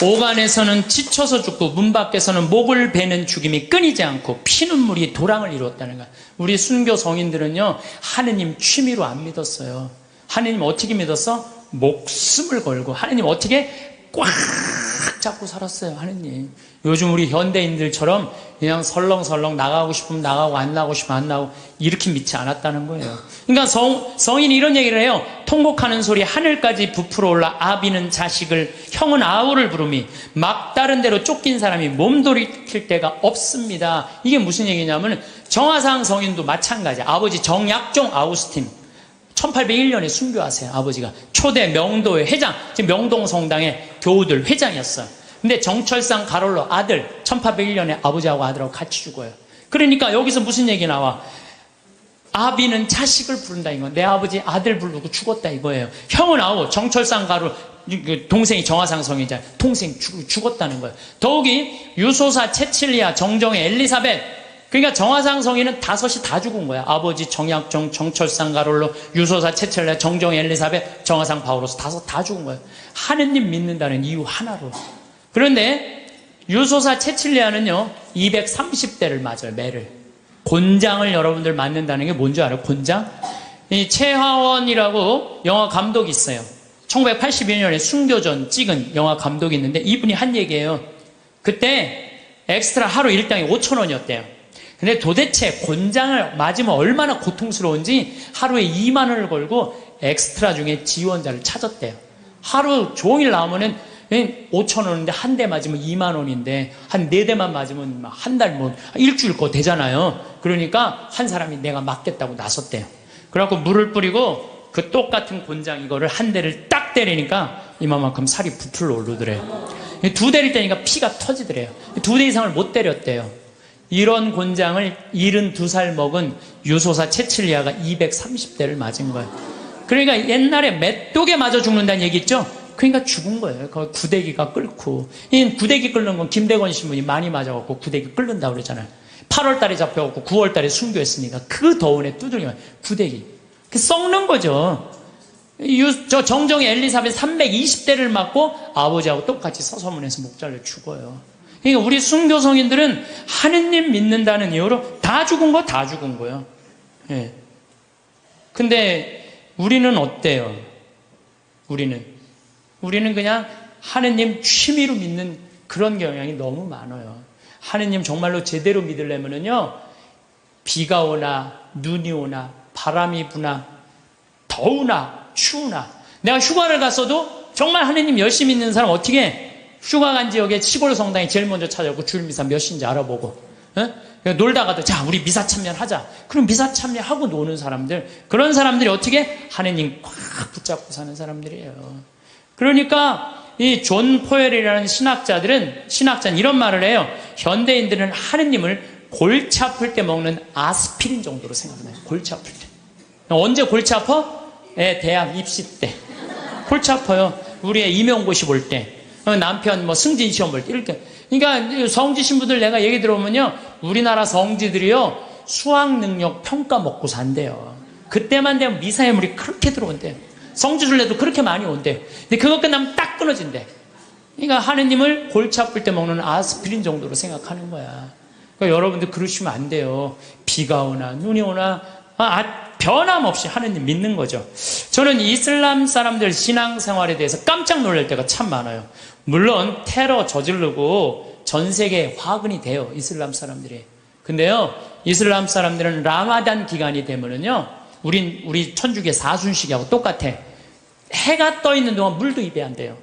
오간에서는 지쳐서 죽고 문 밖에서는 목을 베는 죽임이 끊이지 않고 피눈물이 도랑을 이루었다는 거야. 우리 순교 성인들은요, 하느님 취미로 안 믿었어요. 하느님 어떻게 믿었어? 목숨을 걸고. 하느님 어떻게? 꽉 잡고 살았어요, 하느님. 요즘 우리 현대인들처럼 그냥 설렁설렁 나가고 싶으면 나가고 안 나가고 싶으면 안 나가고 이렇게 믿지 않았다는 거예요. 그러니까 성인이 이런 얘기를 해요. 통곡하는 소리 하늘까지 부풀어 올라 아비는 자식을, 형은 아우를 부르미 막다른 대로 쫓긴 사람이 몸돌이킬 데가 없습니다. 이게 무슨 얘기냐면 정화상 성인도 마찬가지야. 아버지 정약종 아우스틴 1801년에 순교하세요. 아버지가 초대 명도의 회장, 지금 명동성당의 교우들 회장이었어요. 근데 정철상 가롤로 아들 1801년에 아버지하고 아들하고 같이 죽어요. 그러니까 여기서 무슨 얘기 나와? 아비는 자식을 부른다 이거. 내 아버지 아들 부르고 죽었다 이거예요. 형은 아우 정철상 가롤 동생이 정화상성이잖아요. 동생 죽었다는 거예요. 더욱이 유소사 체칠리아 정정의 엘리사벳, 그러니까 정화상 성인은 5이 다 죽은 거야. 아버지 정약종, 정철상 가롤로, 유소사 체첼레, 정정 엘리사벳, 정화상 바오로스 5 다 죽은 거예요. 하느님 믿는다는 이유 하나로. 그런데 유소사 체칠리아는요 230대를 맞아요. 매를. 곤장을 여러분들 맞는다는 게 뭔지 알아요? 곤장? 이 최하원이라고 영화 감독이 있어요. 1982년에 순교전 찍은 영화 감독이 있는데 이분이 한 얘기예요. 그때 엑스트라 하루 일당이 5,000원이었대요. 근데 도대체 곤장을 맞으면 얼마나 고통스러운지 하루에 2만 원을 걸고 엑스트라 중에 지원자를 찾았대요. 하루 종일 나오면은 5천 원인데 한 대 맞으면 2만 원인데 한 4대만 맞으면 한 달 뭐 일주일 거 되잖아요. 그러니까 한 사람이 내가 맞겠다고 나섰대요. 그래갖고 물을 뿌리고 그 똑같은 곤장 이거를 한 대를 딱 때리니까 이만큼 살이 부풀러 오르더래요. 2대를 때리니까 피가 터지더래요. 2대 이상을 못 때렸대요. 이런 곤장을 72살 먹은 유소사 체칠리아가 230대를 맞은 거예요. 그러니까 옛날에 맷독에 맞아 죽는다는 얘기 있죠? 그러니까 죽은 거예요. 그 구데기가 끓고. 이 구데기 끓는 건 김대건 신부님 많이 맞아갖고 구데기 끓는다고 그랬잖아요. 8월 달에 잡혀갖고 9월 달에 순교했으니까 그 더운에 두드리면 구데기. 썩는 거죠. 저 정정의 엘리사벳 320대를 맞고 아버지하고 똑같이 서서문에서 목 잘려 죽어요. 그러니까 우리 순교 성인들은 하느님 믿는다는 이유로 다 죽은 거 다 죽은 거예요. 예. 근데 우리는 어때요? 우리는 그냥 하느님 취미로 믿는 그런 경향이 너무 많아요. 하느님 정말로 제대로 믿으려면요, 비가 오나 눈이 오나 바람이 부나 더우나 추우나, 내가 휴가를 갔어도 정말 하느님 열심히 믿는 사람 어떻게 해? 휴가 간 지역에 시골 성당에 제일 먼저 찾아오고 주일 미사 몇 시인지 알아보고, 놀다가도 자 우리 미사 참여하자. 그럼 미사 참여하고 노는 사람들, 그런 사람들이 어떻게? 하느님 꽉 붙잡고 사는 사람들이에요. 그러니까 이 존 포엘이라는 신학자는 이런 말을 해요. 현대인들은 하느님을 골치 아플 때 먹는 아스피린 정도로 생각해요. 골치 아플 때. 언제 골치 아파? 대학 입시 때 골치 아파요. 우리의 임용고시 볼 때, 남편 뭐 승진 시험 볼 때 이렇게. 그러니까 성지 신부들 내가 얘기 들어보면요, 우리나라 성지들이요 수학 능력 평가 먹고 산대요. 그때만 되면 미사예물이 그렇게 들어온대요. 성지순례도 그렇게 많이 온대요. 근데 그거 끝나면 딱 끊어진대. 그러니까 하느님을 골치 아플 때 먹는 아스피린 정도로 생각하는 거야. 그러니까 여러분들 그러시면 안 돼요. 비가 오나 눈이 오나 변함없이 하느님 믿는 거죠. 저는 이슬람 사람들 신앙생활에 대해서 깜짝 놀랄 때가 참 많아요. 물론 테러 저지르고 전 세계에 화근이 돼요, 이슬람 사람들이. 근데요, 이슬람 사람들은 라마단 기간이 되면은요, 우리 천주교 사순식하고 똑같아. 해가 떠 있는 동안 물도 입에 안 돼요.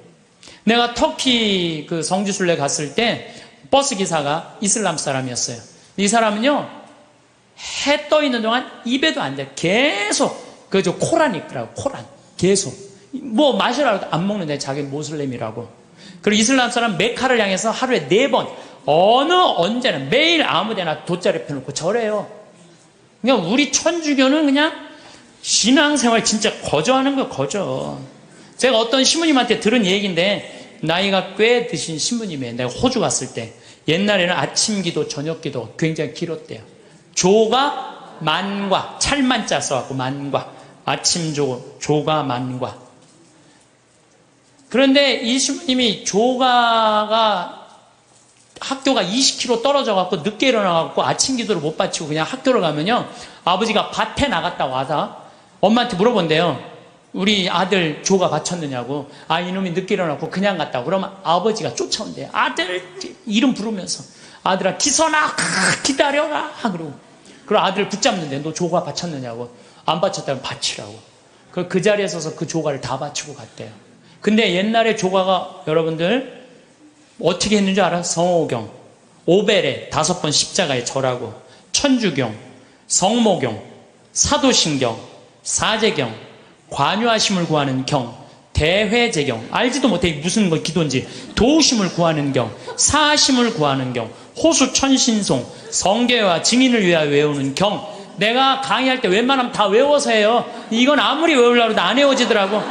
내가 터키 그 성지순례 갔을 때 버스 기사가 이슬람 사람이었어요. 이 사람은요, 해 떠 있는 동안 입에도 안 돼. 계속 저 코란 읽더라고. 코란 계속 뭐 마시라고 안 먹는데 자기 모슬렘이라고. 그리고 이슬람 사람 메카를 향해서 하루에 4번 언제나 매일 아무데나 돗자리 펴놓고 절해요. 그냥 우리 천주교는 그냥 신앙생활 진짜 거저하는 거 거저. 제가 어떤 신부님한테 들은 얘기인데, 나이가 꽤 드신 신부님이에요. 내가 호주 갔을 때 옛날에는 아침 기도 저녁 기도 굉장히 길었대요. 조가 만과, 찰만자 써갖고 만과, 아침 조가 만과. 그런데 이 신부님이 조가가 학교가 20km 떨어져갖고 늦게 일어나갖고 아침 기도를 못 바치고 그냥 학교를 가면요, 아버지가 밭에 나갔다 와서 엄마한테 물어본대요. 우리 아들 조가 바쳤느냐고. 아, 이놈이 늦게 일어나고 그냥 갔다고. 그러면 아버지가 쫓아온대요. 아들 이름 부르면서, 아들아 기선아 기다려라. 그리고 아들을 붙잡는데, 너 조가 바쳤느냐고. 안 바쳤다면 바치라고. 그 자리에 서서 그 조가를 다 바치고 갔대요. 근데 옛날에 조가가 여러분들 어떻게 했는지 알아? 성호경, 오벨에 5번 십자가에 절하고, 천주경, 성모경, 사도신경, 사제경, 관유하심을 구하는 경, 대회제경, 알지도 못해 무슨 거 기도인지, 도우심을 구하는 경, 사하심을 구하는 경, 호수천신송, 성계와 증인을 위하여 외우는 경. 내가 강의할 때 웬만하면 다 외워서 해요. 이건 아무리 외우려고 해도 안 외워지더라고.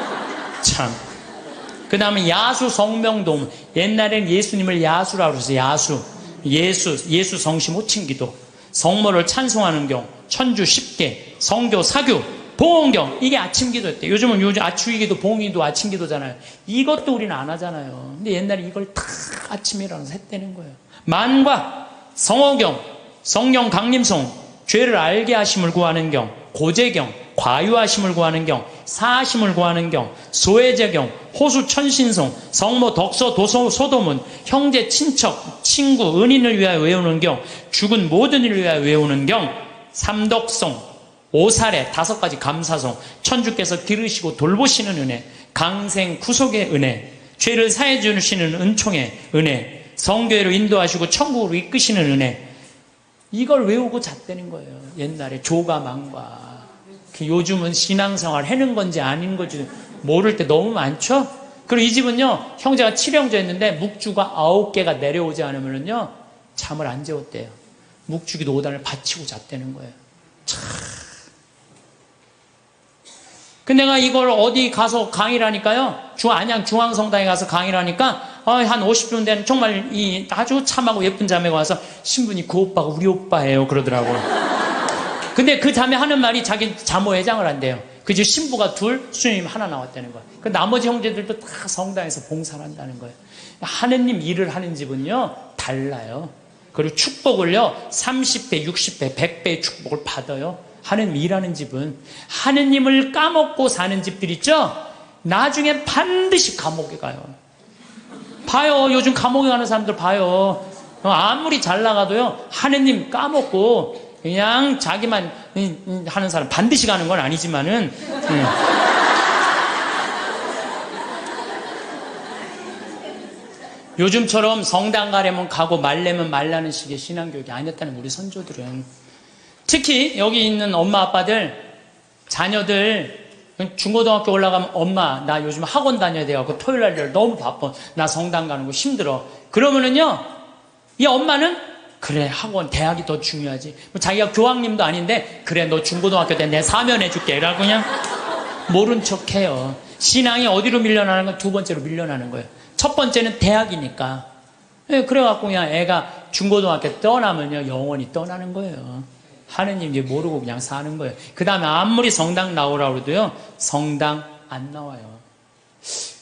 참. 그 다음에 야수 성명도움. 옛날엔 예수님을 야수라고 그래서 야수. 예수 성심 호칭기도. 성모를 찬송하는 경, 천주 10개, 성교 사규, 봉헌경. 이게 아침 기도였대요. 요즘 아추기도 봉기도 아침 기도잖아요. 이것도 우리는 안 하잖아요. 근데 옛날에 이걸 다 아침에 일어나서 했다는 거예요. 만과, 성호경, 성령 강림송, 죄를 알게 하심을 구하는 경, 고제경, 과유하심을 구하는 경, 사하심을 구하는 경, 소외제경, 호수천신송, 성모 덕서 도서 소도문, 형제 친척 친구 은인을 위하여 외우는 경, 죽은 모든 이를 위하여 외우는 경, 삼덕송, 오사례 5가지 감사송, 천주께서 기르시고 돌보시는 은혜, 강생 구속의 은혜, 죄를 사해 주시는 은총의 은혜, 성교회로 인도하시고 천국으로 이끄시는 은혜. 이걸 외우고 잤다는 거예요. 옛날에 조가 망과. 요즘은 신앙생활 해는 건지 아닌 건지 모를 때 너무 많죠? 그리고 이 집은요, 형제가 7형제였는데 묵주가 9개가 내려오지 않으면요 잠을 안 재웠대요. 묵주기도 5단을 바치고 잤다는 거예요. 참. 근데 내가 이걸 어디 가서 강의를 하니까요, 안양 중앙성당에 가서 강의를 하니까 한 50분 된 정말 이 아주 참하고 예쁜 자매가 와서, 신부님 그 오빠가 우리 오빠예요 그러더라고요. 근데 그 자매 하는 말이 자기 자모회장을 한대요. 그중 신부가 2, 수녀님 1 나왔다는 거예요. 그 나머지 형제들도 다 성당에서 봉사를 한다는 거예요. 하느님 일을 하는 집은요 달라요. 그리고 축복을요 30배, 60배, 100배의 축복을 받아요. 하느님 일하는 집은. 하느님을 까먹고 사는 집들 있죠? 나중에 반드시 감옥에 가요. 봐요. 요즘 감옥에 가는 사람들 봐요. 아무리 잘 나가도요, 하느님 까먹고 그냥 자기만 하는 사람 반드시 가는 건 아니지만은, 요즘처럼 성당 가려면 가고 말려면 말라는 식의 신앙교육이 아니었다는 우리 선조들은. 특히 여기 있는 엄마 아빠들, 자녀들 중고등학교 올라가면, 엄마 나 요즘 학원 다녀야 돼갖고 토요일날 너무 바빠, 나 성당 가는 거 힘들어. 그러면은요, 이 엄마는 그래 학원 대학이 더 중요하지, 자기가 교황님도 아닌데 그래 너 중고등학교 때 내 사면해줄게 라고 그냥 모른 척해요. 신앙이 어디로 밀려나는 건 2번째로 밀려나는 거예요. 첫 번째는 대학이니까. 그래갖고 그냥 애가 중고등학교 떠나면요 영원히 떠나는 거예요. 하느님 이제 모르고 그냥 사는 거예요. 그 다음에 아무리 성당 나오라고 해도요 성당 안 나와요.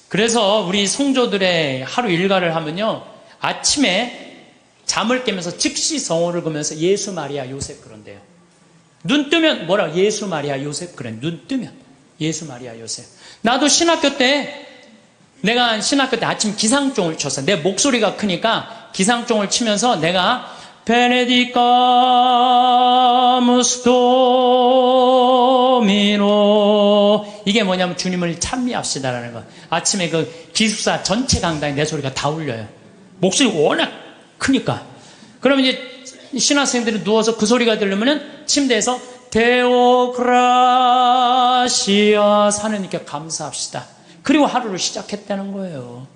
그래서 우리 성조들의 하루 일과를 하면요, 아침에 잠을 깨면서 즉시 성호를 그면서 예수 마리아 요셉 그런데요. 눈 뜨면 뭐라? 예수, 마리아, 요셉. 그래, 눈 뜨면 예수, 마리아, 요셉. 나도 신학교 때 내가 신학교 때 아침 기상종을 쳤어. 내 목소리가 크니까 기상종을 치면서 내가 베네디카무스 도미노, 이게 뭐냐면 주님을 찬미합시다라는 거. 아침에 그 기숙사 전체 강당에 내 소리가 다 울려요. 목소리가 워낙 크니까. 그러면 이제 신학생들이 누워서 그 소리가 들리면은 침대에서 데오그라시아, 하느님께 감사합시다. 그리고 하루를 시작했다는 거예요.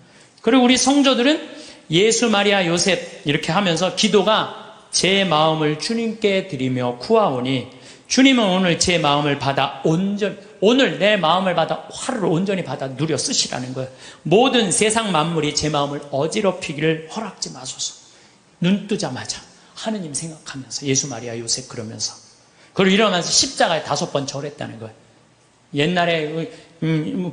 그리고 우리 성도들은 예수, 마리아, 요셉 이렇게 하면서 기도가 제 마음을 주님께 드리며 구하오니 주님은 오늘 제 마음을 받아 오늘 내 마음을 받아 하루를 온전히 받아 누려 쓰시라는 거예요. 모든 세상 만물이 제 마음을 어지럽히기를 허락지 마소서. 눈 뜨자마자 하느님 생각하면서 예수, 마리아, 요셉 그러면서, 그리고 일어나서 십자가에 5번 절했다는 거예요. 옛날에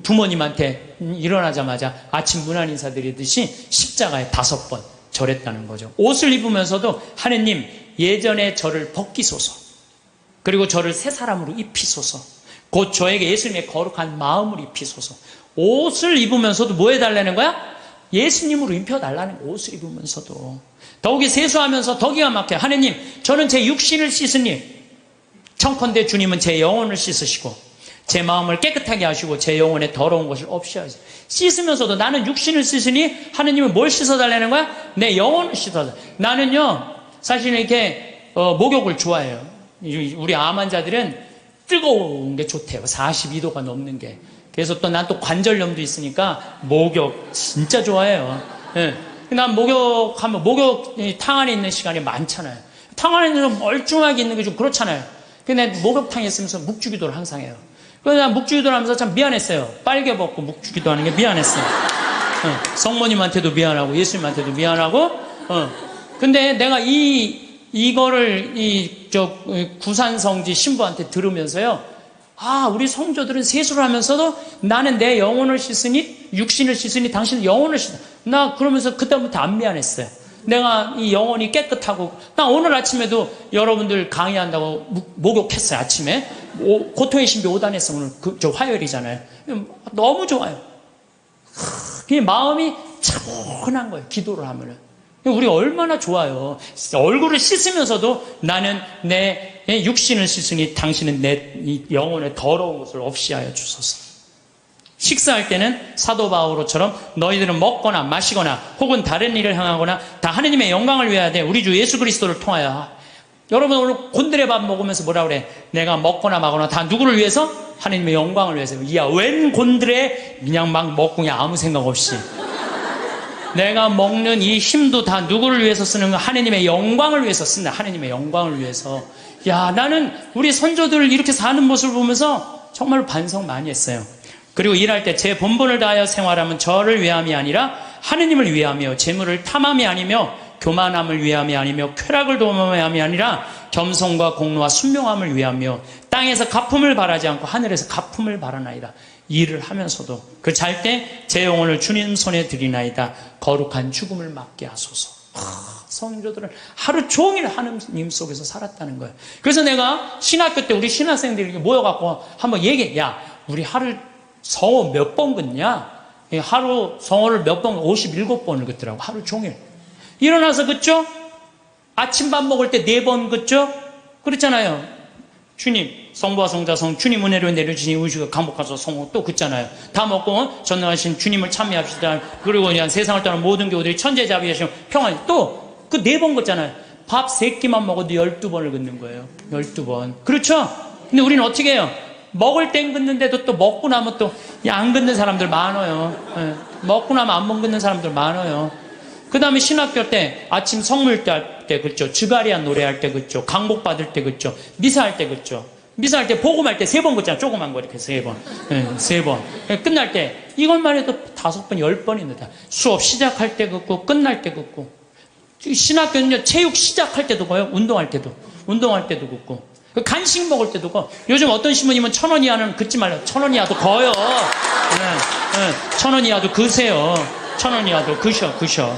부모님한테 일어나자마자 아침 문안 인사 드리듯이 십자가에 5번 절했다는 거죠. 옷을 입으면서도 하느님 예전에 저를 벗기소서, 그리고 저를 새 사람으로 입히소서, 곧 저에게 예수님의 거룩한 마음을 입히소서. 옷을 입으면서도 뭐 해달라는 거야? 예수님으로 입혀달라는 거야. 옷을 입으면서도. 더욱이 세수하면서 더 기가 막혀요. 하느님 저는 제 육신을 씻으니 청컨대 주님은 제 영혼을 씻으시고 제 마음을 깨끗하게 하시고 제 영혼에 더러운 것을 없이 하시고. 씻으면서도 나는 육신을 씻으니 하느님은 뭘 씻어달라는 거야? 내 영혼을 씻어달라. 나는요 사실 이렇게 목욕을 좋아해요. 우리 암 환자들은 뜨거운 게 좋대요. 42도가 넘는 게. 그래서 또 난 또 관절염도 있으니까 목욕 진짜 좋아해요. 예. 난 목욕하면 목욕탕 안에 있는 시간이 많잖아요. 탕 안에 있는 멀쩡하게 있는 게 좀 그렇잖아요. 근데 목욕탕에 있으면서 묵주기도를 항상 해요. 그래서 난 묵주기도를 하면서 참 미안했어요. 빨개 벗고 묵주기도 하는 게 미안했어요. 성모님한테도 미안하고 예수님한테도 미안하고. 근데 내가 이거를 구산성지 신부한테 들으면서요, 우리 성도들은 세수를 하면서도 나는 내 영혼을 씻으니, 육신을 씻으니 당신은 영혼을 씻어. 나 그러면서 그때부터 안 미안했어요. 내가 이 영혼이 깨끗하고. 나 오늘 아침에도 여러분들 강의한다고 목욕했어요. 아침에 고통의 신비 5단에서 오늘 화요일이잖아요. 너무 좋아요. 그냥 마음이 차분한 거예요. 기도를 하면은. 우리 얼마나 좋아요. 얼굴을 씻으면서도 나는 내 육신을 씻으니 당신은 내 영혼의 더러운 것을 없이 하여 주소서. 식사할 때는 사도 바오로처럼 너희들은 먹거나 마시거나 혹은 다른 일을 행하거나 다 하느님의 영광을 위하여 돼. 우리 주 예수 그리스도를 통하여. 여러분 오늘 곤드레 밥 먹으면서 뭐라 그래? 내가 먹거나 마거나 다 누구를 위해서? 하느님의 영광을 위해서. 이야, 웬 곤드레 그냥 막 먹고 그냥 아무 생각 없이. 내가 먹는 이 힘도 다 누구를 위해서 쓰는 거? 하느님의 영광을 위해서 쓴다. 하느님의 영광을 위해서. 야, 나는 우리 선조들 이렇게 사는 모습을 보면서 정말 반성 많이 했어요. 그리고 일할 때 제 본분을 다하여 생활하면 저를 위함이 아니라 하느님을 위하며, 재물을 탐함이 아니며 교만함을 위함이 아니며 쾌락을 도모함이 아니라 겸손과 공로와 순명함을 위하며 땅에서 갚음을 바라지 않고 하늘에서 갚음을 바라나이다. 일을 하면서도 그 잘 때 제 영혼을 주님 손에 드리나이다. 거룩한 죽음을 맞게 하소서. 성도들은 하루 종일 하느님 속에서 살았다는 거예요. 그래서 내가 신학교 때 우리 신학생들이 모여갖고 한번 얘기해. 야, 우리 하루 성호 몇 번 긋냐? 하루 성호를 몇 번, 57번을 긋더라고. 하루 종일. 일어나서 긋죠? 아침밥 먹을 때 4번 긋죠? 그렇잖아요. 주님, 성부와 성자성 주님 은혜로 내려주신 의식을 감옥가서 성호 또 긋잖아요. 다 먹고 전능하신 주님을 찬미합시다. 그리고 그냥 세상을 떠난 모든 교우들이 천재자비하시면 평안. 또 그 4번 긋잖아요. 밥 3끼만 먹어도 12번을 긋는 거예요. 12번. 그렇죠? 근데 우리는 어떻게 해요? 먹을 땐 긋는데도 또 먹고 나면 또 안 긋는 사람들 많아요. 먹고 나면 안 긋는 사람들 많아요. 그 다음에 신학교 때 아침 성물대 할 때 긋죠. 주가리안 노래할 때 긋죠. 강복 받을 때 긋죠. 미사할 때 긋죠. 미사할 때 복음할 때 3번 긋잖아. 조그만 거 이렇게 3번. 3번. 끝날 때 이것만 해도 5번, 10번입니다. 수업 시작할 때 긋고 끝날 때 긋고. 신학교는요, 체육 시작할 때도 가요. 운동할 때도 긋고. 간식 먹을 때도 거. 요즘 어떤 신부님은 1,000원 이하는 긋지 말라. 1,000원 이하도 거요. 1,000원 이하도 그세요. 1,000원 이하도 그셔.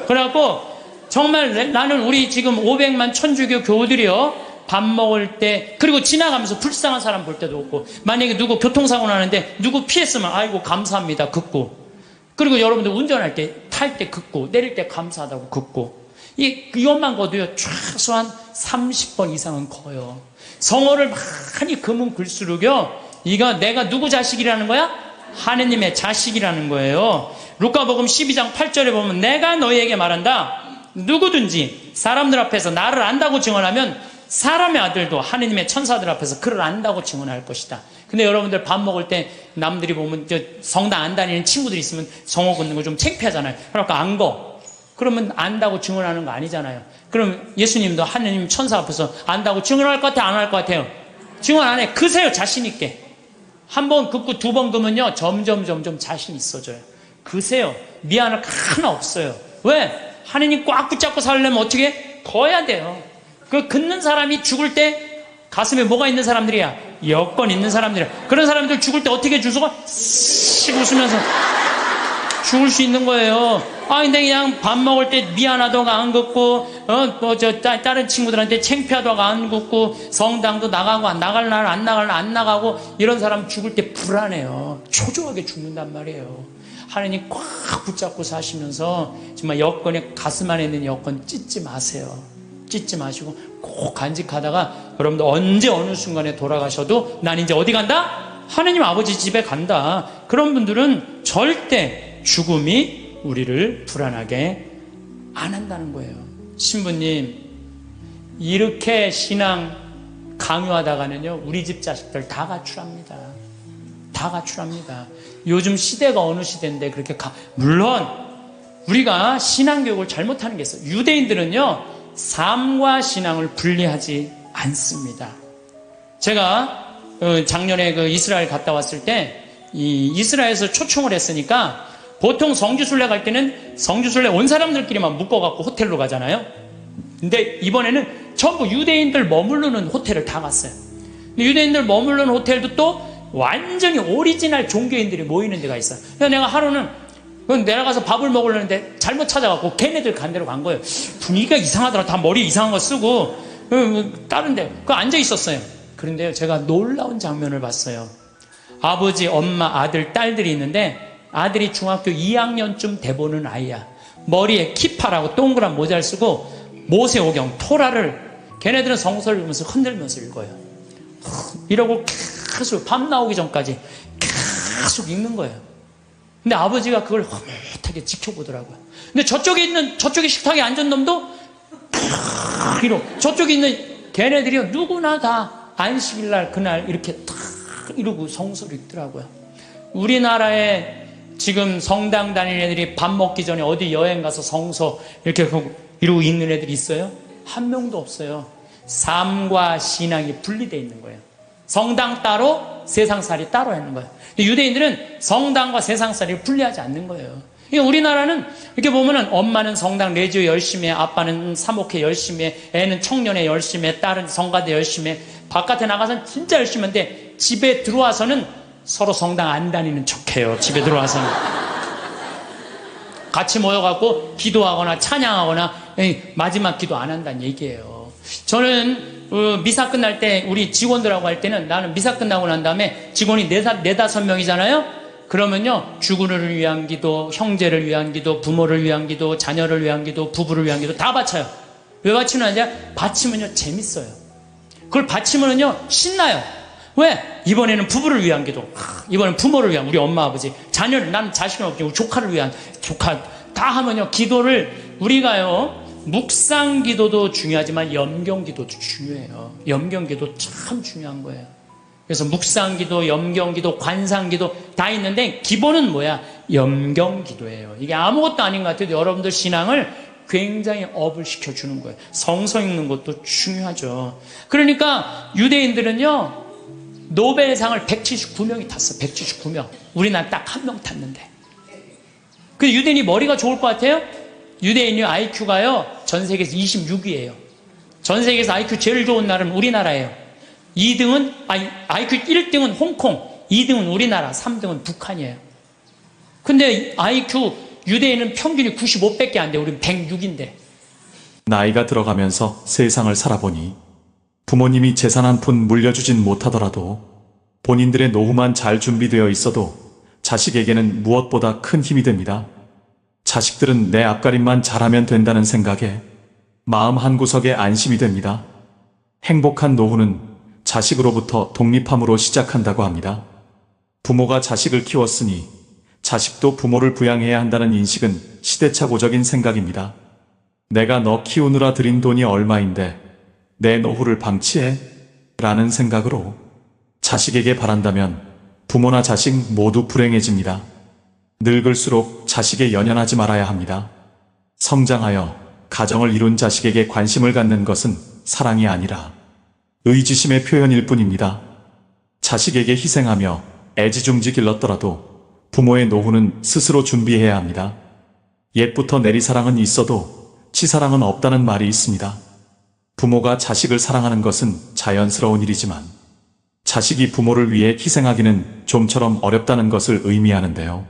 그래갖고 정말 나는 우리 지금 500만 천주교 교우들이요, 밥 먹을 때, 그리고 지나가면서 불쌍한 사람 볼 때도 없고, 만약에 누구 교통사고 나는데 누구 피했으면 아이고 감사합니다 긋고, 그리고 여러분들 운전할 때, 탈 때 긋고, 내릴 때 감사하다고 긋고, 이것만 거도요 최소한 30번 이상은 커요. 성어를 많이 금은 글수록요, 이거 내가 누구 자식이라는 거야? 하느님의 자식이라는 거예요. 루카복음 12장 8절에 보면 내가 너희에게 말한다. 누구든지 사람들 앞에서 나를 안다고 증언하면 사람의 아들도 하느님의 천사들 앞에서 그를 안다고 증언할 것이다. 근데 여러분들 밥 먹을 때 남들이 보면 성당 안 다니는 친구들이 있으면 성호 긋는 거 좀 창피하잖아요. 그러니까 안 거. 그러면 안다고 증언하는 거 아니잖아요. 그럼 예수님도 하느님 천사 앞에서 안다고 증언할 것 같아요? 안 할 것 같아요? 증언 안 해. 그세요, 자신 있게. 한 번 긋고 두 번 긋으면요 점점 자신 있어져요. 그세요. 미안할 거 하나 없어요. 왜? 하느님 꽉 붙잡고 살려면 어떻게? 거야 돼요. 그 긋는 사람이 죽을 때 가슴에 뭐가 있는 사람들이야? 여권 있는 사람들이야. 그런 사람들 죽을 때 어떻게 주소가 씩 웃으면서 죽을 수 있는 거예요. 근데 그냥 밥 먹을 때 미안하다고 안 긋고, 다른 친구들한테 창피하다고 안 긋고, 성당도 나가고, 나갈 날 안 나가고, 이런 사람 죽을 때 불안해요. 초조하게 죽는단 말이에요. 하느님 꽉 붙잡고 사시면서, 정말 여권에, 가슴 안에 있는 여권 찢지 마세요. 찢지 마시고, 꼭 간직하다가, 여러분들 언제 어느 순간에 돌아가셔도, 난 이제 어디 간다? 하느님 아버지 집에 간다. 그런 분들은 절대 죽음이 우리를 불안하게 안 한다는 거예요. 신부님, 이렇게 신앙 강요하다가는요 우리 집 자식들 다 가출합니다. 다 가출합니다. 요즘 시대가 어느 시대인데 그렇게 물론 우리가 신앙교육을 잘못하는 게 있어요. 유대인들은요 삶과 신앙을 분리하지 않습니다. 제가 작년에 이스라엘 갔다 왔을 때 이스라엘에서 초청을 했으니까 보통 성지순례 갈 때는 성지순례 온 사람들끼리만 묶어갖고 호텔로 가잖아요. 근데 이번에는 전부 유대인들 머무르는 호텔을 다 갔어요. 근데 유대인들 머무르는 호텔도 또 완전히 오리지널 종교인들이 모이는 데가 있어요. 그래서 내가 하루는 내려가서 밥을 먹으려는데 잘못 찾아갖고 걔네들 간 데로 간 거예요. 분위기가 이상하더라. 다 머리 이상한 거 쓰고 다른 데 앉아 있었어요. 그런데요 제가 놀라운 장면을 봤어요. 아버지, 엄마, 아들, 딸들이 있는데 아들이 중학교 2학년쯤 돼보는 아이야. 머리에 키파라고 동그란 모자를 쓰고 모세오경, 토라를 걔네들은 성서를 읽으면서 흔들면서 읽어요. 이러고 계속 밤 나오기 전까지 계속 읽는 거예요. 근데 아버지가 그걸 흐뭇하게 지켜보더라고요. 근데 저쪽에 식탁에 앉은 놈도 이러고 저쪽에 있는 걔네들이요 누구나 다 안식일날 그날 이렇게 탁 이러고 성서를 읽더라고요. 우리나라에 지금 성당 다니는 애들이 밥 먹기 전에 어디 여행 가서 성서 이렇게 이러고 읽는 애들이 있어요? 한 명도 없어요. 삶과 신앙이 분리되어 있는 거예요. 성당 따로 세상살이 따로 하는 거예요. 유대인들은 성당과 세상살이를 분리하지 않는 거예요. 우리나라는 이렇게 보면은 엄마는 성당 레지오 열심히 해, 아빠는 사목회 열심히 해, 애는 청년회 열심히 해, 딸은 성가대 열심히 해. 바깥에 나가서는 진짜 열심히 하는데 집에 들어와서는 서로 성당 안 다니는 척해요. 집에 들어와서는 같이 모여갖고 기도하거나 찬양하거나 마지막 기도 안 한다는 얘기예요. 저는 미사 끝날 때 우리 직원들하고 할 때는 나는 미사 끝나고 난 다음에 직원이 네다섯 명이잖아요. 그러면요 주군을 위한 기도, 형제를 위한 기도, 부모를 위한 기도, 자녀를 위한 기도, 부부를 위한 기도 다 바쳐요. 왜 바치느냐? 바치면요 재밌어요. 그걸 바치면요 신나요. 왜? 이번에는 부부를 위한 기도, 이번엔 부모를 위한 우리 엄마 아버지, 자녀를, 난 자식은 없지, 우리 조카를 위한 조카 다 하면요 기도를 우리가요 묵상 기도도 중요하지만 염경 기도도 중요해요. 염경 기도 참 중요한 거예요. 그래서 묵상 기도, 염경 기도, 관상 기도 다 있는데 기본은 뭐야? 염경 기도예요. 이게 아무것도 아닌 것 같아도 여러분들 신앙을 굉장히 업을 시켜주는 거예요. 성서 읽는 것도 중요하죠. 그러니까 유대인들은요 노벨상을 179명이 탔어. 179명. 우리나라 딱 한 명 탔는데. 근데 유대인이 머리가 좋을 것 같아요? 유대인이 IQ가요 전 세계에서 26위예요. 전 세계에서 IQ 제일 좋은 나라는 우리나라예요. 2등은 IQ 1등은 홍콩, 2등은 우리나라, 3등은 북한이에요. 근데 IQ 유대인은 평균이 95밖에 안 돼. 우리는 106인데. 나이가 들어가면서 세상을 살아보니 부모님이 재산 한 푼 물려주진 못하더라도 본인들의 노후만 잘 준비되어 있어도 자식에게는 무엇보다 큰 힘이 됩니다. 자식들은 내 앞가림만 잘하면 된다는 생각에 마음 한구석에 안심이 됩니다. 행복한 노후는 자식으로부터 독립함으로 시작한다고 합니다. 부모가 자식을 키웠으니 자식도 부모를 부양해야 한다는 인식은 시대착오적인 생각입니다. 내가 너 키우느라 들인 돈이 얼마인데 내 노후를 방치해? 라는 생각으로 자식에게 바란다면 부모나 자식 모두 불행해집니다. 늙을수록 자식에 연연하지 말아야 합니다. 성장하여 가정을 이룬 자식에게 관심을 갖는 것은 사랑이 아니라 의지심의 표현일 뿐입니다. 자식에게 희생하며 애지중지 길렀더라도 부모의 노후는 스스로 준비해야 합니다. 옛부터 내리사랑은 있어도 치사랑은 없다는 말이 있습니다. 부모가 자식을 사랑하는 것은 자연스러운 일이지만 자식이 부모를 위해 희생하기는 좀처럼 어렵다는 것을 의미하는데요.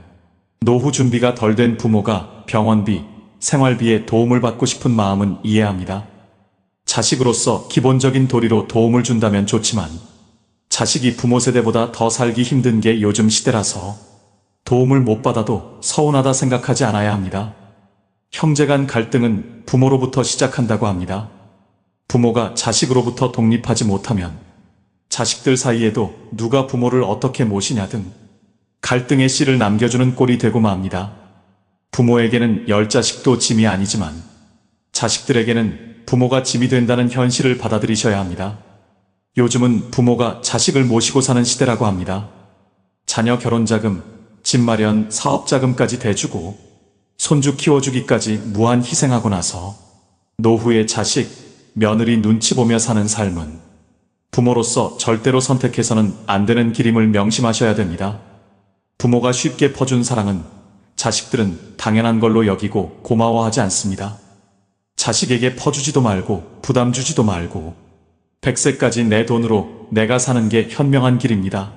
노후 준비가 덜 된 부모가 병원비, 생활비에 도움을 받고 싶은 마음은 이해합니다. 자식으로서 기본적인 도리로 도움을 준다면 좋지만 자식이 부모 세대보다 더 살기 힘든 게 요즘 시대라서 도움을 못 받아도 서운하다 생각하지 않아야 합니다. 형제 간 갈등은 부모로부터 시작한다고 합니다. 부모가 자식으로부터 독립하지 못하면 자식들 사이에도 누가 부모를 어떻게 모시냐 등 갈등의 씨를 남겨주는 꼴이 되고 맙니다. 부모에게는 10자식도 짐이 아니지만 자식들에게는 부모가 짐이 된다는 현실을 받아들이셔야 합니다. 요즘은 부모가 자식을 모시고 사는 시대라고 합니다. 자녀 결혼자금, 집 마련, 사업자금까지 대주고 손주 키워주기까지 무한 희생하고 나서 노후에 자식, 며느리 눈치 보며 사는 삶은 부모로서 절대로 선택해서는 안 되는 길임을 명심하셔야 됩니다. 부모가 쉽게 퍼준 사랑은 자식들은 당연한 걸로 여기고 고마워하지 않습니다. 자식에게 퍼주지도 말고 부담 주지도 말고 100세까지 내 돈으로 내가 사는 게 현명한 길입니다.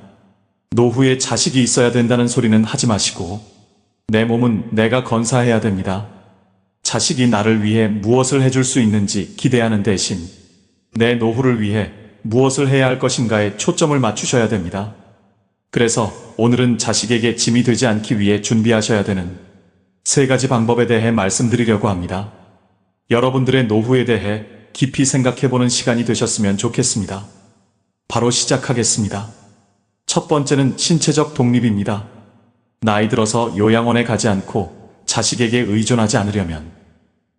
노후에 자식이 있어야 된다는 소리는 하지 마시고 내 몸은 내가 건사해야 됩니다. 자식이 나를 위해 무엇을 해줄 수 있는지 기대하는 대신 내 노후를 위해 무엇을 해야 할 것인가에 초점을 맞추셔야 됩니다. 그래서 오늘은 자식에게 짐이 되지 않기 위해 준비하셔야 되는 3가지 방법에 대해 말씀드리려고 합니다. 여러분들의 노후에 대해 깊이 생각해보는 시간이 되셨으면 좋겠습니다. 바로 시작하겠습니다. 첫 번째는 신체적 독립입니다. 나이 들어서 요양원에 가지 않고 자식에게 의존하지 않으려면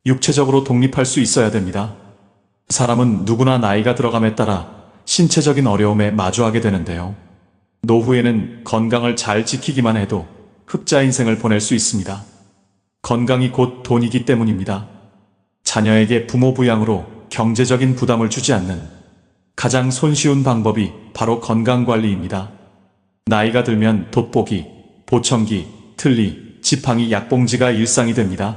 육체적으로 독립할 수 있어야 됩니다. 사람은 누구나 나이가 들어감에 따라 신체적인 어려움에 마주하게 되는데요. 노후에는 건강을 잘 지키기만 해도 흑자 인생을 보낼 수 있습니다. 건강이 곧 돈이기 때문입니다. 자녀에게 부모 부양으로 경제적인 부담을 주지 않는 가장 손쉬운 방법이 바로 건강관리입니다. 나이가 들면 돋보기, 보청기, 틀니, 지팡이, 약봉지가 일상이 됩니다.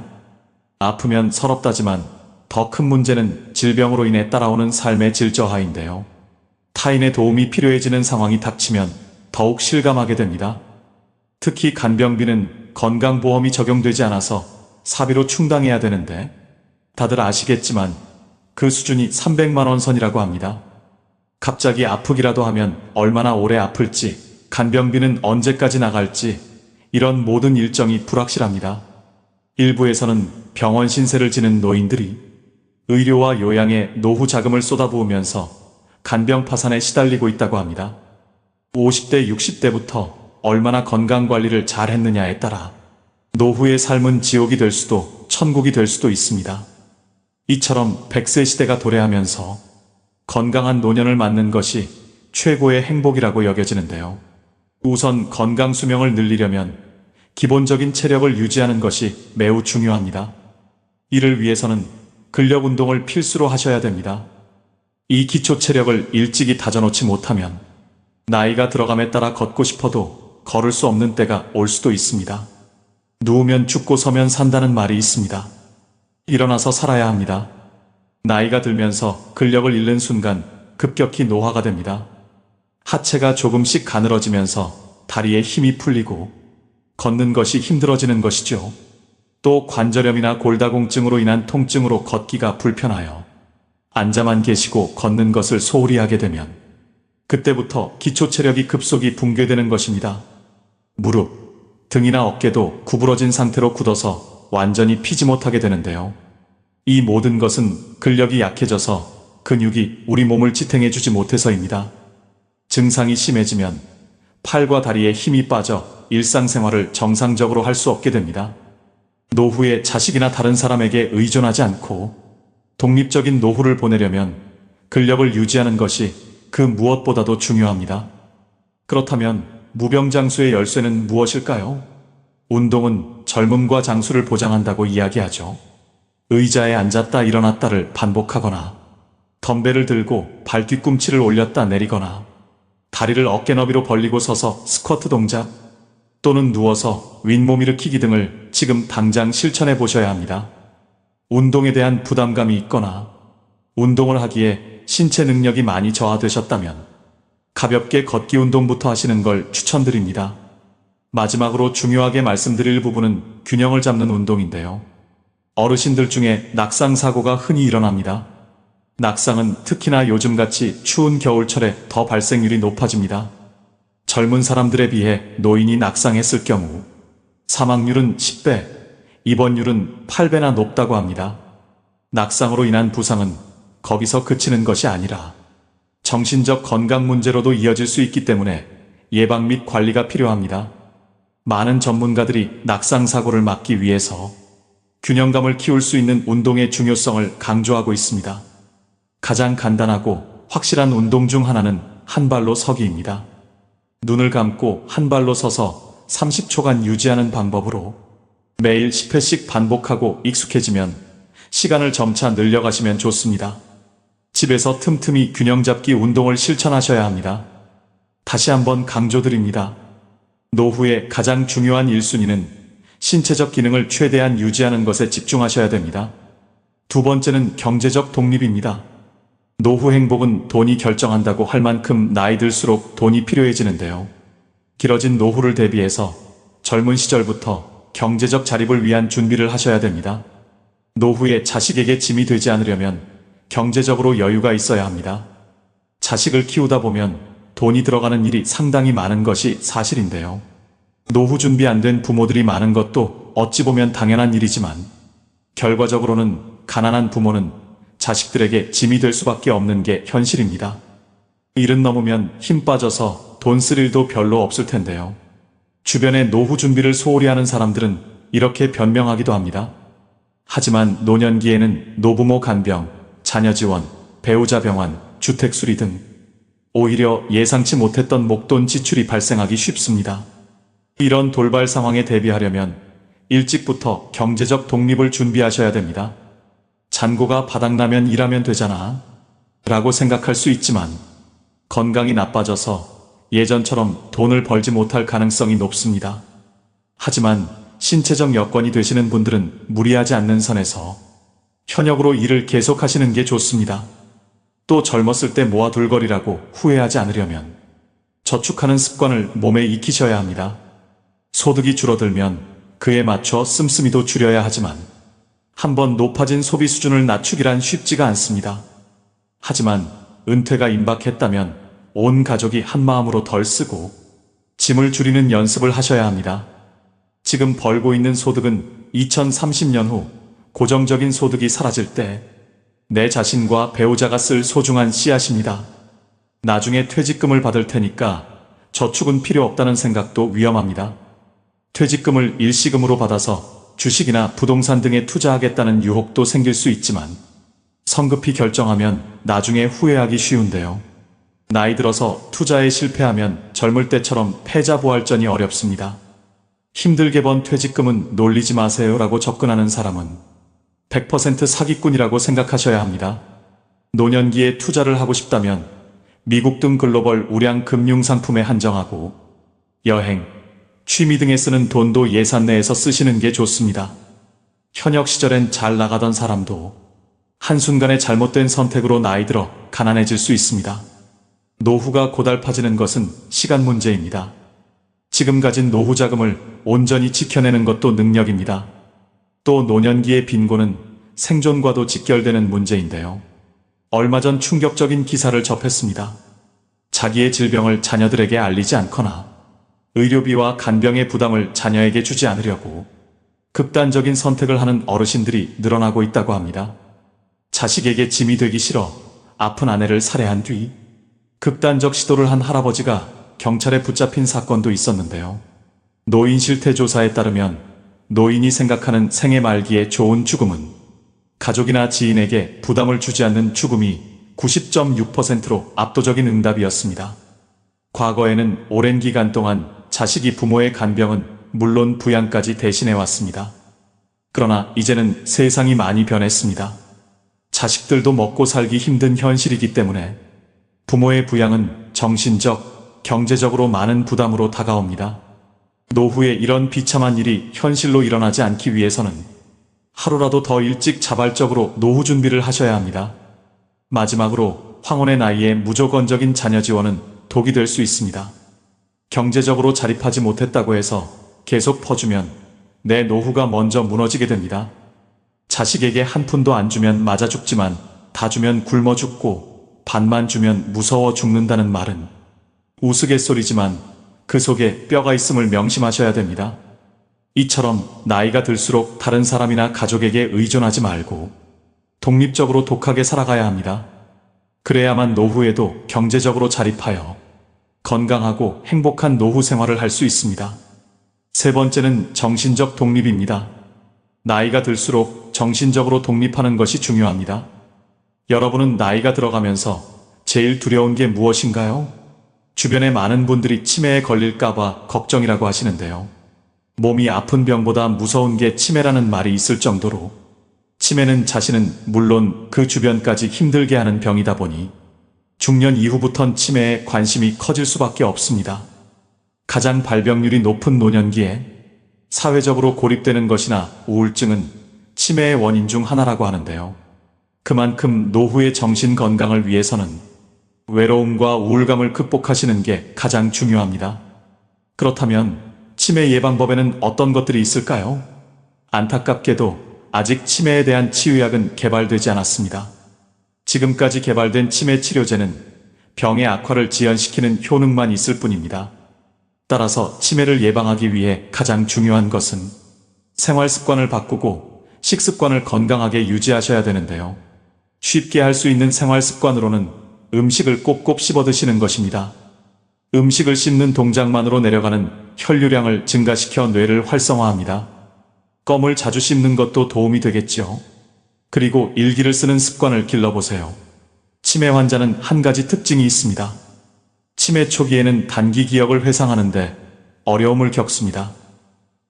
아프면 서럽다지만 더 큰 문제는 질병으로 인해 따라오는 삶의 질 저하인데요. 타인의 도움이 필요해지는 상황이 닥치면 더욱 실감하게 됩니다. 특히 간병비는 건강보험이 적용되지 않아서 사비로 충당해야 되는데 다들 아시겠지만 그 수준이 300만 원 선이라고 합니다. 갑자기 아프기라도 하면 얼마나 오래 아플지, 간병비는 언제까지 나갈지 이런 모든 일정이 불확실합니다. 일부에서는 병원 신세를 지는 노인들이 의료와 요양에 노후 자금을 쏟아부으면서 간병 파산에 시달리고 있다고 합니다. 50대, 60대부터 얼마나 건강관리를 잘 했느냐에 따라 노후의 삶은 지옥이 될 수도 천국이 될 수도 있습니다. 이처럼 100세 시대가 도래하면서 건강한 노년을 맞는 것이 최고의 행복이라고 여겨지는데요. 우선 건강 수명을 늘리려면 기본적인 체력을 유지하는 것이 매우 중요합니다. 이를 위해서는 근력 운동을 필수로 하셔야 됩니다. 이 기초 체력을 일찍이 다져놓지 못하면 나이가 들어감에 따라 걷고 싶어도 걸을 수 없는 때가 올 수도 있습니다. 누우면 죽고 서면 산다는 말이 있습니다. 일어나서 살아야 합니다. 나이가 들면서 근력을 잃는 순간 급격히 노화가 됩니다. 하체가 조금씩 가늘어지면서 다리에 힘이 풀리고 걷는 것이 힘들어지는 것이죠. 또 관절염이나 골다공증으로 인한 통증으로 걷기가 불편하여 앉아만 계시고 걷는 것을 소홀히 하게 되면 그때부터 기초 체력이 급속히 붕괴되는 것입니다. 무릎, 등이나 어깨도 구부러진 상태로 굳어서 완전히 피지 못하게 되는데요. 이 모든 것은 근력이 약해져서 근육이 우리 몸을 지탱해주지 못해서입니다. 증상이 심해지면 팔과 다리에 힘이 빠져 일상생활을 정상적으로 할 수 없게 됩니다. 노후에 자식이나 다른 사람에게 의존하지 않고 독립적인 노후를 보내려면 근력을 유지하는 것이 그 무엇보다도 중요합니다. 그렇다면 무병장수의 열쇠는 무엇일까요? 운동은 젊음과 장수를 보장한다고 이야기하죠. 의자에 앉았다 일어났다를 반복하거나 덤벨을 들고 발 뒤꿈치를 올렸다 내리거나 다리를 어깨 너비로 벌리고 서서 스쿼트 동작 또는 누워서 윗몸 일으키기 등을 지금 당장 실천해 보셔야 합니다. 운동에 대한 부담감이 있거나 운동을 하기에 신체 능력이 많이 저하되셨다면 가볍게 걷기 운동부터 하시는 걸 추천드립니다. 마지막으로 중요하게 말씀드릴 부분은 균형을 잡는 운동인데요. 어르신들 중에 낙상 사고가 흔히 일어납니다. 낙상은 특히나 요즘같이 추운 겨울철에 더 발생률이 높아집니다. 젊은 사람들에 비해 노인이 낙상했을 경우 사망률은 10배, 입원율은 8배나 높다고 합니다. 낙상으로 인한 부상은 거기서 그치는 것이 아니라 정신적 건강 문제로도 이어질 수 있기 때문에 예방 및 관리가 필요합니다. 많은 전문가들이 낙상 사고를 막기 위해서 균형감을 키울 수 있는 운동의 중요성을 강조하고 있습니다. 가장 간단하고 확실한 운동 중 하나는 한 발로 서기입니다. 눈을 감고 한 발로 서서 30초간 유지하는 방법으로 매일 10회씩 반복하고 익숙해지면 시간을 점차 늘려가시면 좋습니다. 집에서 틈틈이 균형 잡기 운동을 실천하셔야 합니다. 다시 한번 강조드립니다. 노후의 가장 중요한 1순위는 신체적 기능을 최대한 유지하는 것에 집중하셔야 됩니다. 두 번째는 경제적 독립입니다. 노후 행복은 돈이 결정한다고 할 만큼 나이 들수록 돈이 필요해지는데요. 길어진 노후를 대비해서 젊은 시절부터 경제적 자립을 위한 준비를 하셔야 됩니다. 노후에 자식에게 짐이 되지 않으려면 경제적으로 여유가 있어야 합니다. 자식을 키우다 보면 돈이 들어가는 일이 상당히 많은 것이 사실인데요. 노후 준비 안 된 부모들이 많은 것도 어찌 보면 당연한 일이지만 결과적으로는 가난한 부모는 자식들에게 짐이 될 수밖에 없는 게 현실입니다. 일은 넘으면 힘 빠져서 돈 쓸 일도 별로 없을 텐데요. 주변에 노후 준비를 소홀히 하는 사람들은 이렇게 변명하기도 합니다. 하지만 노년기에는 노부모 간병, 자녀 지원, 배우자 병환, 주택 수리 등 오히려 예상치 못했던 목돈 지출이 발생하기 쉽습니다. 이런 돌발 상황에 대비하려면 일찍부터 경제적 독립을 준비하셔야 됩니다. 잔고가 바닥나면 일하면 되잖아 라고 생각할 수 있지만 건강이 나빠져서 예전처럼 돈을 벌지 못할 가능성이 높습니다. 하지만 신체적 여건이 되시는 분들은 무리하지 않는 선에서 현역으로 일을 계속하시는 게 좋습니다. 또 젊었을 때 모아둘 거리라고 후회하지 않으려면 저축하는 습관을 몸에 익히셔야 합니다. 소득이 줄어들면 그에 맞춰 씀씀이도 줄여야 하지만 한번 높아진 소비 수준을 낮추기란 쉽지가 않습니다. 하지만 은퇴가 임박했다면 온 가족이 한마음으로 덜 쓰고 짐을 줄이는 연습을 하셔야 합니다. 지금 벌고 있는 소득은 2030년 후 고정적인 소득이 사라질 때 내 자신과 배우자가 쓸 소중한 씨앗입니다. 나중에 퇴직금을 받을 테니까 저축은 필요 없다는 생각도 위험합니다. 퇴직금을 일시금으로 받아서 주식이나 부동산 등에 투자하겠다는 유혹도 생길 수 있지만 성급히 결정하면 나중에 후회하기 쉬운데요. 나이 들어서 투자에 실패하면 젊을 때처럼 패자부활전이 어렵습니다. 힘들게 번 퇴직금은 놀리지 마세요 라고 접근하는 사람은 100% 사기꾼이라고 생각하셔야 합니다. 노년기에 투자를 하고 싶다면 미국 등 글로벌 우량 금융상품에 한정하고 여행, 취미 등에 쓰는 돈도 예산 내에서 쓰시는 게 좋습니다. 현역 시절엔 잘 나가던 사람도 한순간에 잘못된 선택으로 나이 들어 가난해질 수 있습니다. 노후가 고달파지는 것은 시간 문제입니다. 지금 가진 노후 자금을 온전히 지켜내는 것도 능력입니다. 또 노년기의 빈곤은 생존과도 직결되는 문제인데요. 얼마 전 충격적인 기사를 접했습니다. 자기의 질병을 자녀들에게 알리지 않거나 의료비와 간병의 부담을 자녀에게 주지 않으려고 극단적인 선택을 하는 어르신들이 늘어나고 있다고 합니다. 자식에게 짐이 되기 싫어 아픈 아내를 살해한 뒤 극단적 시도를 한 할아버지가 경찰에 붙잡힌 사건도 있었는데요. 노인 실태 조사에 따르면 노인이 생각하는 생애 말기의 좋은 죽음은 가족이나 지인에게 부담을 주지 않는 죽음이 90.6%로 압도적인 응답이었습니다. 과거에는 오랜 기간 동안 자식이 부모의 간병은 물론 부양까지 대신해 왔습니다. 그러나 이제는 세상이 많이 변했습니다. 자식들도 먹고 살기 힘든 현실이기 때문에 부모의 부양은 정신적, 경제적으로 많은 부담으로 다가옵니다. 노후에 이런 비참한 일이 현실로 일어나지 않기 위해서는 하루라도 더 일찍 자발적으로 노후 준비를 하셔야 합니다. 마지막으로 황혼의 나이에 무조건적인 자녀 지원은 독이 될 수 있습니다. 경제적으로 자립하지 못했다고 해서 계속 퍼주면 내 노후가 먼저 무너지게 됩니다. 자식에게 한 푼도 안 주면 맞아 죽지만 다 주면 굶어 죽고 반만 주면 무서워 죽는다는 말은 우스갯소리지만 그 속에 뼈가 있음을 명심하셔야 됩니다. 이처럼 나이가 들수록 다른 사람이나 가족에게 의존하지 말고 독립적으로 독하게 살아가야 합니다. 그래야만 노후에도 경제적으로 자립하여 건강하고 행복한 노후 생활을 할 수 있습니다. 세 번째는 정신적 독립입니다. 나이가 들수록 정신적으로 독립하는 것이 중요합니다. 여러분은 나이가 들어가면서 제일 두려운 게 무엇인가요? 주변의 많은 분들이 치매에 걸릴까봐 걱정이라고 하시는데요. 몸이 아픈 병보다 무서운 게 치매라는 말이 있을 정도로 치매는 자신은 물론 그 주변까지 힘들게 하는 병이다 보니 중년 이후부턴 치매에 관심이 커질 수밖에 없습니다. 가장 발병률이 높은 노년기에 사회적으로 고립되는 것이나 우울증은 치매의 원인 중 하나라고 하는데요. 그만큼 노후의 정신 건강을 위해서는 외로움과 우울감을 극복하시는 게 가장 중요합니다. 그렇다면 치매 예방법에는 어떤 것들이 있을까요? 안타깝게도 아직 치매에 대한 치유약은 개발되지 않았습니다. 지금까지 개발된 치매 치료제는 병의 악화를 지연시키는 효능만 있을 뿐입니다. 따라서 치매를 예방하기 위해 가장 중요한 것은 생활 습관을 바꾸고 식습관을 건강하게 유지하셔야 되는데요. 쉽게 할 수 있는 생활 습관으로는 음식을 꼭꼭 씹어 드시는 것입니다. 음식을 씹는 동작만으로 내려가는 혈류량을 증가시켜 뇌를 활성화합니다. 껌을 자주 씹는 것도 도움이 되겠죠. 그리고 일기를 쓰는 습관을 길러보세요. 치매 환자는 한 가지 특징이 있습니다. 치매 초기에는 단기 기억을 회상하는데 어려움을 겪습니다.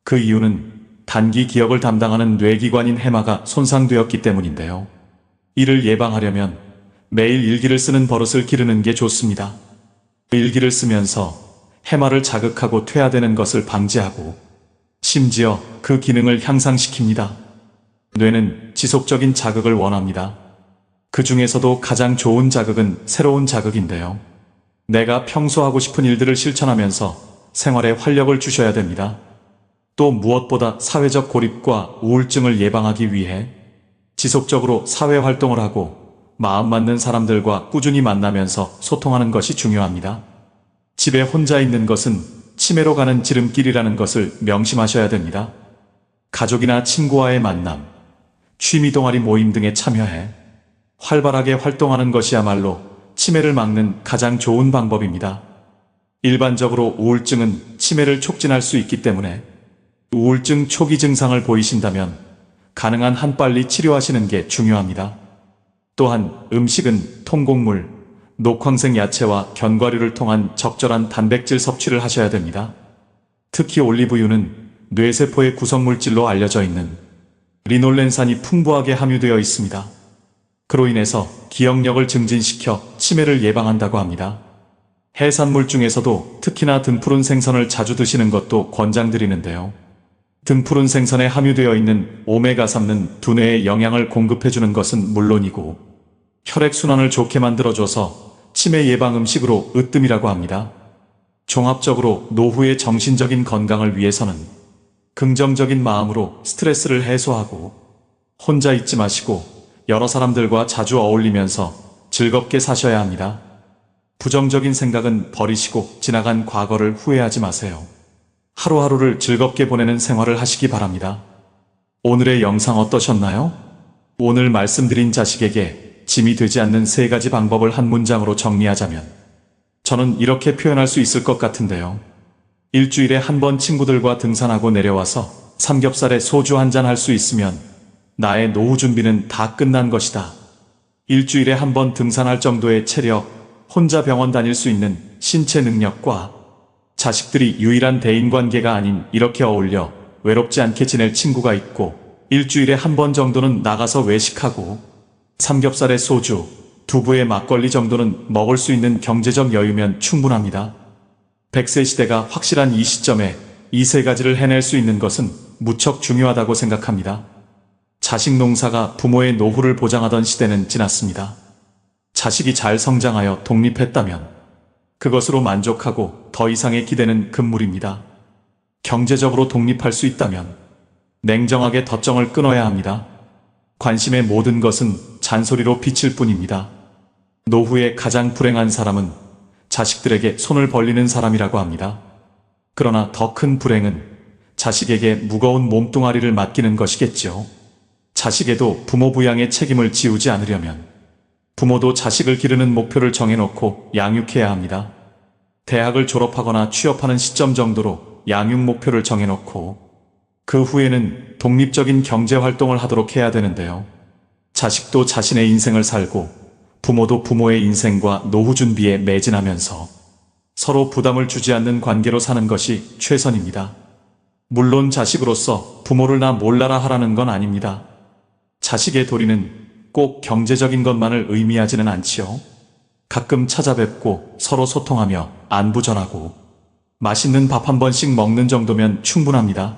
그 이유는 단기 기억을 담당하는 뇌기관인 해마가 손상되었기 때문인데요. 이를 예방하려면 매일 일기를 쓰는 버릇을 기르는 게 좋습니다. 일기를 쓰면서 해마를 자극하고 퇴화되는 것을 방지하고 심지어 그 기능을 향상시킵니다. 뇌는 지속적인 자극을 원합니다. 그 중에서도 가장 좋은 자극은 새로운 자극인데요. 내가 평소 하고 싶은 일들을 실천하면서 생활에 활력을 주셔야 됩니다. 또 무엇보다 사회적 고립과 우울증을 예방하기 위해 지속적으로 사회활동을 하고 마음 맞는 사람들과 꾸준히 만나면서 소통하는 것이 중요합니다. 집에 혼자 있는 것은 치매로 가는 지름길이라는 것을 명심하셔야 됩니다. 가족이나 친구와의 만남, 취미 동아리 모임 등에 참여해 활발하게 활동하는 것이야말로 치매를 막는 가장 좋은 방법입니다. 일반적으로 우울증은 치매를 촉진할 수 있기 때문에 우울증 초기 증상을 보이신다면 가능한 한 빨리 치료하시는 게 중요합니다. 또한 음식은 통곡물, 녹황색 야채와 견과류를 통한 적절한 단백질 섭취를 하셔야 됩니다. 특히 올리브유는 뇌세포의 구성물질로 알려져 있는 리놀렌산이 풍부하게 함유되어 있습니다. 그로 인해서 기억력을 증진시켜 치매를 예방한다고 합니다. 해산물 중에서도 특히나 등푸른 생선을 자주 드시는 것도 권장드리는데요. 등푸른 생선에 함유되어 있는 오메가3는 두뇌에 영양을 공급해주는 것은 물론이고 혈액순환을 좋게 만들어줘서 치매 예방 음식으로 으뜸이라고 합니다. 종합적으로 노후의 정신적인 건강을 위해서는 긍정적인 마음으로 스트레스를 해소하고 혼자 있지 마시고 여러 사람들과 자주 어울리면서 즐겁게 사셔야 합니다. 부정적인 생각은 버리시고 지나간 과거를 후회하지 마세요. 하루하루를 즐겁게 보내는 생활을 하시기 바랍니다. 오늘의 영상 어떠셨나요? 오늘 말씀드린 자식에게 짐이 되지 않는 3가지 방법을 한 문장으로 정리하자면 저는 이렇게 표현할 수 있을 것 같은데요. 일주일에 한 번 친구들과 등산하고 내려와서 삼겹살에 소주 한잔 할 수 있으면 나의 노후 준비는 다 끝난 것이다. 일주일에 한 번 등산할 정도의 체력, 혼자 병원 다닐 수 있는 신체 능력과 자식들이 유일한 대인관계가 아닌 이렇게 어울려 외롭지 않게 지낼 친구가 있고 일주일에 한 번 정도는 나가서 외식하고 삼겹살에 소주, 두부에 막걸리 정도는 먹을 수 있는 경제적 여유면 충분합니다. 100세 시대가 확실한 이 시점에 이 3가지를 해낼 수 있는 것은 무척 중요하다고 생각합니다. 자식 농사가 부모의 노후를 보장하던 시대는 지났습니다. 자식이 잘 성장하여 독립했다면 그것으로 만족하고 더 이상의 기대는 금물입니다. 경제적으로 독립할 수 있다면 냉정하게 덧정을 끊어야 합니다. 관심의 모든 것은 잔소리로 비칠 뿐입니다. 노후에 가장 불행한 사람은 자식들에게 손을 벌리는 사람이라고 합니다. 그러나 더 큰 불행은 자식에게 무거운 몸뚱아리를 맡기는 것이겠죠. 자식에도 부모 부양의 책임을 지우지 않으려면 부모도 자식을 기르는 목표를 정해놓고 양육해야 합니다. 대학을 졸업하거나 취업하는 시점 정도로 양육 목표를 정해놓고 그 후에는 독립적인 경제활동을 하도록 해야 되는데요. 자식도 자신의 인생을 살고 부모도 부모의 인생과 노후 준비에 매진하면서 서로 부담을 주지 않는 관계로 사는 것이 최선입니다. 물론 자식으로서 부모를 나 몰라라 하라는 건 아닙니다. 자식의 도리는 꼭 경제적인 것만을 의미하지는 않지요. 가끔 찾아뵙고 서로 소통하며 안부 전하고 맛있는 밥 한 번씩 먹는 정도면 충분합니다.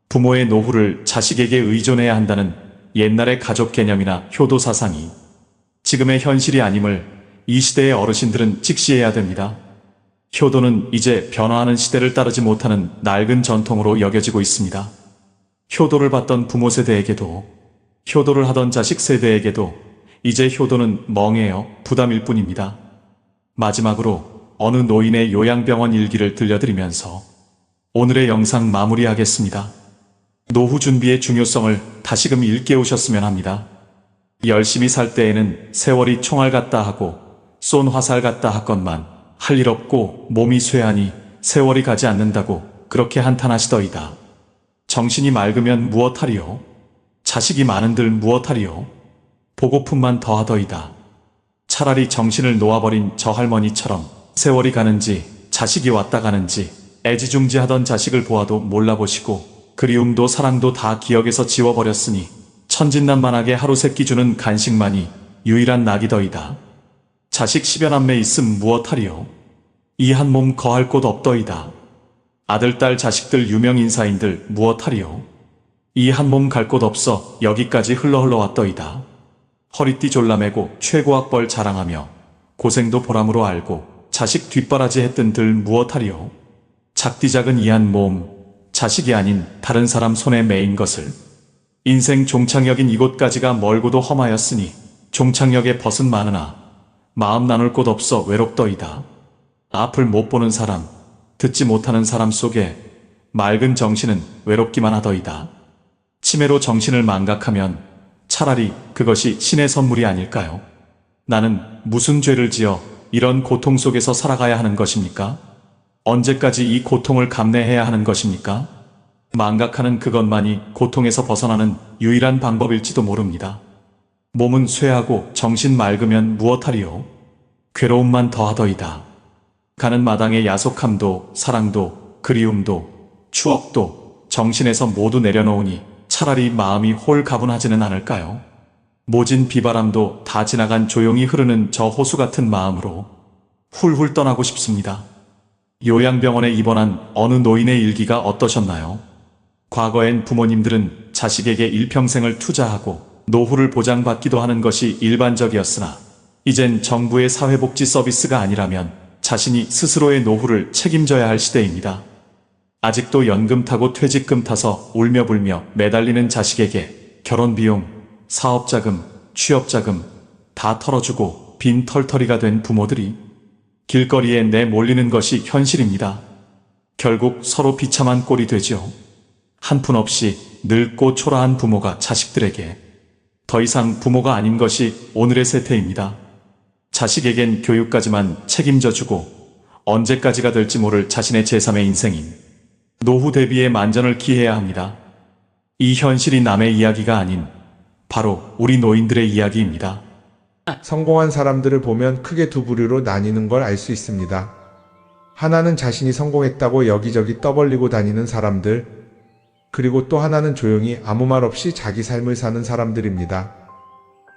부모의 노후를 자식에게 의존해야 한다는 옛날의 가족 개념이나 효도 사상이 지금의 현실이 아님을 이 시대의 어르신들은 직시해야 됩니다. 효도는 이제 변화하는 시대를 따르지 못하는 낡은 전통으로 여겨지고 있습니다. 효도를 받던 부모 세대에게도 효도를 하던 자식 세대에게도 이제 효도는 멍해요 부담일 뿐입니다. 마지막으로 어느 노인의 요양병원 일기를 들려드리면서 오늘의 영상 마무리하겠습니다. 노후 준비의 중요성을 다시금 일깨우셨으면 합니다. 열심히 살 때에는 세월이 총알 같다 하고 쏜 화살 같다 하건만 할 일 없고 몸이 쇠하니 세월이 가지 않는다고 그렇게 한탄하시더이다. 정신이 맑으면 무엇하리요? 자식이 많은들 무엇하리요? 보고품만 더하더이다. 차라리 정신을 놓아버린 저 할머니처럼 세월이 가는지 자식이 왔다 가는지 애지중지하던 자식을 보아도 몰라보시고 그리움도 사랑도 다 기억에서 지워버렸으니 천진난만하게 하루 세끼 주는 간식만이 유일한 낙이더이다. 자식 10여 남매 있음 무엇하리요? 이 한 몸 거할 곳 없더이다. 아들, 딸, 자식들, 유명인사인들 무엇하리요? 이 한 몸 갈 곳 없어 여기까지 흘러 왔더이다. 허리띠 졸라매고 최고학벌 자랑하며 고생도 보람으로 알고 자식 뒷바라지 했던 들 무엇하리요? 작디 작은 이 한 몸, 자식이 아닌 다른 사람 손에 매인 것을 인생 종착역인 이곳까지가 멀고도 험하였으니 종착역에 벗은 많으나 마음 나눌 곳 없어 외롭더이다. 앞을 못 보는 사람, 듣지 못하는 사람 속에 맑은 정신은 외롭기만 하더이다. 치매로 정신을 망각하면 차라리 그것이 신의 선물이 아닐까요? 나는 무슨 죄를 지어 이런 고통 속에서 살아가야 하는 것입니까? 언제까지 이 고통을 감내해야 하는 것입니까? 망각하는 그것만이 고통에서 벗어나는 유일한 방법일지도 모릅니다. 몸은 쇠하고 정신 맑으면 무엇하리요? 괴로움만 더하더이다. 가는 마당에 야속함도 사랑도 그리움도 추억도 정신에서 모두 내려놓으니 차라리 마음이 홀가분하지는 않을까요? 모진 비바람도 다 지나간 조용히 흐르는 저 호수 같은 마음으로 훌훌 떠나고 싶습니다. 요양병원에 입원한 어느 노인의 일기가 어떠셨나요? 과거엔 부모님들은 자식에게 일평생을 투자하고 노후를 보장받기도 하는 것이 일반적이었으나 이젠 정부의 사회복지 서비스가 아니라면 자신이 스스로의 노후를 책임져야 할 시대입니다. 아직도 연금 타고 퇴직금 타서 울며불며 매달리는 자식에게 결혼비용, 사업자금, 취업자금 다 털어주고 빈 털터리가 된 부모들이 길거리에 내몰리는 것이 현실입니다. 결국 서로 비참한 꼴이 되지요. 한푼없이 늙고 초라한 부모가 자식들에게 더 이상 부모가 아닌 것이 오늘의 세태입니다. 자식에겐 교육까지만 책임져 주고 언제까지가 될지 모를 자신의 제3의 인생인 노후 대비의 만전을 기해야 합니다. 이 현실이 남의 이야기가 아닌 바로 우리 노인들의 이야기입니다. 성공한 사람들을 보면 크게 두 부류로 나뉘는 걸 알 수 있습니다. 하나는 자신이 성공했다고 여기저기 떠벌리고 다니는 사람들, 그리고 또 하나는 조용히 아무 말 없이 자기 삶을 사는 사람들입니다.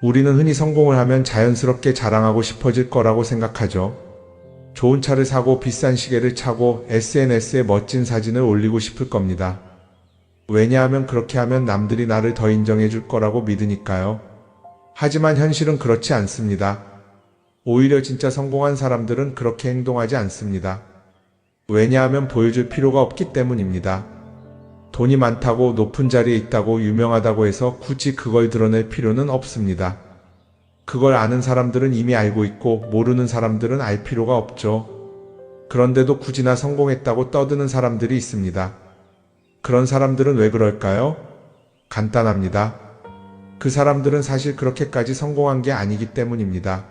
우리는 흔히 성공을 하면 자연스럽게 자랑하고 싶어질 거라고 생각하죠. 좋은 차를 사고 비싼 시계를 차고 SNS에 멋진 사진을 올리고 싶을 겁니다. 왜냐하면 그렇게 하면 남들이 나를 더 인정해 줄 거라고 믿으니까요. 하지만 현실은 그렇지 않습니다. 오히려 진짜 성공한 사람들은 그렇게 행동하지 않습니다. 왜냐하면 보여줄 필요가 없기 때문입니다. 돈이 많다고 높은 자리에 있다고 유명하다고 해서 굳이 그걸 드러낼 필요는 없습니다. 그걸 아는 사람들은 이미 알고 있고 모르는 사람들은 알 필요가 없죠. 그런데도 굳이나 성공했다고 떠드는 사람들이 있습니다. 그런 사람들은 왜 그럴까요? 간단합니다. 그 사람들은 사실 그렇게까지 성공한 게 아니기 때문입니다.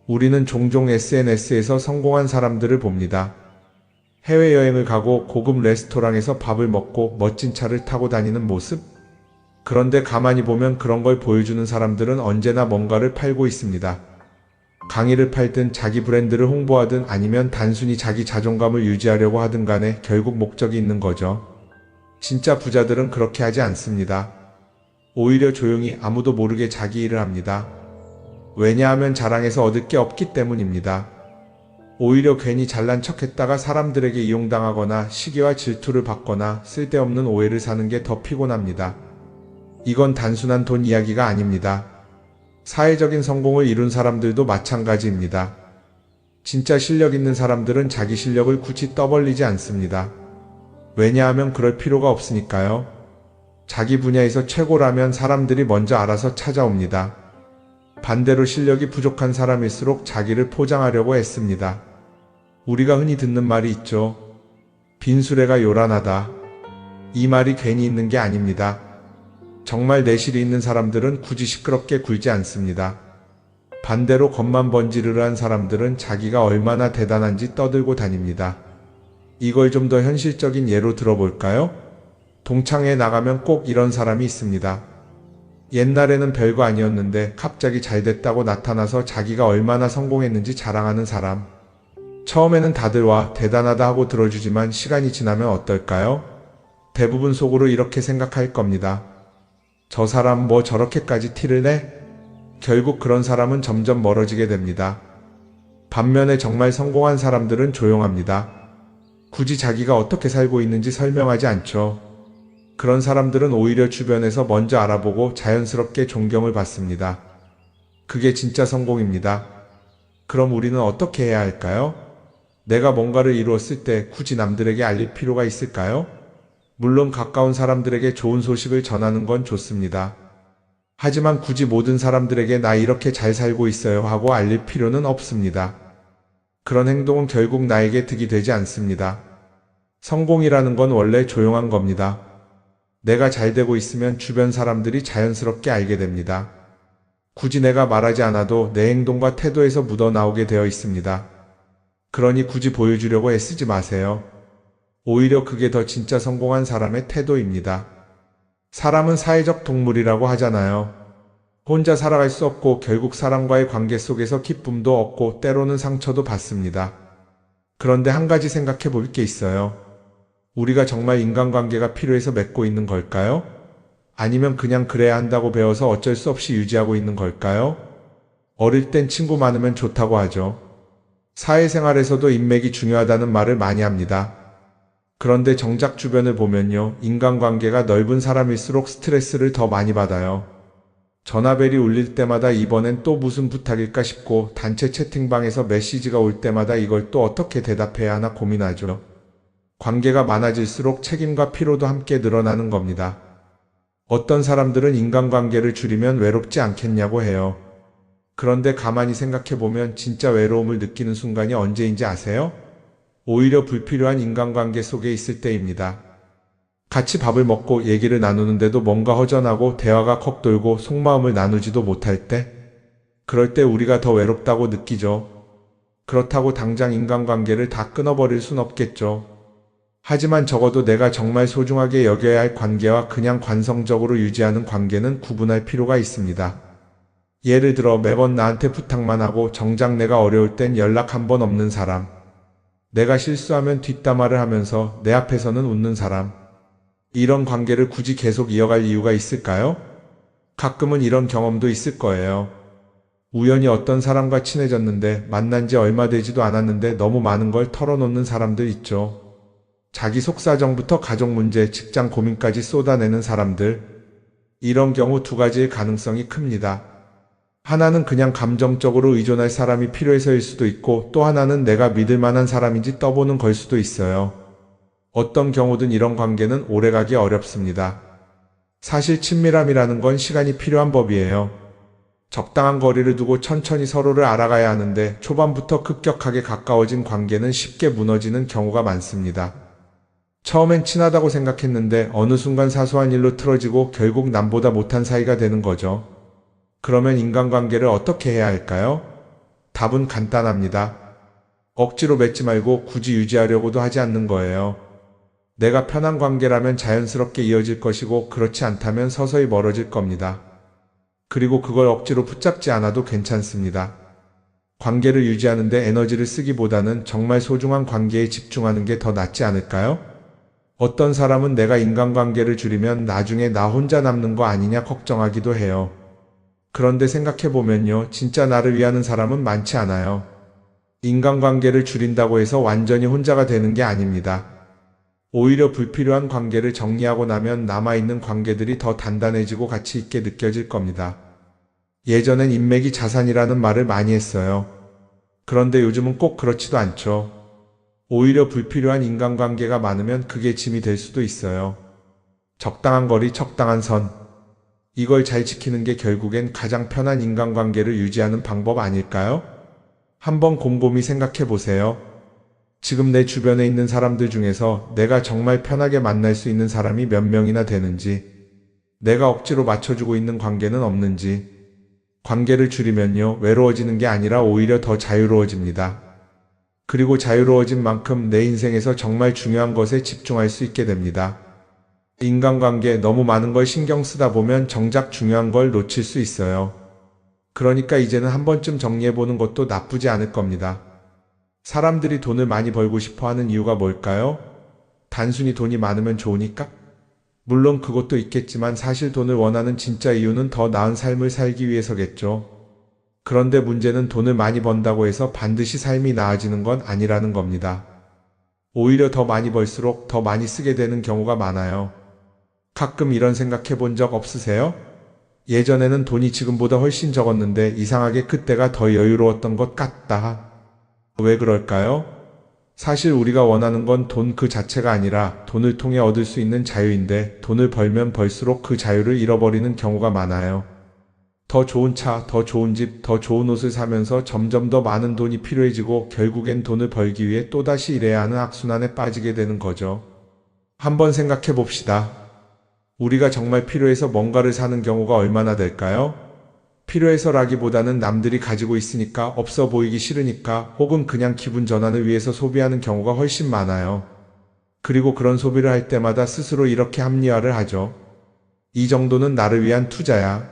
우리는 종종 SNS에서 성공한 사람들을 봅니다. 해외여행을 가고 고급 레스토랑에서 밥을 먹고 멋진 차를 타고 다니는 모습? 그런데 가만히 보면 그런 걸 보여주는 사람들은 언제나 뭔가를 팔고 있습니다. 강의를 팔든 자기 브랜드를 홍보하든 아니면 단순히 자기 자존감을 유지하려고 하든 간에 결국 목적이 있는 거죠. 진짜 부자들은 그렇게 하지 않습니다. 오히려 조용히 아무도 모르게 자기 일을 합니다. 왜냐하면 자랑해서 얻을 게 없기 때문입니다. 오히려 괜히 잘난 척했다가 사람들에게 이용당하거나 시기와 질투를 받거나 쓸데없는 오해를 사는 게 더 피곤합니다. 이건 단순한 돈 이야기가 아닙니다. 사회적인 성공을 이룬 사람들도 마찬가지입니다. 진짜 실력 있는 사람들은 자기 실력을 굳이 떠벌리지 않습니다. 왜냐하면 그럴 필요가 없으니까요. 자기 분야에서 최고라면 사람들이 먼저 알아서 찾아옵니다. 반대로 실력이 부족한 사람일수록 자기를 포장하려고 애씁니다. 우리가 흔히 듣는 말이 있죠. 빈수레가 요란하다. 이 말이 괜히 있는 게 아닙니다. 정말 내실이 있는 사람들은 굳이 시끄럽게 굴지 않습니다. 반대로 겉만 번지르르한 사람들은 자기가 얼마나 대단한지 떠들고 다닙니다. 이걸 좀 더 현실적인 예로 들어볼까요? 동창회에 나가면 꼭 이런 사람이 있습니다. 옛날에는 별거 아니었는데 갑자기 잘 됐다고 나타나서 자기가 얼마나 성공했는지 자랑하는 사람. 처음에는 다들 와 대단하다 하고 들어주지만 시간이 지나면 어떨까요? 대부분 속으로 이렇게 생각할 겁니다. 저 사람 뭐 저렇게까지 티를 내? 결국 그런 사람은 점점 멀어지게 됩니다. 반면에 정말 성공한 사람들은 조용합니다. 굳이 자기가 어떻게 살고 있는지 설명하지 않죠. 그런 사람들은 오히려 주변에서 먼저 알아보고 자연스럽게 존경을 받습니다. 그게 진짜 성공입니다. 그럼 우리는 어떻게 해야 할까요? 내가 뭔가를 이루었을 때 굳이 남들에게 알릴 필요가 있을까요? 물론 가까운 사람들에게 좋은 소식을 전하는 건 좋습니다. 하지만 굳이 모든 사람들에게 나 이렇게 잘 살고 있어요 하고 알릴 필요는 없습니다. 그런 행동은 결국 나에게 득이 되지 않습니다. 성공이라는 건 원래 조용한 겁니다. 내가 잘 되고 있으면 주변 사람들이 자연스럽게 알게 됩니다. 굳이 내가 말하지 않아도 내 행동과 태도에서 묻어나오게 되어 있습니다. 그러니 굳이 보여주려고 애쓰지 마세요. 오히려 그게 더 진짜 성공한 사람의 태도입니다. 사람은 사회적 동물이라고 하잖아요. 혼자 살아갈 수 없고 결국 사람과의 관계 속에서 기쁨도 얻고 때로는 상처도 받습니다. 그런데 한 가지 생각해 볼 게 있어요. 우리가 정말 인간관계가 필요해서 맺고 있는 걸까요? 아니면 그냥 그래야 한다고 배워서 어쩔 수 없이 유지하고 있는 걸까요? 어릴 땐 친구 많으면 좋다고 하죠. 사회생활에서도 인맥이 중요하다는 말을 많이 합니다. 그런데 정작 주변을 보면요. 인간관계가 넓은 사람일수록 스트레스를 더 많이 받아요. 전화벨이 울릴 때마다 이번엔 또 무슨 부탁일까 싶고 단체 채팅방에서 메시지가 올 때마다 이걸 또 어떻게 대답해야 하나 고민하죠. 관계가 많아질수록 책임과 피로도 함께 늘어나는 겁니다. 어떤 사람들은 인간관계를 줄이면 외롭지 않겠냐고 해요. 그런데 가만히 생각해보면 진짜 외로움을 느끼는 순간이 언제인지 아세요? 오히려 불필요한 인간관계 속에 있을 때입니다. 같이 밥을 먹고 얘기를 나누는데도 뭔가 허전하고 대화가 컥 돌고 속마음을 나누지도 못할 때, 그럴 때 우리가 더 외롭다고 느끼죠. 그렇다고 당장 인간관계를 다 끊어버릴 순 없겠죠. 하지만 적어도 내가 정말 소중하게 여겨야 할 관계와 그냥 관성적으로 유지하는 관계는 구분할 필요가 있습니다. 예를 들어 매번 나한테 부탁만 하고 정작 내가 어려울 땐 연락 한 번 없는 사람. 내가 실수하면 뒷담화를 하면서 내 앞에서는 웃는 사람. 이런 관계를 굳이 계속 이어갈 이유가 있을까요? 가끔은 이런 경험도 있을 거예요. 우연히 어떤 사람과 친해졌는데 만난 지 얼마 되지도 않았는데 너무 많은 걸 털어놓는 사람들 있죠. 자기 속사정부터 가족 문제, 직장 고민까지 쏟아내는 사람들. 이런 경우 두 가지의 가능성이 큽니다. 하나는 그냥 감정적으로 의존할 사람이 필요해서일 수도 있고 또 하나는 내가 믿을 만한 사람인지 떠보는 걸 수도 있어요. 어떤 경우든 이런 관계는 오래가기 어렵습니다. 사실 친밀함이라는 건 시간이 필요한 법이에요. 적당한 거리를 두고 천천히 서로를 알아가야 하는데 초반부터 급격하게 가까워진 관계는 쉽게 무너지는 경우가 많습니다. 처음엔 친하다고 생각했는데 어느 순간 사소한 일로 틀어지고 결국 남보다 못한 사이가 되는 거죠. 그러면 인간관계를 어떻게 해야 할까요? 답은 간단합니다. 억지로 맺지 말고 굳이 유지하려고도 하지 않는 거예요. 내가 편한 관계라면 자연스럽게 이어질 것이고 그렇지 않다면 서서히 멀어질 겁니다. 그리고 그걸 억지로 붙잡지 않아도 괜찮습니다. 관계를 유지하는데 에너지를 쓰기보다는 정말 소중한 관계에 집중하는 게 더 낫지 않을까요? 어떤 사람은 내가 인간관계를 줄이면 나중에 나 혼자 남는 거 아니냐 걱정하기도 해요. 그런데 생각해보면요, 진짜 나를 위하는 사람은 많지 않아요. 인간관계를 줄인다고 해서 완전히 혼자가 되는 게 아닙니다. 오히려 불필요한 관계를 정리하고 나면 남아있는 관계들이 더 단단해지고 가치 있게 느껴질 겁니다. 예전엔 인맥이 자산이라는 말을 많이 했어요. 그런데 요즘은 꼭 그렇지도 않죠. 오히려 불필요한 인간관계가 많으면 그게 짐이 될 수도 있어요. 적당한 거리, 적당한 선. 이걸 잘 지키는 게 결국엔 가장 편한 인간관계를 유지하는 방법 아닐까요? 한번 곰곰이 생각해 보세요. 지금 내 주변에 있는 사람들 중에서 내가 정말 편하게 만날 수 있는 사람이 몇 명이나 되는지, 내가 억지로 맞춰주고 있는 관계는 없는지. 관계를 줄이면요, 외로워지는 게 아니라 오히려 더 자유로워집니다. 그리고 자유로워진 만큼 내 인생에서 정말 중요한 것에 집중할 수 있게 됩니다. 인간관계 너무 많은 걸 신경 쓰다 보면 정작 중요한 걸 놓칠 수 있어요. 그러니까 이제는 한 번쯤 정리해보는 것도 나쁘지 않을 겁니다. 사람들이 돈을 많이 벌고 싶어 하는 이유가 뭘까요? 단순히 돈이 많으면 좋으니까? 물론 그것도 있겠지만 사실 돈을 원하는 진짜 이유는 더 나은 삶을 살기 위해서겠죠. 그런데 문제는 돈을 많이 번다고 해서 반드시 삶이 나아지는 건 아니라는 겁니다. 오히려 더 많이 벌수록 더 많이 쓰게 되는 경우가 많아요. 가끔 이런 생각해 본 적 없으세요? 예전에는 돈이 지금보다 훨씬 적었는데 이상하게 그때가 더 여유로웠던 것 같다. 왜 그럴까요? 사실 우리가 원하는 건 돈 그 자체가 아니라 돈을 통해 얻을 수 있는 자유인데 돈을 벌면 벌수록 그 자유를 잃어버리는 경우가 많아요. 더 좋은 차, 더 좋은 집, 더 좋은 옷을 사면서 점점 더 많은 돈이 필요해지고 결국엔 돈을 벌기 위해 또다시 일해야 하는 악순환에 빠지게 되는 거죠. 한번 생각해 봅시다. 우리가 정말 필요해서 뭔가를 사는 경우가 얼마나 될까요? 필요해서라기보다는 남들이 가지고 있으니까, 없어 보이기 싫으니까, 혹은 그냥 기분 전환을 위해서 소비하는 경우가 훨씬 많아요. 그리고 그런 소비를 할 때마다 스스로 이렇게 합리화를 하죠. 이 정도는 나를 위한 투자야.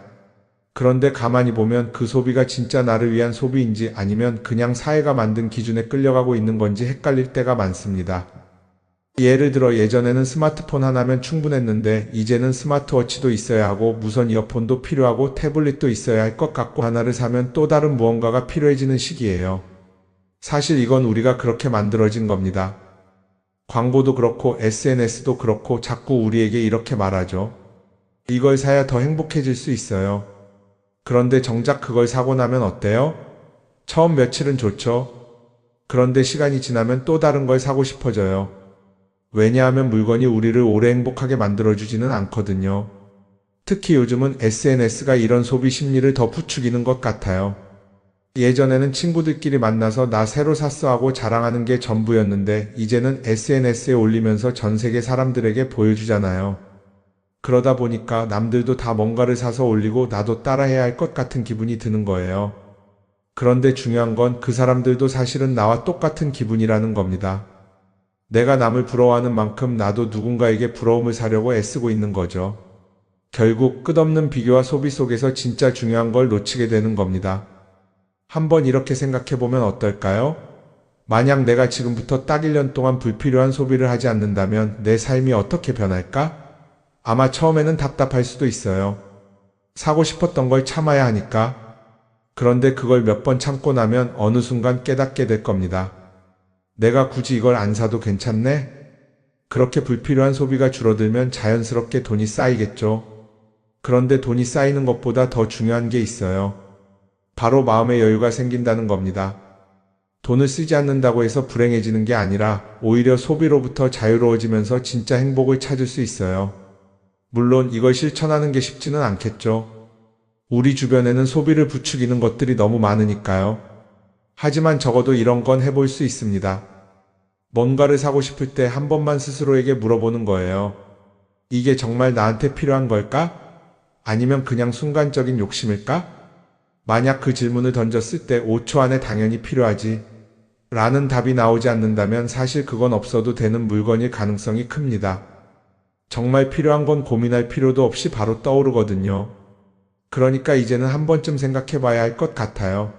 그런데 가만히 보면 그 소비가 진짜 나를 위한 소비인지 아니면 그냥 사회가 만든 기준에 끌려가고 있는 건지 헷갈릴 때가 많습니다. 예를 들어 예전에는 스마트폰 하나면 충분했는데 이제는 스마트워치도 있어야 하고 무선 이어폰도 필요하고 태블릿도 있어야 할 것 같고 하나를 사면 또 다른 무언가가 필요해지는 시기예요. 사실 이건 우리가 그렇게 만들어진 겁니다. 광고도 그렇고 SNS도 그렇고 자꾸 우리에게 이렇게 말하죠. 이걸 사야 더 행복해질 수 있어요. 그런데 정작 그걸 사고 나면 어때요? 처음 며칠은 좋죠. 그런데 시간이 지나면 또 다른 걸 사고 싶어져요. 왜냐하면 물건이 우리를 오래 행복하게 만들어주지는 않거든요. 특히 요즘은 SNS가 이런 소비 심리를 더 부추기는 것 같아요. 예전에는 친구들끼리 만나서 나 새로 샀어 하고 자랑하는 게 전부였는데 이제는 SNS에 올리면서 전 세계 사람들에게 보여주잖아요. 그러다 보니까 남들도 다 뭔가를 사서 올리고 나도 따라해야 할 것 같은 기분이 드는 거예요. 그런데 중요한 건 그 사람들도 사실은 나와 똑같은 기분이라는 겁니다. 내가 남을 부러워하는 만큼 나도 누군가에게 부러움을 사려고 애쓰고 있는 거죠. 결국 끝없는 비교와 소비 속에서 진짜 중요한 걸 놓치게 되는 겁니다. 한번 이렇게 생각해보면 어떨까요? 만약 내가 지금부터 딱 1년 동안 불필요한 소비를 하지 않는다면 내 삶이 어떻게 변할까? 아마 처음에는 답답할 수도 있어요. 사고 싶었던 걸 참아야 하니까. 그런데 그걸 몇 번 참고 나면 어느 순간 깨닫게 될 겁니다. 내가 굳이 이걸 안 사도 괜찮네? 그렇게 불필요한 소비가 줄어들면 자연스럽게 돈이 쌓이겠죠. 그런데 돈이 쌓이는 것보다 더 중요한 게 있어요. 바로 마음의 여유가 생긴다는 겁니다. 돈을 쓰지 않는다고 해서 불행해지는 게 아니라 오히려 소비로부터 자유로워지면서 진짜 행복을 찾을 수 있어요. 물론 이걸 실천하는 게 쉽지는 않겠죠. 우리 주변에는 소비를 부추기는 것들이 너무 많으니까요. 하지만 적어도 이런 건 해볼 수 있습니다. 뭔가를 사고 싶을 때 한 번만 스스로에게 물어보는 거예요. 이게 정말 나한테 필요한 걸까? 아니면 그냥 순간적인 욕심일까? 만약 그 질문을 던졌을 때 5초 안에 당연히 필요하지 라는 답이 나오지 않는다면 사실 그건 없어도 되는 물건일 가능성이 큽니다. 정말 필요한 건 고민할 필요도 없이 바로 떠오르거든요. 그러니까 이제는 한 번쯤 생각해 봐야 할 것 같아요.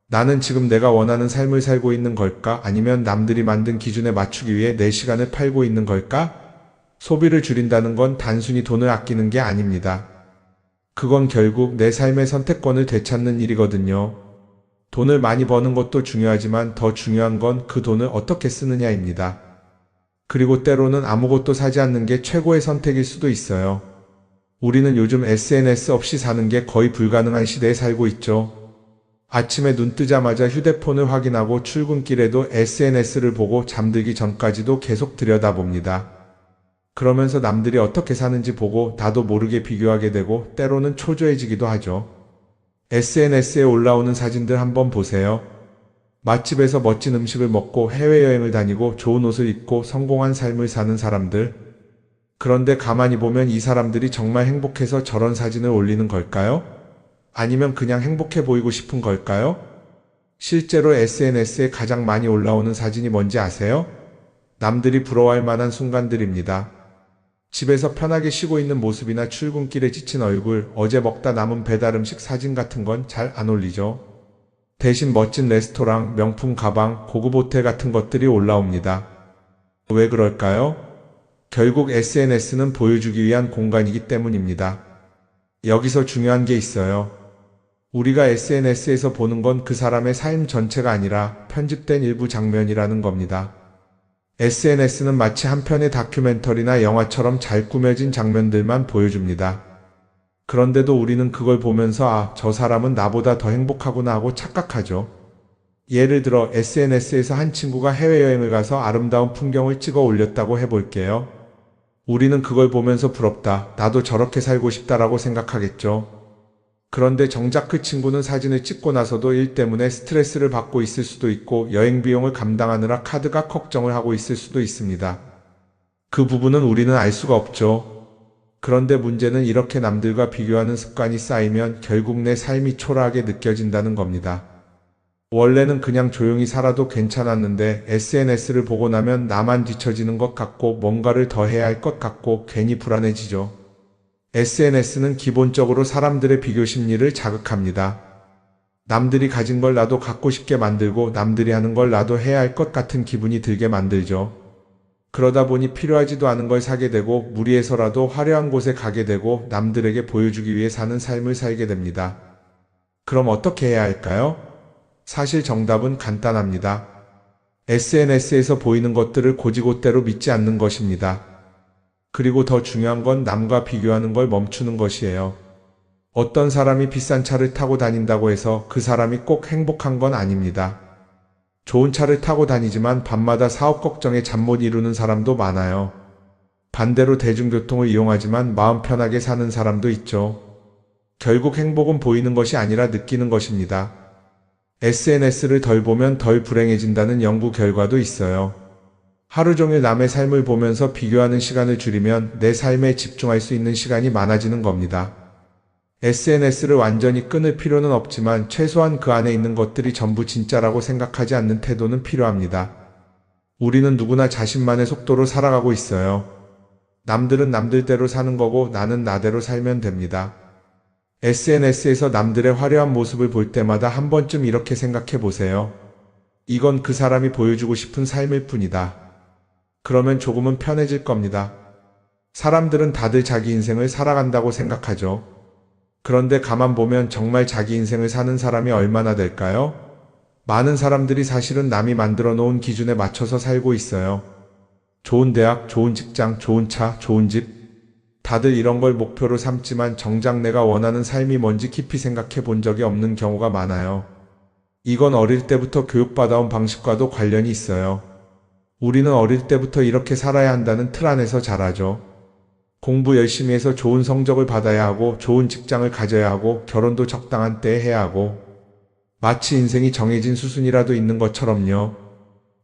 나는 지금 내가 원하는 삶을 살고 있는 걸까? 아니면 남들이 만든 기준에 맞추기 위해 내 시간을 팔고 있는 걸까? 소비를 줄인다는 건 단순히 돈을 아끼는 게 아닙니다. 그건 결국 내 삶의 선택권을 되찾는 일이거든요. 돈을 많이 버는 것도 중요하지만 더 중요한 건 그 돈을 어떻게 쓰느냐입니다. 그리고 때로는 아무것도 사지 않는 게 최고의 선택일 수도 있어요. 우리는 요즘 SNS 없이 사는 게 거의 불가능한 시대에 살고 있죠. 아침에 눈 뜨자마자 휴대폰을 확인하고 출근길에도 SNS를 보고 잠들기 전까지도 계속 들여다봅니다. 그러면서 남들이 어떻게 사는지 보고 나도 모르게 비교하게 되고 때로는 초조해지기도 하죠. SNS에 올라오는 사진들 한번 보세요. 맛집에서 멋진 음식을 먹고 해외여행을 다니고 좋은 옷을 입고 성공한 삶을 사는 사람들. 그런데 가만히 보면 이 사람들이 정말 행복해서 저런 사진을 올리는 걸까요? 아니면 그냥 행복해 보이고 싶은 걸까요? 실제로 SNS에 가장 많이 올라오는 사진이 뭔지 아세요? 남들이 부러워할 만한 순간들입니다. 집에서 편하게 쉬고 있는 모습이나 출근길에 지친 얼굴, 어제 먹다 남은 배달 음식 사진 같은 건 잘 안 올리죠. 대신 멋진 레스토랑, 명품 가방, 고급 호텔 같은 것들이 올라옵니다. 왜 그럴까요? 결국 SNS는 보여주기 위한 공간이기 때문입니다. 여기서 중요한 게 있어요. 우리가 SNS에서 보는 건 그 사람의 삶 전체가 아니라 편집된 일부 장면이라는 겁니다. SNS는 마치 한 편의 다큐멘터리나 영화처럼 잘 꾸며진 장면들만 보여줍니다. 그런데도 우리는 그걸 보면서 아, 저 사람은 나보다 더 행복하구나 하고 착각하죠. 예를 들어 SNS에서 한 친구가 해외여행을 가서 아름다운 풍경을 찍어 올렸다고 해볼게요. 우리는 그걸 보면서 부럽다, 나도 저렇게 살고 싶다라고 생각하겠죠. 그런데 정작 그 친구는 사진을 찍고 나서도 일 때문에 스트레스를 받고 있을 수도 있고 여행 비용을 감당하느라 카드가 걱정을 하고 있을 수도 있습니다. 그 부분은 우리는 알 수가 없죠. 그런데 문제는 이렇게 남들과 비교하는 습관이 쌓이면 결국 내 삶이 초라하게 느껴진다는 겁니다. 원래는 그냥 조용히 살아도 괜찮았는데 SNS를 보고 나면 나만 뒤처지는 것 같고 뭔가를 더 해야 할 것 같고 괜히 불안해지죠. SNS는 기본적으로 사람들의 비교 심리를 자극합니다. 남들이 가진 걸 나도 갖고 싶게 만들고 남들이 하는 걸 나도 해야 할 것 같은 기분이 들게 만들죠. 그러다 보니 필요하지도 않은 걸 사게 되고 무리해서라도 화려한 곳에 가게 되고 남들에게 보여주기 위해 사는 삶을 살게 됩니다. 그럼 어떻게 해야 할까요? 사실 정답은 간단합니다. SNS에서 보이는 것들을 곧이곧대로 믿지 않는 것입니다. 그리고 더 중요한 건 남과 비교하는 걸 멈추는 것이에요. 어떤 사람이 비싼 차를 타고 다닌다고 해서 그 사람이 꼭 행복한 건 아닙니다. 좋은 차를 타고 다니지만 밤마다 사업 걱정에 잠 못 이루는 사람도 많아요. 반대로 대중교통을 이용하지만 마음 편하게 사는 사람도 있죠. 결국 행복은 보이는 것이 아니라 느끼는 것입니다. SNS를 덜 보면 덜 불행해진다는 연구 결과도 있어요. 하루 종일 남의 삶을 보면서 비교하는 시간을 줄이면 내 삶에 집중할 수 있는 시간이 많아지는 겁니다. SNS를 완전히 끊을 필요는 없지만 최소한 그 안에 있는 것들이 전부 진짜라고 생각하지 않는 태도는 필요합니다. 우리는 누구나 자신만의 속도로 살아가고 있어요. 남들은 남들대로 사는 거고 나는 나대로 살면 됩니다. SNS에서 남들의 화려한 모습을 볼 때마다 한 번쯤 이렇게 생각해 보세요. 이건 그 사람이 보여주고 싶은 삶일 뿐이다. 그러면 조금은 편해질 겁니다. 사람들은 다들 자기 인생을 살아간다고 생각하죠. 그런데 가만 보면 정말 자기 인생을 사는 사람이 얼마나 될까요? 많은 사람들이 사실은 남이 만들어 놓은 기준에 맞춰서 살고 있어요. 좋은 대학, 좋은 직장, 좋은 차, 좋은 집. 다들 이런 걸 목표로 삼지만 정작 내가 원하는 삶이 뭔지 깊이 생각해 본 적이 없는 경우가 많아요. 이건 어릴 때부터 교육받아온 방식과도 관련이 있어요. 우리는 어릴 때부터 이렇게 살아야 한다는 틀 안에서 자라죠. 공부 열심히 해서 좋은 성적을 받아야 하고 좋은 직장을 가져야 하고 결혼도 적당한 때에 해야 하고 마치 인생이 정해진 수순이라도 있는 것처럼요.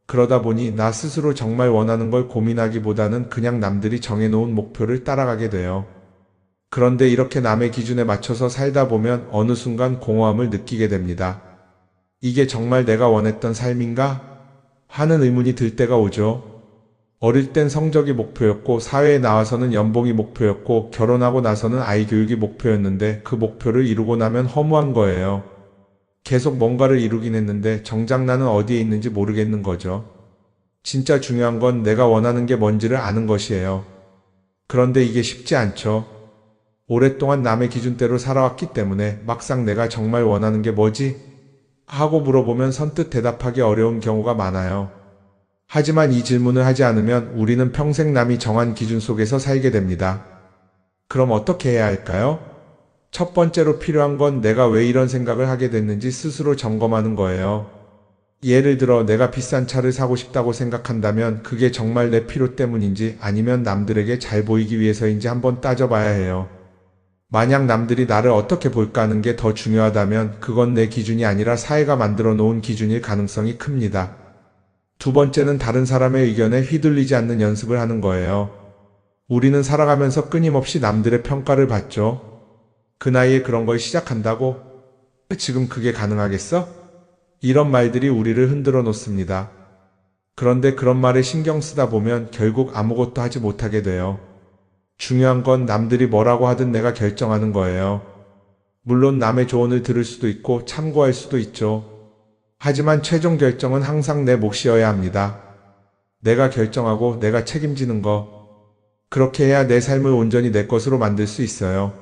그러다 보니 나 스스로 정말 원하는 걸 고민하기보다는 그냥 남들이 정해놓은 목표를 따라가게 돼요. 그런데 이렇게 남의 기준에 맞춰서 살다 보면 어느 순간 공허함을 느끼게 됩니다. 이게 정말 내가 원했던 삶인가? 하는 의문이 들 때가 오죠. 어릴 땐 성적이 목표였고 사회에 나와서는 연봉이 목표였고 결혼하고 나서는 아이 교육이 목표였는데 그 목표를 이루고 나면 허무한 거예요. 계속 뭔가를 이루긴 했는데 정작 나는 어디에 있는지 모르겠는 거죠. 진짜 중요한 건 내가 원하는 게 뭔지를 아는 것이에요. 그런데 이게 쉽지 않죠. 오랫동안 남의 기준대로 살아왔기 때문에 막상 내가 정말 원하는 게 뭐지? 하고 물어보면 선뜻 대답하기 어려운 경우가 많아요. 하지만 이 질문을 하지 않으면 우리는 평생 남이 정한 기준 속에서 살게 됩니다. 그럼 어떻게 해야 할까요? 첫 번째로 필요한 건 내가 왜 이런 생각을 하게 됐는지 스스로 점검하는 거예요. 예를 들어 내가 비싼 차를 사고 싶다고 생각한다면 그게 정말 내 필요 때문인지 아니면 남들에게 잘 보이기 위해서인지 한번 따져봐야 해요. 만약 남들이 나를 어떻게 볼까 하는 게 더 중요하다면 그건 내 기준이 아니라 사회가 만들어 놓은 기준일 가능성이 큽니다. 두 번째는 다른 사람의 의견에 휘둘리지 않는 연습을 하는 거예요. 우리는 살아가면서 끊임없이 남들의 평가를 받죠. 그 나이에 그런 걸 시작한다고? 지금 그게 가능하겠어? 이런 말들이 우리를 흔들어 놓습니다. 그런데 그런 말에 신경 쓰다 보면 결국 아무것도 하지 못하게 돼요. 중요한 건 남들이 뭐라고 하든 내가 결정하는 거예요. 물론 남의 조언을 들을 수도 있고 참고할 수도 있죠. 하지만 최종 결정은 항상 내 몫이어야 합니다. 내가 결정하고 내가 책임지는 거. 그렇게 해야 내 삶을 온전히 내 것으로 만들 수 있어요.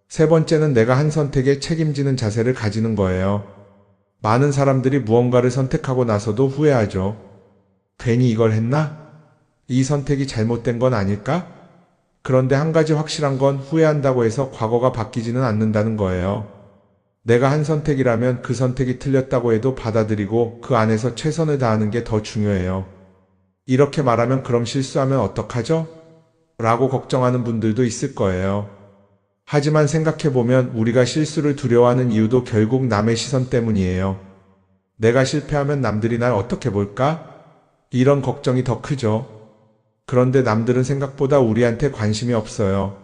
세 번째는 내가 한 선택에 책임지는 자세를 가지는 거예요. 많은 사람들이 무언가를 선택하고 나서도 후회하죠. 괜히 이걸 했나? 이 선택이 잘못된 건 아닐까? 그런데 한 가지 확실한 건 후회한다고 해서 과거가 바뀌지는 않는다는 거예요. 내가 한 선택이라면 그 선택이 틀렸다고 해도 받아들이고 그 안에서 최선을 다하는 게 더 중요해요. 이렇게 말하면 그럼 실수하면 어떡하죠? 라고 걱정하는 분들도 있을 거예요. 하지만 생각해보면 우리가 실수를 두려워하는 이유도 결국 남의 시선 때문이에요. 내가 실패하면 남들이 날 어떻게 볼까? 이런 걱정이 더 크죠. 그런데 남들은 생각보다 우리한테 관심이 없어요.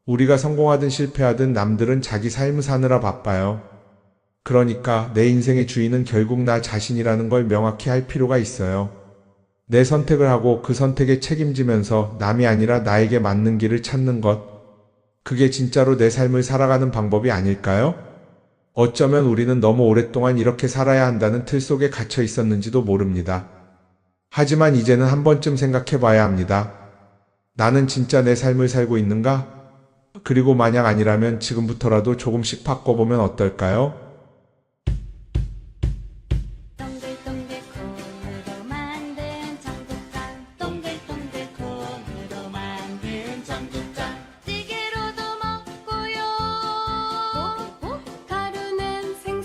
우리가 성공하든 실패하든 남들은 자기 삶을 사느라 바빠요. 그러니까 내 인생의 주인은 결국 나 자신이라는 걸 명확히 할 필요가 있어요. 내 선택을 하고 그 선택에 책임지면서 남이 아니라 나에게 맞는 길을 찾는 것. 그게 진짜로 내 삶을 살아가는 방법이 아닐까요? 어쩌면 우리는 너무 오랫동안 이렇게 살아야 한다는 틀 속에 갇혀 있었는지도 모릅니다. 하지만 이제는 한 번쯤 생각해 봐야 합니다. 나는 진짜 내 삶을 살고 있는가? 그리고 만약 아니라면 지금부터라도 조금씩 바꿔보면 어떨까요?